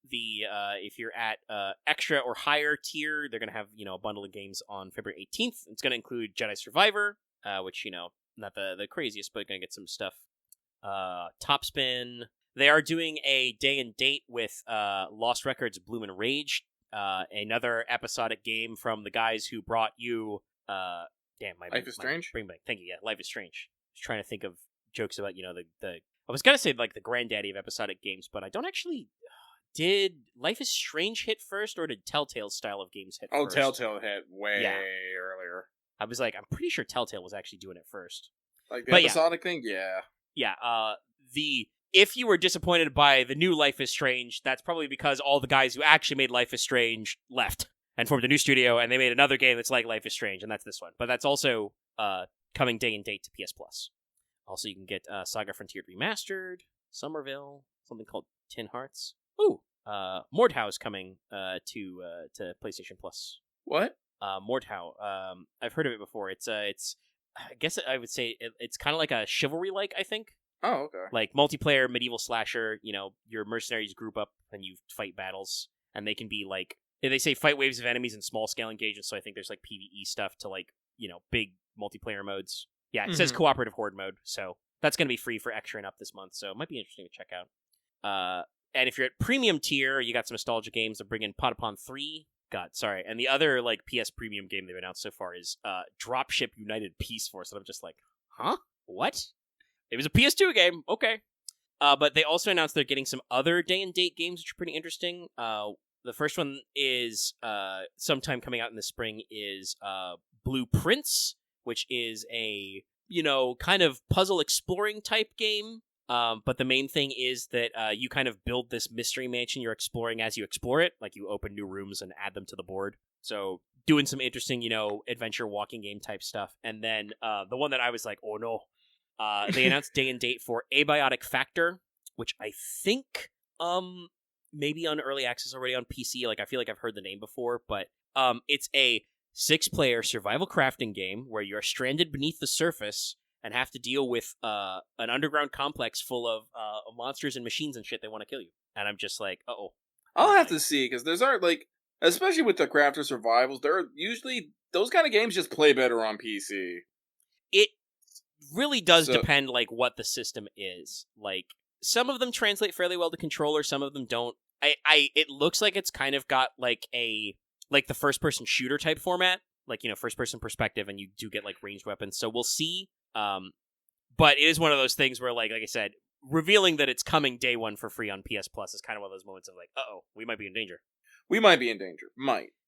If you're at extra or higher tier, they're gonna have a bundle of games on February 18th. It's gonna include Jedi Survivor, which not the craziest, but gonna get some stuff. Topspin. They are doing a day and date with Lost Records Bloom and Rage, another episodic game from the guys who brought you. Life is Strange. Thank you. Yeah, Life is Strange. I was trying to think of jokes about the. I was gonna say like the granddaddy of episodic games, but I don't actually. Did Life is Strange hit first, or did Telltale's style of games hit first? Oh, Telltale hit way earlier. I was like, I'm pretty sure Telltale was actually doing it first. Like the episodic thing? Yeah. Yeah, if you were disappointed by the new Life is Strange, that's probably because all the guys who actually made Life is Strange left and formed a new studio, and they made another game that's like Life is Strange, and that's this one. But that's also coming day and date to PS Plus. Also, you can get Saga Frontier Remastered, Somerville, something called Tin Hearts. Ooh, Mordhau's coming to PlayStation Plus. What? Mordhau. I've heard of it before. It's I guess I would say it's kind of like a chivalry-like, I think. Oh, okay. Like multiplayer medieval slasher. Your mercenaries group up and you fight battles, and they can be like they say fight waves of enemies in small scale engagements. So I think there's like PvE stuff to like big multiplayer modes. Yeah, it says cooperative horde mode, so that's going to be free for extra and up this month. So it might be interesting to check out. And if you're at premium tier, you got some nostalgia games. They're bringing Potapon 3. And the other like PS premium game they've announced so far is Dropship United Peace Force. And I'm just like, huh? What? It was a PS2 game. Okay. But they also announced they're getting some other day and date games, which are pretty interesting. The first one is sometime coming out in the spring is Blueprints, which is a kind of puzzle exploring type game. But the main thing is that you kind of build this mystery mansion you're exploring as you explore it. Like you open new rooms and add them to the board. So doing some interesting, adventure walking game type stuff. And then the one that I was like, oh no. They announced day and date for Abiotic Factor, which I think maybe on early access already on PC. Like I feel like I've heard the name before, but it's a 6-player survival crafting game where you're stranded beneath the surface and have to deal with an underground complex full of monsters and machines and shit that want to kill you. And I'm just like, uh-oh. I'll have to see, because there's like, especially with the crafter survivals, there are usually, those kind of games just play better on PC. It really does depend, like, what the system is. Like, some of them translate fairly well to controller, some of them don't. It looks like it's kind of got, like, the first-person shooter type format. Like, first-person perspective, and you do get, like, ranged weapons. So we'll see. But it is one of those things where, like I said, revealing that it's coming day one for free on PS Plus is kind of one of those moments of like, uh-oh, we might be in danger. We might be in danger.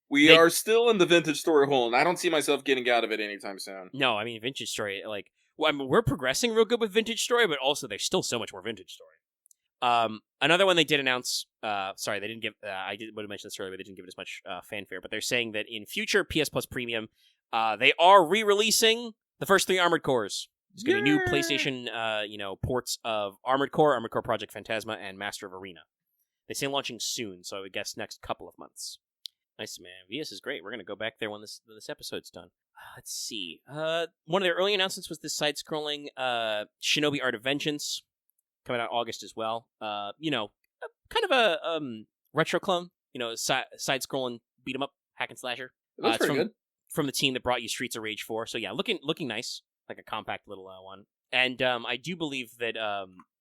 We are still in the Vintage Story hole, and I don't see myself getting out of it anytime soon. No, I mean, Vintage Story, like, well, I mean, we're progressing real good with Vintage Story, but also there's still so much more Vintage Story. Another one they did announce, sorry, they didn't give, I would have mentioned this earlier, but they didn't give it as much fanfare, but they're saying that in future PS Plus Premium, they are re-releasing the first 3 Armored Cores. There's going to be new PlayStation, ports of Armored Core Project Phantasma, and Master of Arena. They say launching soon, so I would guess next couple of months. Nice, man. VS is great. We're going to go back there when this episode's done. Let's see. One of their early announcements was this side-scrolling Shinobi Art of Vengeance, coming out August as well. Kind of a retro clone, side-scrolling beat-em-up hack and slasher. That's pretty good. From the team that brought you Streets of Rage 4. So yeah, looking nice. Like a compact little one. And I do believe that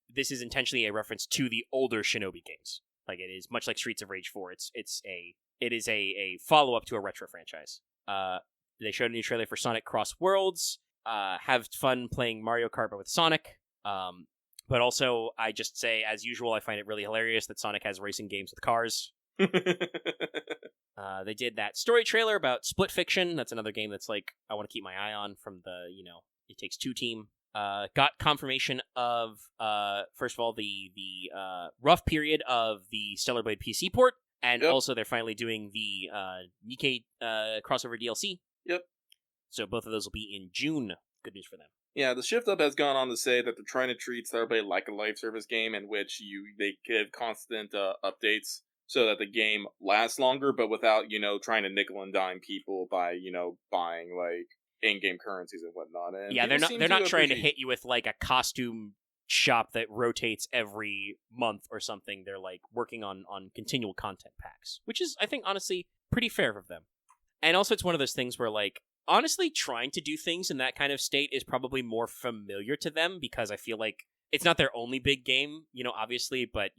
this is intentionally a reference to the older Shinobi games. Like it is much like Streets of Rage 4. It is a follow-up to a retro franchise. They showed a new trailer for Sonic Cross Worlds. Have fun playing Mario Kart but with Sonic. But also, I just say, as usual, I find it really hilarious that Sonic has racing games with cars. They did that story trailer about Split Fiction. That's another game that's like, I want to keep my eye on from the, It Takes Two team. got confirmation of first of all the rough period of the Stellar Blade PC port, and also they're finally doing the Nikkei crossover DLC. Yep. So both of those will be in June. Good news for them. Yeah, the Shift Up has gone on to say that they're trying to treat Stellar Blade like a live service game in which they give constant updates so that the game lasts longer, but without, trying to nickel and dime people by, buying, like, in-game currencies and whatnot. And yeah, they're not trying to hit you with, like, a costume shop that rotates every month or something. They're, like, working on continual content packs, which is, I think, honestly, pretty fair of them. And also, it's one of those things where, like, honestly, trying to do things in that kind of state is probably more familiar to them, because I feel like it's not their only big game, obviously, but,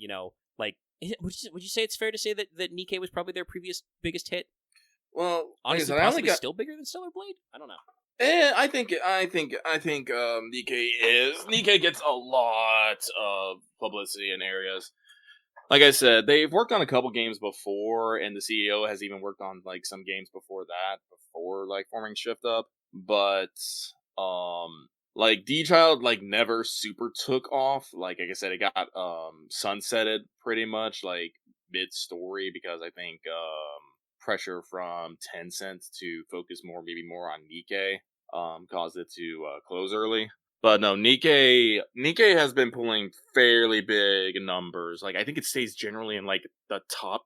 like, would you say it's fair to say that Nikkei was probably their previous biggest hit? Well, honestly, possibly still bigger than Stellar Blade? I don't know. I think Nikkei gets a lot of publicity in areas. Like I said, they've worked on a couple games before, and the CEO has even worked on, like, some games before like forming Shift Up. But like D-Child, like, never super took off. Like I said, it got sunsetted pretty much, like, mid-story, because I think pressure from Tencent to focus maybe more on Nikkei caused it to close early. But no, Nikkei has been pulling fairly big numbers. Like, I think it stays generally in, like, the top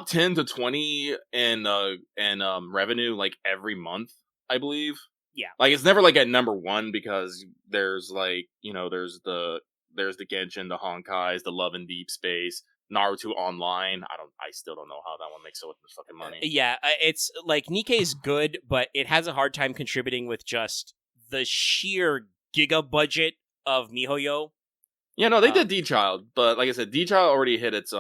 10 to 20 in revenue, like, every month, I believe. Yeah. Like, it's never, like, at number one, because there's, like, there's the Genshin, the Honkais, the Love and Deep Space, Naruto Online. I still don't know how that one makes so much fucking money. Yeah, it's, like, Nikkei's good, but it has a hard time contributing with just the sheer giga budget of MiHoYo. Yeah, no, they did D-Child, but like I said, D-Child already hit its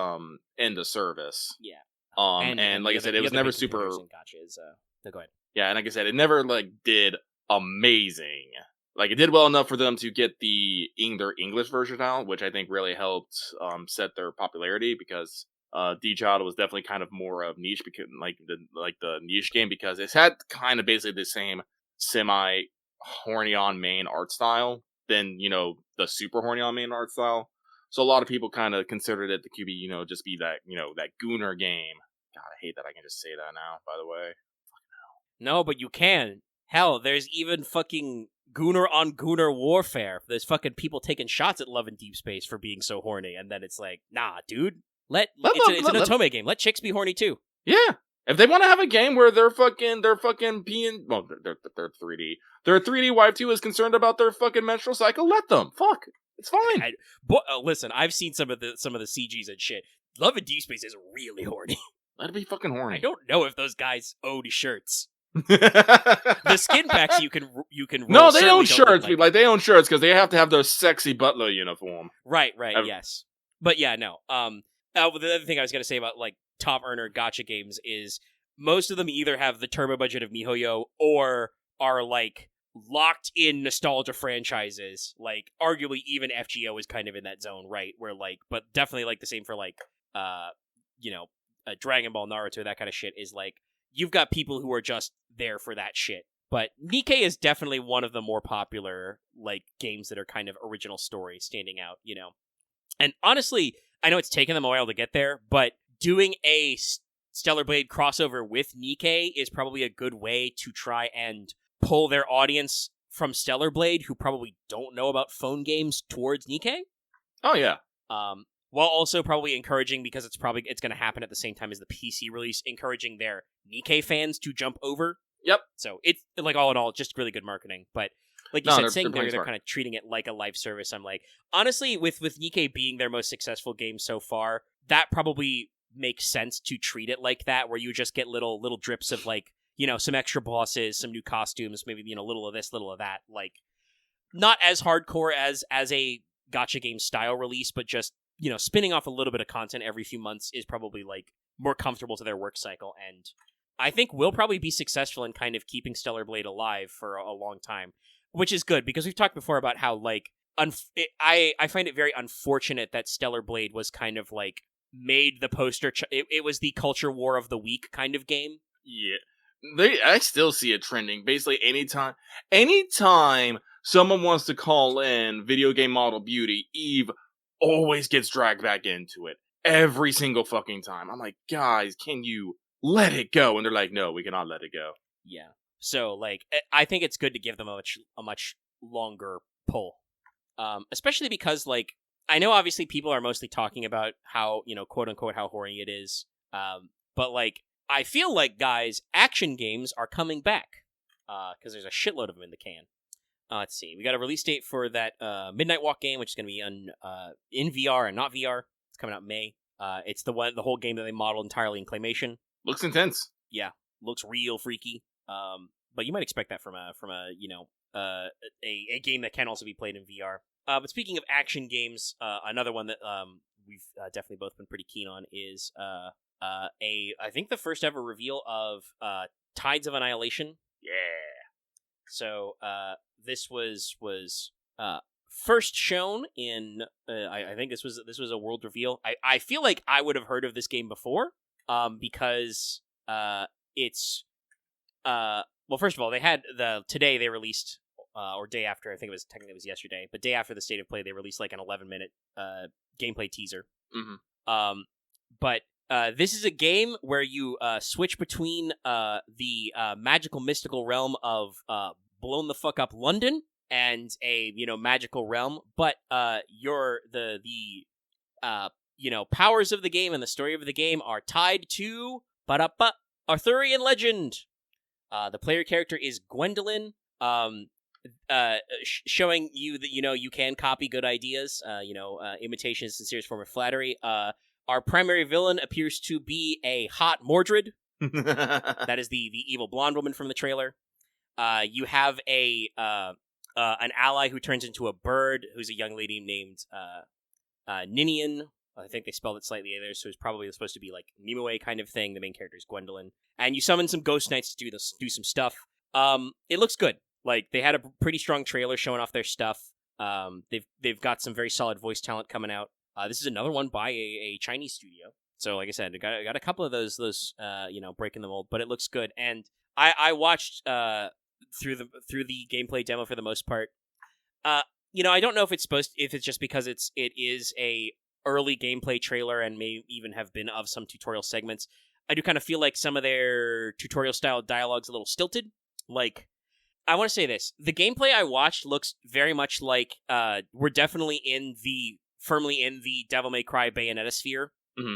end of service. Yeah. And like I said, it was never super. Gotchas. No, go ahead. Yeah, and like I said, it never, like, did amazing. Like, it did well enough for them to get their English version out, which I think really helped set their popularity, because D-Child was definitely kind of more of niche, because the niche game, because it's had kind of basically the same semi horny on main art style than, the super horny on main art style. So a lot of people kind of considered it to be, just be that, that Gooner game. God, I hate that I can just say that now, by the way. No, but you can. Hell, there's even fucking Gooner on Gooner warfare. There's fucking people taking shots at Love and Deep Space for being so horny, and then it's like, nah, dude. It's an Otome game. Let chicks be horny too. Yeah. If they want to have a game where they're being, well, they're 3D. Their 3D wife too is concerned about their fucking menstrual cycle. Let them. Fuck. It's fine. Listen, I've seen some of the CGs and shit. Love and Deep Space is really horny. Let it be fucking horny. I don't know if those guys own shirts. The skin packs you can roll. No, they own shirts. Like they own shirts because they have to have their sexy butler uniform. Right. Yes. But yeah, no. The other thing I was gonna say about, like, top earner gacha games is most of them either have the turbo budget of MiHoYo or are, like, locked in nostalgia franchises. Like, arguably even FGO is kind of in that zone, right? Where, like, but definitely, like, the same for, like, Dragon Ball, Naruto, that kind of shit is, like, you've got people who are just there for that shit. But Nikkei is definitely one of the more popular, like, games that are kind of original story standing out, And honestly, I know it's taken them a while to get there, but doing a Stellar Blade crossover with Nikkei is probably a good way to try and pull their audience from Stellar Blade, who probably don't know about phone games, towards Nikkei. Oh, yeah. While also probably encouraging, because it's going to happen at the same time as the PC release, encouraging their Nikkei fans to jump over. Yep. So it's, like, all in all, just really good marketing. But like you said, saying they're kind of treating it like a live service, I'm like, honestly, with Nikkei being their most successful game so far, that probably makes sense to treat it like that, where you just get little drips of, like, some extra bosses, some new costumes, maybe, little of this, little of that. Like, not as hardcore as a gacha game style release, but just, spinning off a little bit of content every few months is probably, like, more comfortable to their work cycle, and I think will probably be successful in kind of keeping Stellar Blade alive for a long time, which is good, because we've talked before about how, like, I find it very unfortunate that Stellar Blade was kind of, like, made the poster, it was the culture war of the week kind of game. Yeah. I still see it trending. Basically, anytime someone wants to call in video game model beauty, Eve always gets dragged back into it. Every single fucking time. I'm like, guys, can you let it go? And they're like, no, we cannot let it go. Yeah. So, like, I think it's good to give them a much longer pull. Especially because, like, I know obviously people are mostly talking about how, quote unquote, how horny it is. But, like, I feel like, guys, action games are coming back. Because there's a shitload of them in the can. Let's see. We got a release date for that Midnight Walk game, which is going to be in VR and not VR. It's coming out May. It's the whole game that they modeled entirely in claymation. Looks intense. Yeah, looks real freaky. But you might expect that from a game that can also be played in VR. But speaking of action games, another one that we've definitely both been pretty keen on is I think the first ever reveal of Tides of Annihilation. Yeah. So this was first shown in I think this was a world reveal. I feel like I would have heard of this game before because it's well, first of all, they had today they released or day after, I think it was yesterday, but day after the State of Play they released like an 11-minute gameplay teaser. Mm-hmm. But this is a game where you switch between the magical mystical realm of blown the fuck up London and a magical realm, but the powers of the game and the story of the game are tied to Arthurian legend. The player character is Gwendolyn, showing you that you can copy good ideas. Imitation is the sincerest form of flattery. Our primary villain appears to be a hot Mordred. That is the evil blonde woman from the trailer. You have an ally who turns into a bird, who's a young lady named Ninian. I think they spelled it slightly there, so it's probably supposed to be like Nimue kind of thing. The main character is Gwendolyn. And you summon some ghost knights to do some stuff. It looks good. Like, they had a pretty strong trailer showing off their stuff. They've got some very solid voice talent coming out. This is another one by a Chinese studio. So, like I said, I got a couple of those breaking the mold, but it looks good. And I watched through the gameplay demo for the most part. I don't know if it's just because it is a early gameplay trailer and may even have been of some tutorial segments. I do kind of feel like some of their tutorial style dialogue's a little stilted. Like, I want to say this: the gameplay I watched looks very much like we're definitely firmly in the Devil May Cry Bayonetta sphere. Mm-hmm.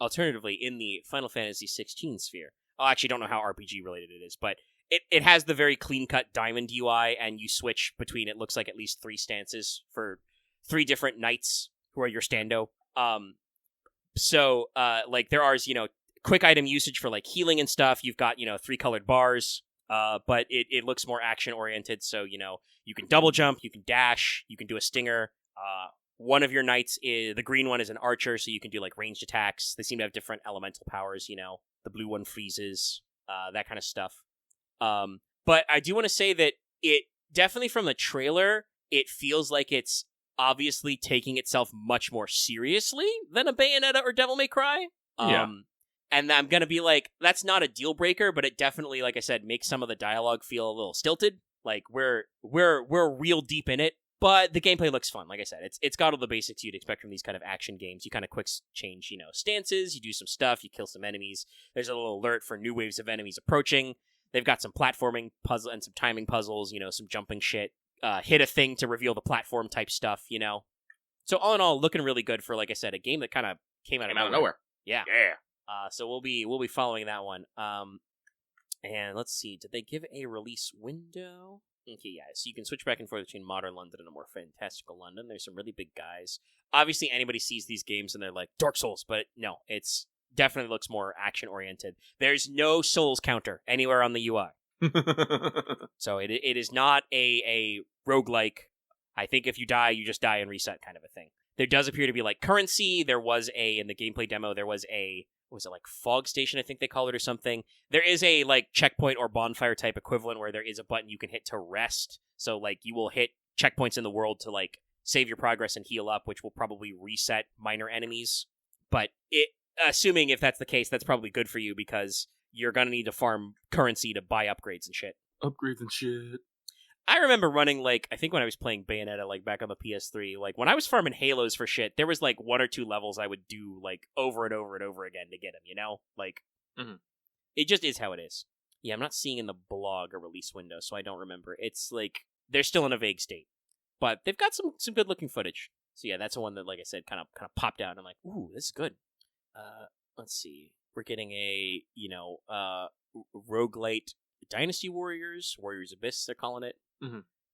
Alternatively, in the Final Fantasy 16 sphere. I actually don't know how RPG related it is, but it has the very clean-cut diamond UI, and you switch between, it looks like, at least 3 stances for 3 different knights who are your stando. So there are, quick item usage for, like, healing and stuff. You've got, 3 colored bars, but it looks more action-oriented, so, you can double jump, you can dash, you can do a stinger. One of your knights the green one is an archer, so you can do, like, ranged attacks. They seem to have different elemental powers, the blue one freezes, that kind of stuff. But I do want to say that it definitely, from the trailer, it feels like it's obviously taking itself much more seriously than a Bayonetta or Devil May Cry. Yeah. And I'm gonna be like, that's not a deal breaker, but it definitely, like I said, makes some of the dialogue feel a little stilted. Like, we're real deep in it, but the gameplay looks fun. Like I said, it's got all the basics you'd expect from these kind of action games. You kind of quick change, stances, you do some stuff, you kill some enemies. There's a little alert for new waves of enemies approaching. They've got some platforming puzzle and some timing puzzles, some jumping shit. Hit a thing to reveal the platform type stuff, So all in all, looking really good for, like I said, a game that kind of came out of nowhere. Yeah. Yeah. So we'll be following that one. And let's see, did they give a release window? Okay, yeah. So you can switch back and forth between modern London and a more fantastical London. There's some really big guys. Obviously, anybody sees these games and they're like, Dark Souls, but no, it's definitely looks more action-oriented. There's no Souls counter anywhere on the UI. So it is not a roguelike, I think if you die, you just die and reset kind of a thing. There does appear to be, like, currency. There was in the gameplay demo, there was was it like fog station, I think they call it, or something. There is a, like, checkpoint or bonfire type equivalent where there is a button you can hit to rest. So, like, you will hit checkpoints in the world to, like, save your progress and heal up, which will probably reset minor enemies. But assuming if that's the case, that's probably good for you because you're going to need to farm currency to buy upgrades and shit. Upgrades and shit. I remember running, like, I think when I was playing Bayonetta, like, back on the PS3, like, when I was farming Halos for shit, there was, like, 1 or 2 levels I would do, like, over and over and over again to get them, you know? Like, It just is how it is. Yeah, I'm not seeing in the blog a release window, so I don't remember. It's, like, they're still in a vague state. But they've got some good-looking footage. So, yeah, that's the one that, like I said, kind of popped out. And I'm like, ooh, this is good. Let's see. We're getting a, roguelite Dynasty Warriors Abyss, they're calling it.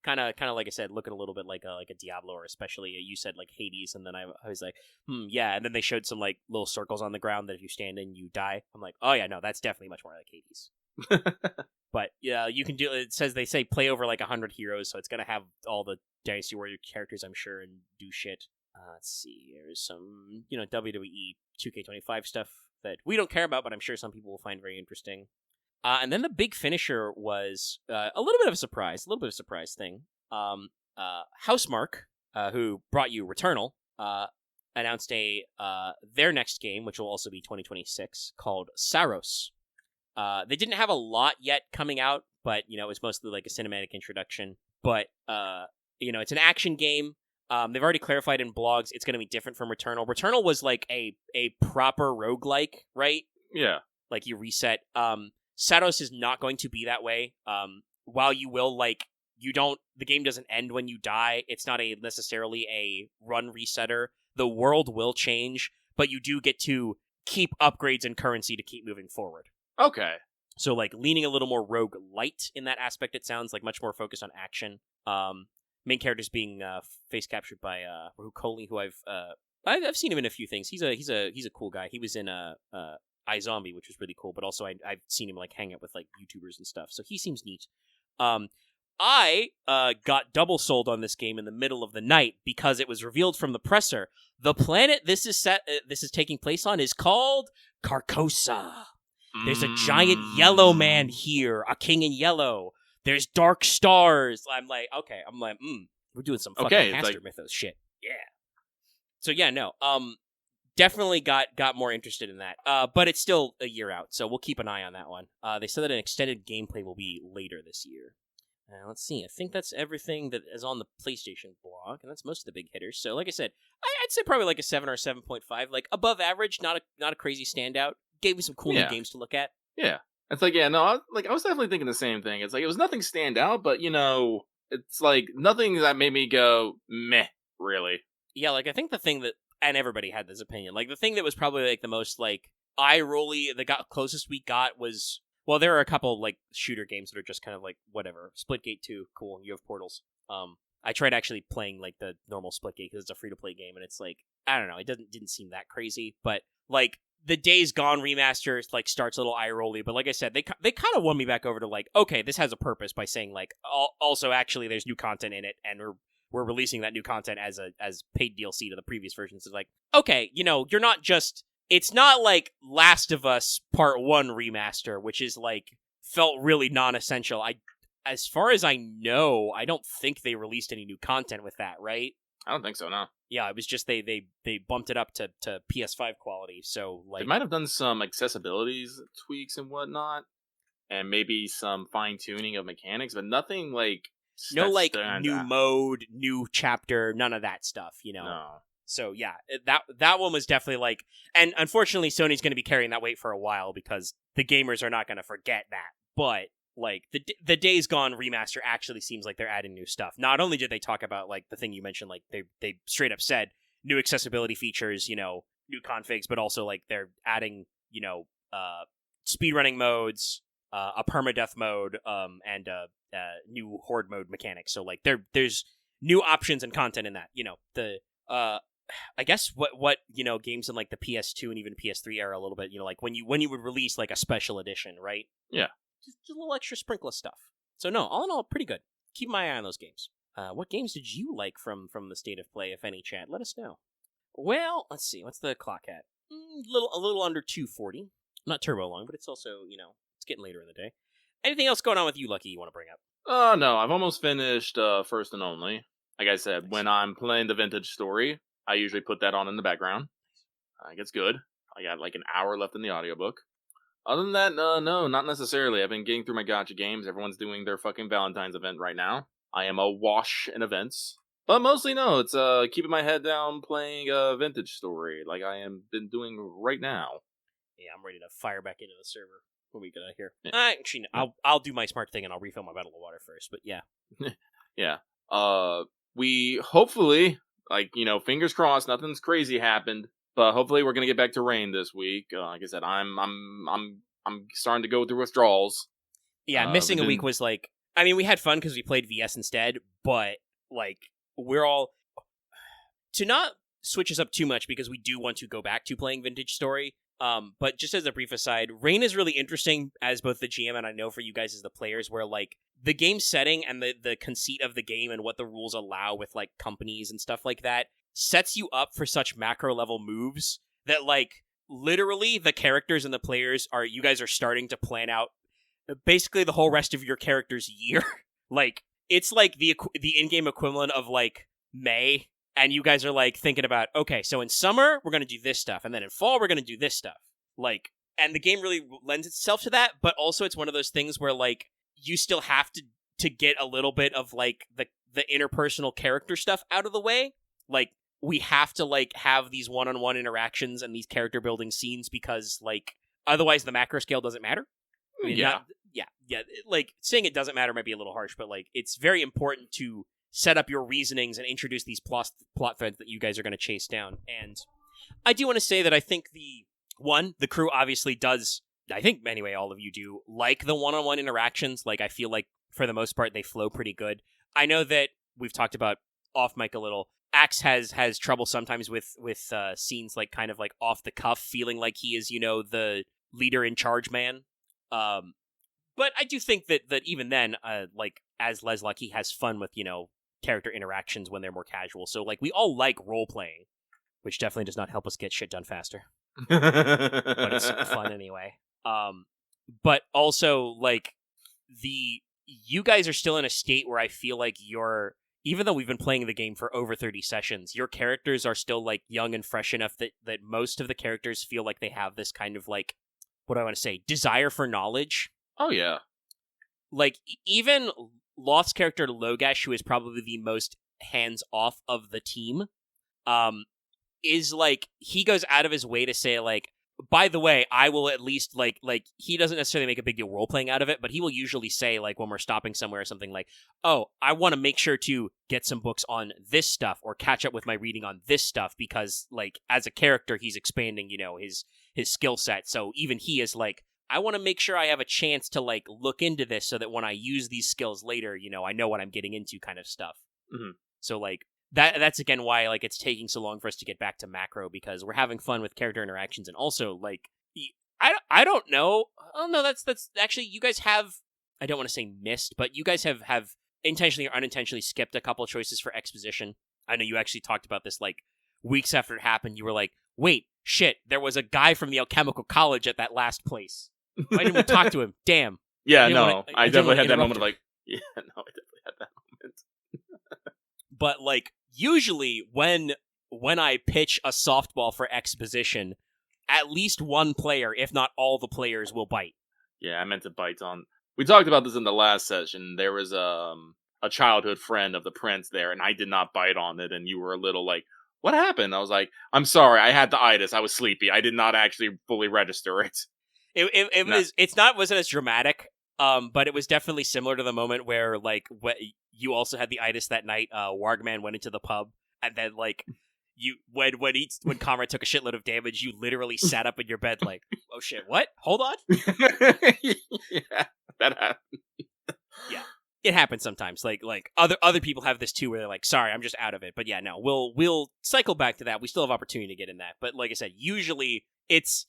Kind of like I said, looking a little bit like a Diablo, or especially you said like Hades, and then I was like, yeah, and then they showed some like little circles on the ground that if you stand in, you die. I'm like, oh yeah, no, that's definitely much more like Hades. But yeah, you can do. It says they say play over like 100 heroes, so it's gonna have all the Dynasty Warrior characters, I'm sure, and do shit. Let's see, there's some WWE 2K25 stuff that we don't care about, but I'm sure some people will find very interesting. And then the big finisher was a little bit of a surprise thing. Housemarque, who brought you Returnal, announced their next game, which will also be 2026, called Saros. They didn't have a lot yet coming out, but it was mostly like a cinematic introduction. But it's an action game. They've already clarified in blogs it's going to be different from Returnal. Returnal was like a proper roguelike, right? Yeah. Like you reset. Saros is not going to be that way. While you will, the game doesn't end when you die. It's not necessarily a run resetter. The world will change, but you do get to keep upgrades and currency to keep moving forward. Okay. So, like, leaning a little more rogue light in that aspect, it sounds like much more focused on action. Main characters being face captured by Rahu Kohli, who I've seen him in a few things. He's a cool guy. He was in iZombie, which was really cool, but also I've seen him like hang out with like YouTubers and stuff, so he seems neat. I got double sold on this game in the middle of the night because it was revealed from the presser. The planet this is taking place on is called Carcosa. There's a giant yellow man here, a king in yellow. There's dark stars. I'm like, we're doing some fucking Master Mythos shit. Yeah. So yeah, no. Definitely got more interested in that. But it's still a year out, so we'll keep an eye on that one. They said that an extended gameplay will be later this year. Let's see. I think that's everything that is on the PlayStation blog, and that's most of the big hitters. So, like I said, I'd say probably like a 7 or 7.5, like above average, not a crazy standout. Gave me some cool new games to look at. Yeah, it's like I was definitely thinking the same thing. It's like it was nothing stand out, but it's like nothing that made me go meh. Really. Yeah, like I think the thing that. And everybody had this opinion. Like, the thing that was probably, like, the most, like, eye-rolly, closest we got was... Well, there are a couple, like, shooter games that are just kind of, like, whatever. Splitgate 2, cool, you have portals. I tried actually playing, like, the normal Splitgate, because it's a free-to-play game, and it's, like, I don't know, it didn't seem that crazy, but, like, the Days Gone remaster, like, starts a little eye-rolly, but like I said, they kind of won me back over to, like, okay, this has a purpose by saying, like, also, actually, there's new content in it, and we're releasing that new content as paid DLC to the previous versions. It's like, okay, you're not just... It's not like Last of Us Part 1 remaster, which is, like, felt really non-essential. As far as I know, I don't think they released any new content with that, right? I don't think so, no. Yeah, it was just they bumped it up to PS5 quality, so, like... They might have done some accessibility tweaks and whatnot, and maybe some fine-tuning of mechanics, but nothing, like... No, like, new mode, new chapter, none of that stuff, No. So, yeah, that one was definitely, like... And, unfortunately, Sony's going to be carrying that weight for a while, because the gamers are not going to forget that. But, like, the Days Gone remaster actually seems like they're adding new stuff. Not only did they talk about, like, the thing you mentioned, like, they straight up said new accessibility features, new configs, but also, like, they're adding, speedrunning modes... a permadeath mode, and new horde mode mechanics. So like there's new options and content in that. I guess what games in like the PS2 and even PS3 era a little bit. Like when you would release like a special edition, right? Yeah, just a little extra sprinkle of stuff. So no, all in all, pretty good. Keep my eye on those games. What games did you like from the state of play, if any? Chat, let us know. Well, let's see. What's the clock at? A little under 2:40. Not turbo long, but it's also getting later in the day. Anything else going on with you, Lucky, you want to bring up? No, I've almost finished First and Only. Like I said, when I'm playing the vintage story, I usually put that on in the background. It gets good. I got like an hour left in the audiobook. Other than that, no, not necessarily. I've been getting through my gacha games. Everyone's doing their fucking Valentine's event right now. I am awash in events. But mostly, no, it's keeping my head down playing a vintage story like I am been doing right now. Yeah, I'm ready to fire back into the server when we get out of here. Yeah. Actually, no, I'll do my smart thing and I'll refill my bottle of water first. But yeah, Yeah. We hopefully, like, fingers crossed, nothing's crazy happened. But hopefully, we're gonna get back to rain this week. Like I said, I'm starting to go through withdrawals. yeah. Missing a week was like, I mean, we had fun because we played VS instead, but like we're all to not switch us up too much because we do want to go back to playing Vintage Story. But just as a brief aside, Rain is really interesting as both the GM and I know for you guys as the players, where like the game setting and the conceit of the game and what the rules allow with like companies and stuff like that sets you up for such macro level moves that like literally the characters and the players you guys are starting to plan out basically the whole rest of your character's year. Like it's like the in-game equivalent of like May. And you guys are, like, thinking about, okay, so in summer, we're going to do this stuff. And then in fall, we're going to do this stuff. Like, and the game really lends itself to that. But also it's one of those things where, like, you still have to get a little bit of, like, the interpersonal character stuff out of the way. Like, we have to, like, have these one-on-one interactions and these character building scenes because, like, otherwise the macro scale doesn't matter. I mean, yeah. Yeah. Like, saying it doesn't matter might be a little harsh, but, like, it's very important to set up your reasonings and introduce these plot threads that you guys are going to chase down. And I do want to say that I think the crew obviously does, I think anyway, all of you do, like the one-on-one interactions. Like, I feel like for the most part, they flow pretty good. I know that we've talked about off mic a little. Axe has trouble sometimes with scenes like kind of like off the cuff, feeling like he is, the leader in charge man. But I do think that even then, like as Lesluck, he has fun with, character interactions when they're more casual. So like we all like role playing, which definitely does not help us get shit done faster. But it's fun anyway. But also like you guys are still in a state where I feel like even though we've been playing the game for over 30 sessions, your characters are still like young and fresh enough that most of the characters feel like they have this kind of like, what do I want to say, desire for knowledge. Oh yeah. Like even Loth's character Logash, who is probably the most hands-off of the team, is like, he goes out of his way to say like, by the way, I will at least like he doesn't necessarily make a big deal role-playing out of it, but he will usually say like when we're stopping somewhere or something like, oh, I want to make sure to get some books on this stuff or catch up with my reading on this stuff because like as a character, he's expanding, his skill set. So even he is like, I want to make sure I have a chance to like look into this so that when I use these skills later, I know what I'm getting into kind of stuff. Mm-hmm. So like that's again why like it's taking so long for us to get back to macro, because we're having fun with character interactions. And also like, I don't know. Oh no, that's actually, you guys have, I don't want to say missed, but you guys have intentionally or unintentionally skipped a couple of choices for exposition. I know you actually talked about this like weeks after it happened. You were like, wait, shit, there was a guy from the Alchemical College at that last place. Why didn't we talk to him? Damn. Yeah, no, I definitely had that moment of like, yeah, no, I definitely had that moment. But like, usually when I pitch a softball for exposition, at least one player, if not all the players, will bite. Yeah, I meant to bite on. We talked about this in the last session. There was a childhood friend of the prince there, and I did not bite on it, and you were a little like, what happened? I was like, I'm sorry, I had the itis. I was sleepy. I did not actually fully register it. It wasn't as dramatic, but it was definitely similar to the moment where like you also had the itis that night. Wargman went into the pub, and then like when Comrade took a shitload of damage, you literally sat up in your bed like, oh shit, what? Hold on. Yeah, that happened. Yeah, it happens sometimes. Like other people have this too, where they're like, sorry, I'm just out of it. But yeah, no, we'll cycle back to that. We still have opportunity to get in that. But like I said, usually it's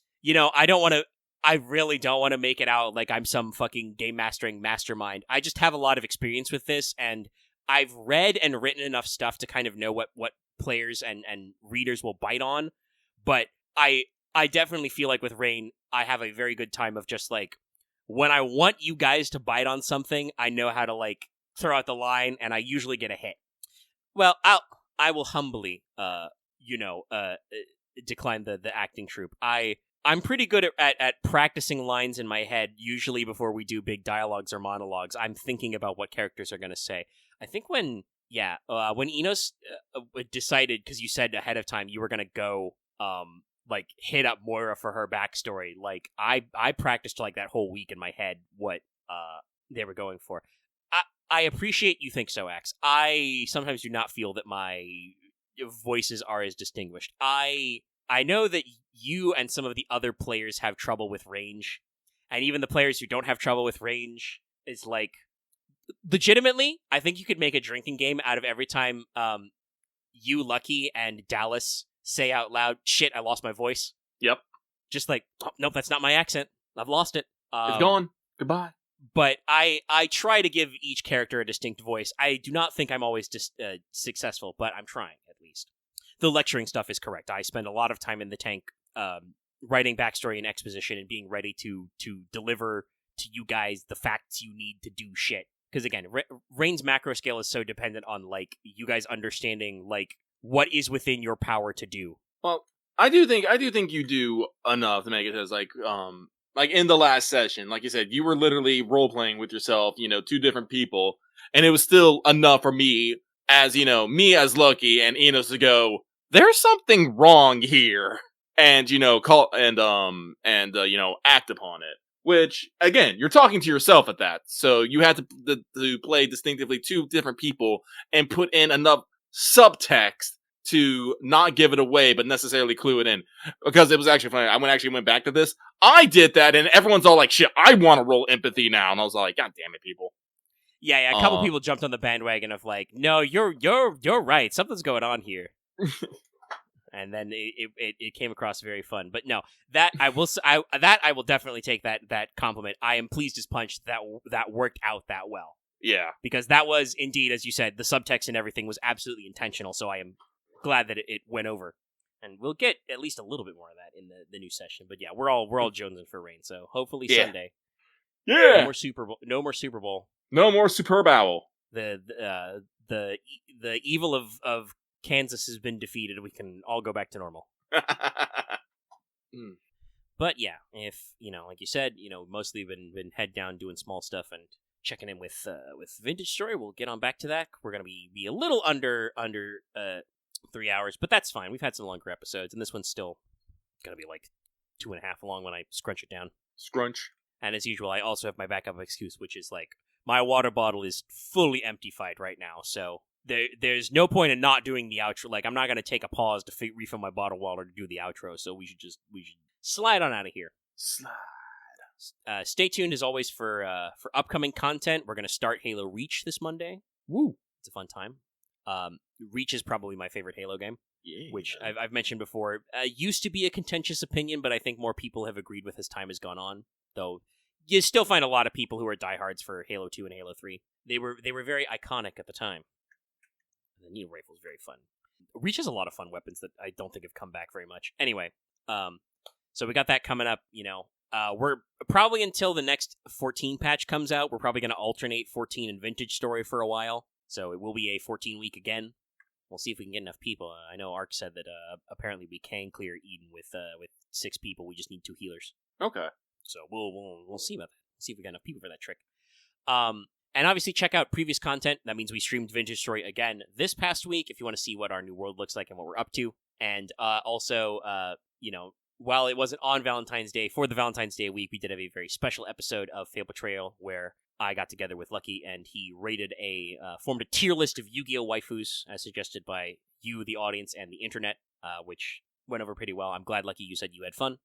I really don't want to make it out like I'm some fucking game mastering mastermind. I just have a lot of experience with this, and I've read and written enough stuff to kind of know what players and readers will bite on. But I definitely feel like with Rain, I have a very good time of just like, when I want you guys to bite on something, I know how to like throw out the line, and I usually get a hit. Well, I will humbly, decline the acting troupe. I I'm pretty good at practicing lines in my head, usually before we do big dialogues or monologues. I'm thinking about what characters are going to say. I think when Enos decided, because you said ahead of time you were going to go like hit up Moira for her backstory, like I practiced like that whole week in my head what they were going for. I appreciate you think so, Axe. I sometimes do not feel that my voices are as distinguished. I know that you and some of the other players have trouble with range, and even the players who don't have trouble with range is like, legitimately, I think you could make a drinking game out of every time you, Lucky, and Dallas say out loud, "Shit, I lost my voice." Yep. Just like, oh, nope, that's not my accent. I've lost it. It's gone. Goodbye. But I try to give each character a distinct voice. I do not think I'm always successful, but I'm trying, at least. The lecturing stuff is correct. I spend a lot of time in the tank writing backstory and exposition and being ready to deliver to you guys the facts you need to do shit. Because again, Rain's macro scale is so dependent on like you guys understanding like what is within your power to do. Well, I do think you do enough to make it as like in the last session, like you said, you were literally role playing with yourself, two different people, and it was still enough for me as Lucky and Enos to go, there's something wrong here, and act upon it. Which again, you're talking to yourself at that, so you had to play distinctively two different people and put in enough subtext to not give it away, but necessarily clue it in. Because it was actually funny. I went back to this. I did that, and everyone's all like, "Shit, I want to roll empathy now." And I was like, "God damn it, people!" Yeah. A couple people jumped on the bandwagon of like, "No, you're right. Something's going on here." And then it came across very fun. But no, that I will definitely take that compliment. I am pleased as punch that worked out that well. Yeah, because that was indeed, as you said, the subtext and everything was absolutely intentional. So I am glad that it went over, and we'll get at least a little bit more of that in the new session. But yeah, we're all jonesing for Rain, so hopefully Sunday. Yeah. No more Super Bowl. No more Super Bowl. No more Super Bowl. The evil of Kansas has been defeated. We can all go back to normal. But yeah, if like you said, mostly been head down doing small stuff and checking in with Vintage Story. We'll get on back to that. We're gonna be a little under 3 hours, but that's fine. We've had some longer episodes, and this one's still gonna be like 2.5 long when I scrunch it down. Scrunch. And as usual, I also have my backup excuse, which is like my water bottle is fully empty-fied right now, so there's no point in not doing the outro. Like I'm not gonna take a pause to refill my bottle water to do the outro. So we should slide on out of here. Slide. Stay tuned as always for upcoming content. We're gonna start Halo Reach this Monday. Woo! It's a fun time. Reach is probably my favorite Halo game, which I've mentioned before. Used to be a contentious opinion, but I think more people have agreed with as time has gone on. Though you still find a lot of people who are diehards for Halo 2 and Halo 3. They were very iconic at the time. And the needle rifle is very fun. Reach has a lot of fun weapons that I don't think have come back very much. Anyway, so we got that coming up. We're probably until the next 14 patch comes out. We're probably going to alternate 14 and Vintage Story for a while. So it will be a 14 week again. We'll see if we can get enough people. I know Ark said that apparently we can clear Eden with 6 people. We just need 2 healers. Okay. So we'll see about that. We'll see if we got enough people for that trick. And obviously check out previous content. That means we streamed Vintage Story again this past week if you want to see what our new world looks like and what we're up to. And also, while it wasn't on Valentine's Day, for the Valentine's Day week, we did have a very special episode of Fail Betrayal where I got together with Lucky and he formed a tier list of Yu-Gi-Oh! Waifus as suggested by you, the audience, and the internet, which went over pretty well. I'm glad, Lucky, you said you had fun.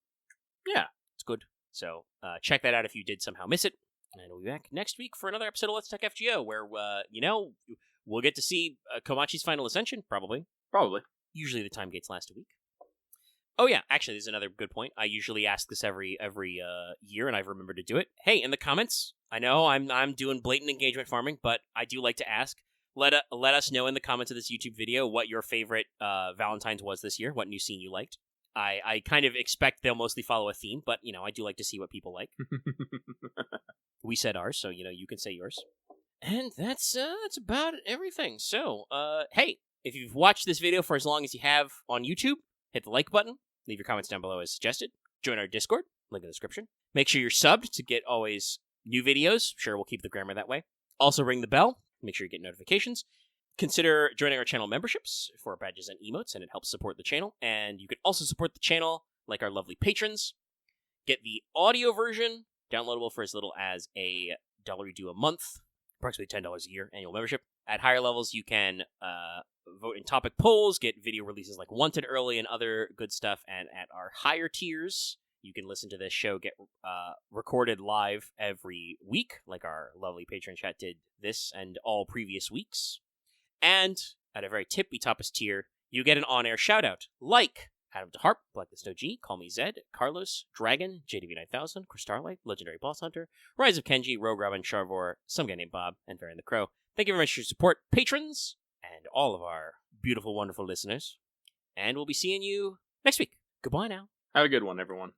Yeah. It's good. So check that out if you did somehow miss it. And we'll be back next week for another episode of Let's Talk FGO, where, we'll get to see Komachi's Final Ascension, probably. Probably. Usually the time gates last a week. Oh yeah, actually, there's another good point. I usually ask this every year, and I've remembered to do it. Hey, in the comments, I know I'm doing blatant engagement farming, but I do like to ask. Let us know in the comments of this YouTube video what your favorite Valentine's was this year, what new scene you liked. I kind of expect they'll mostly follow a theme, but, I do like to see what people like. We said ours, so, you can say yours. And that's about everything. So, hey, if you've watched this video for as long as you have on YouTube, hit the like button, leave your comments down below as suggested, Join our Discord, link in the description. Make sure you're subbed to get always new videos. Sure, we'll keep the grammar that way. Also ring the bell. Make sure you get notifications. Consider joining our channel memberships for badges and emotes, and it helps support the channel. And you can also support the channel like our lovely patrons. Get the audio version, downloadable for as little as $1 due a month, approximately $10 a year annual membership. At higher levels, you can vote in topic polls, get video releases like Wanted early and other good stuff. And at our higher tiers, you can listen to this show get recorded live every week, like our lovely Patreon chat did this and all previous weeks. And at a very tippy-toppest tier, you get an on-air shout-out, like Adam DeHarp, Black the Snow G, Call Me Zed, Carlos, Dragon, JDV9000, Chris Starlight, Legendary Boss Hunter, Rise of Kenji, Rogue Robin, Charvor, some guy named Bob, and Varian the Crow. Thank you very much for your support, patrons, and all of our beautiful, wonderful listeners. And we'll be seeing you next week. Goodbye now. Have a good one, everyone.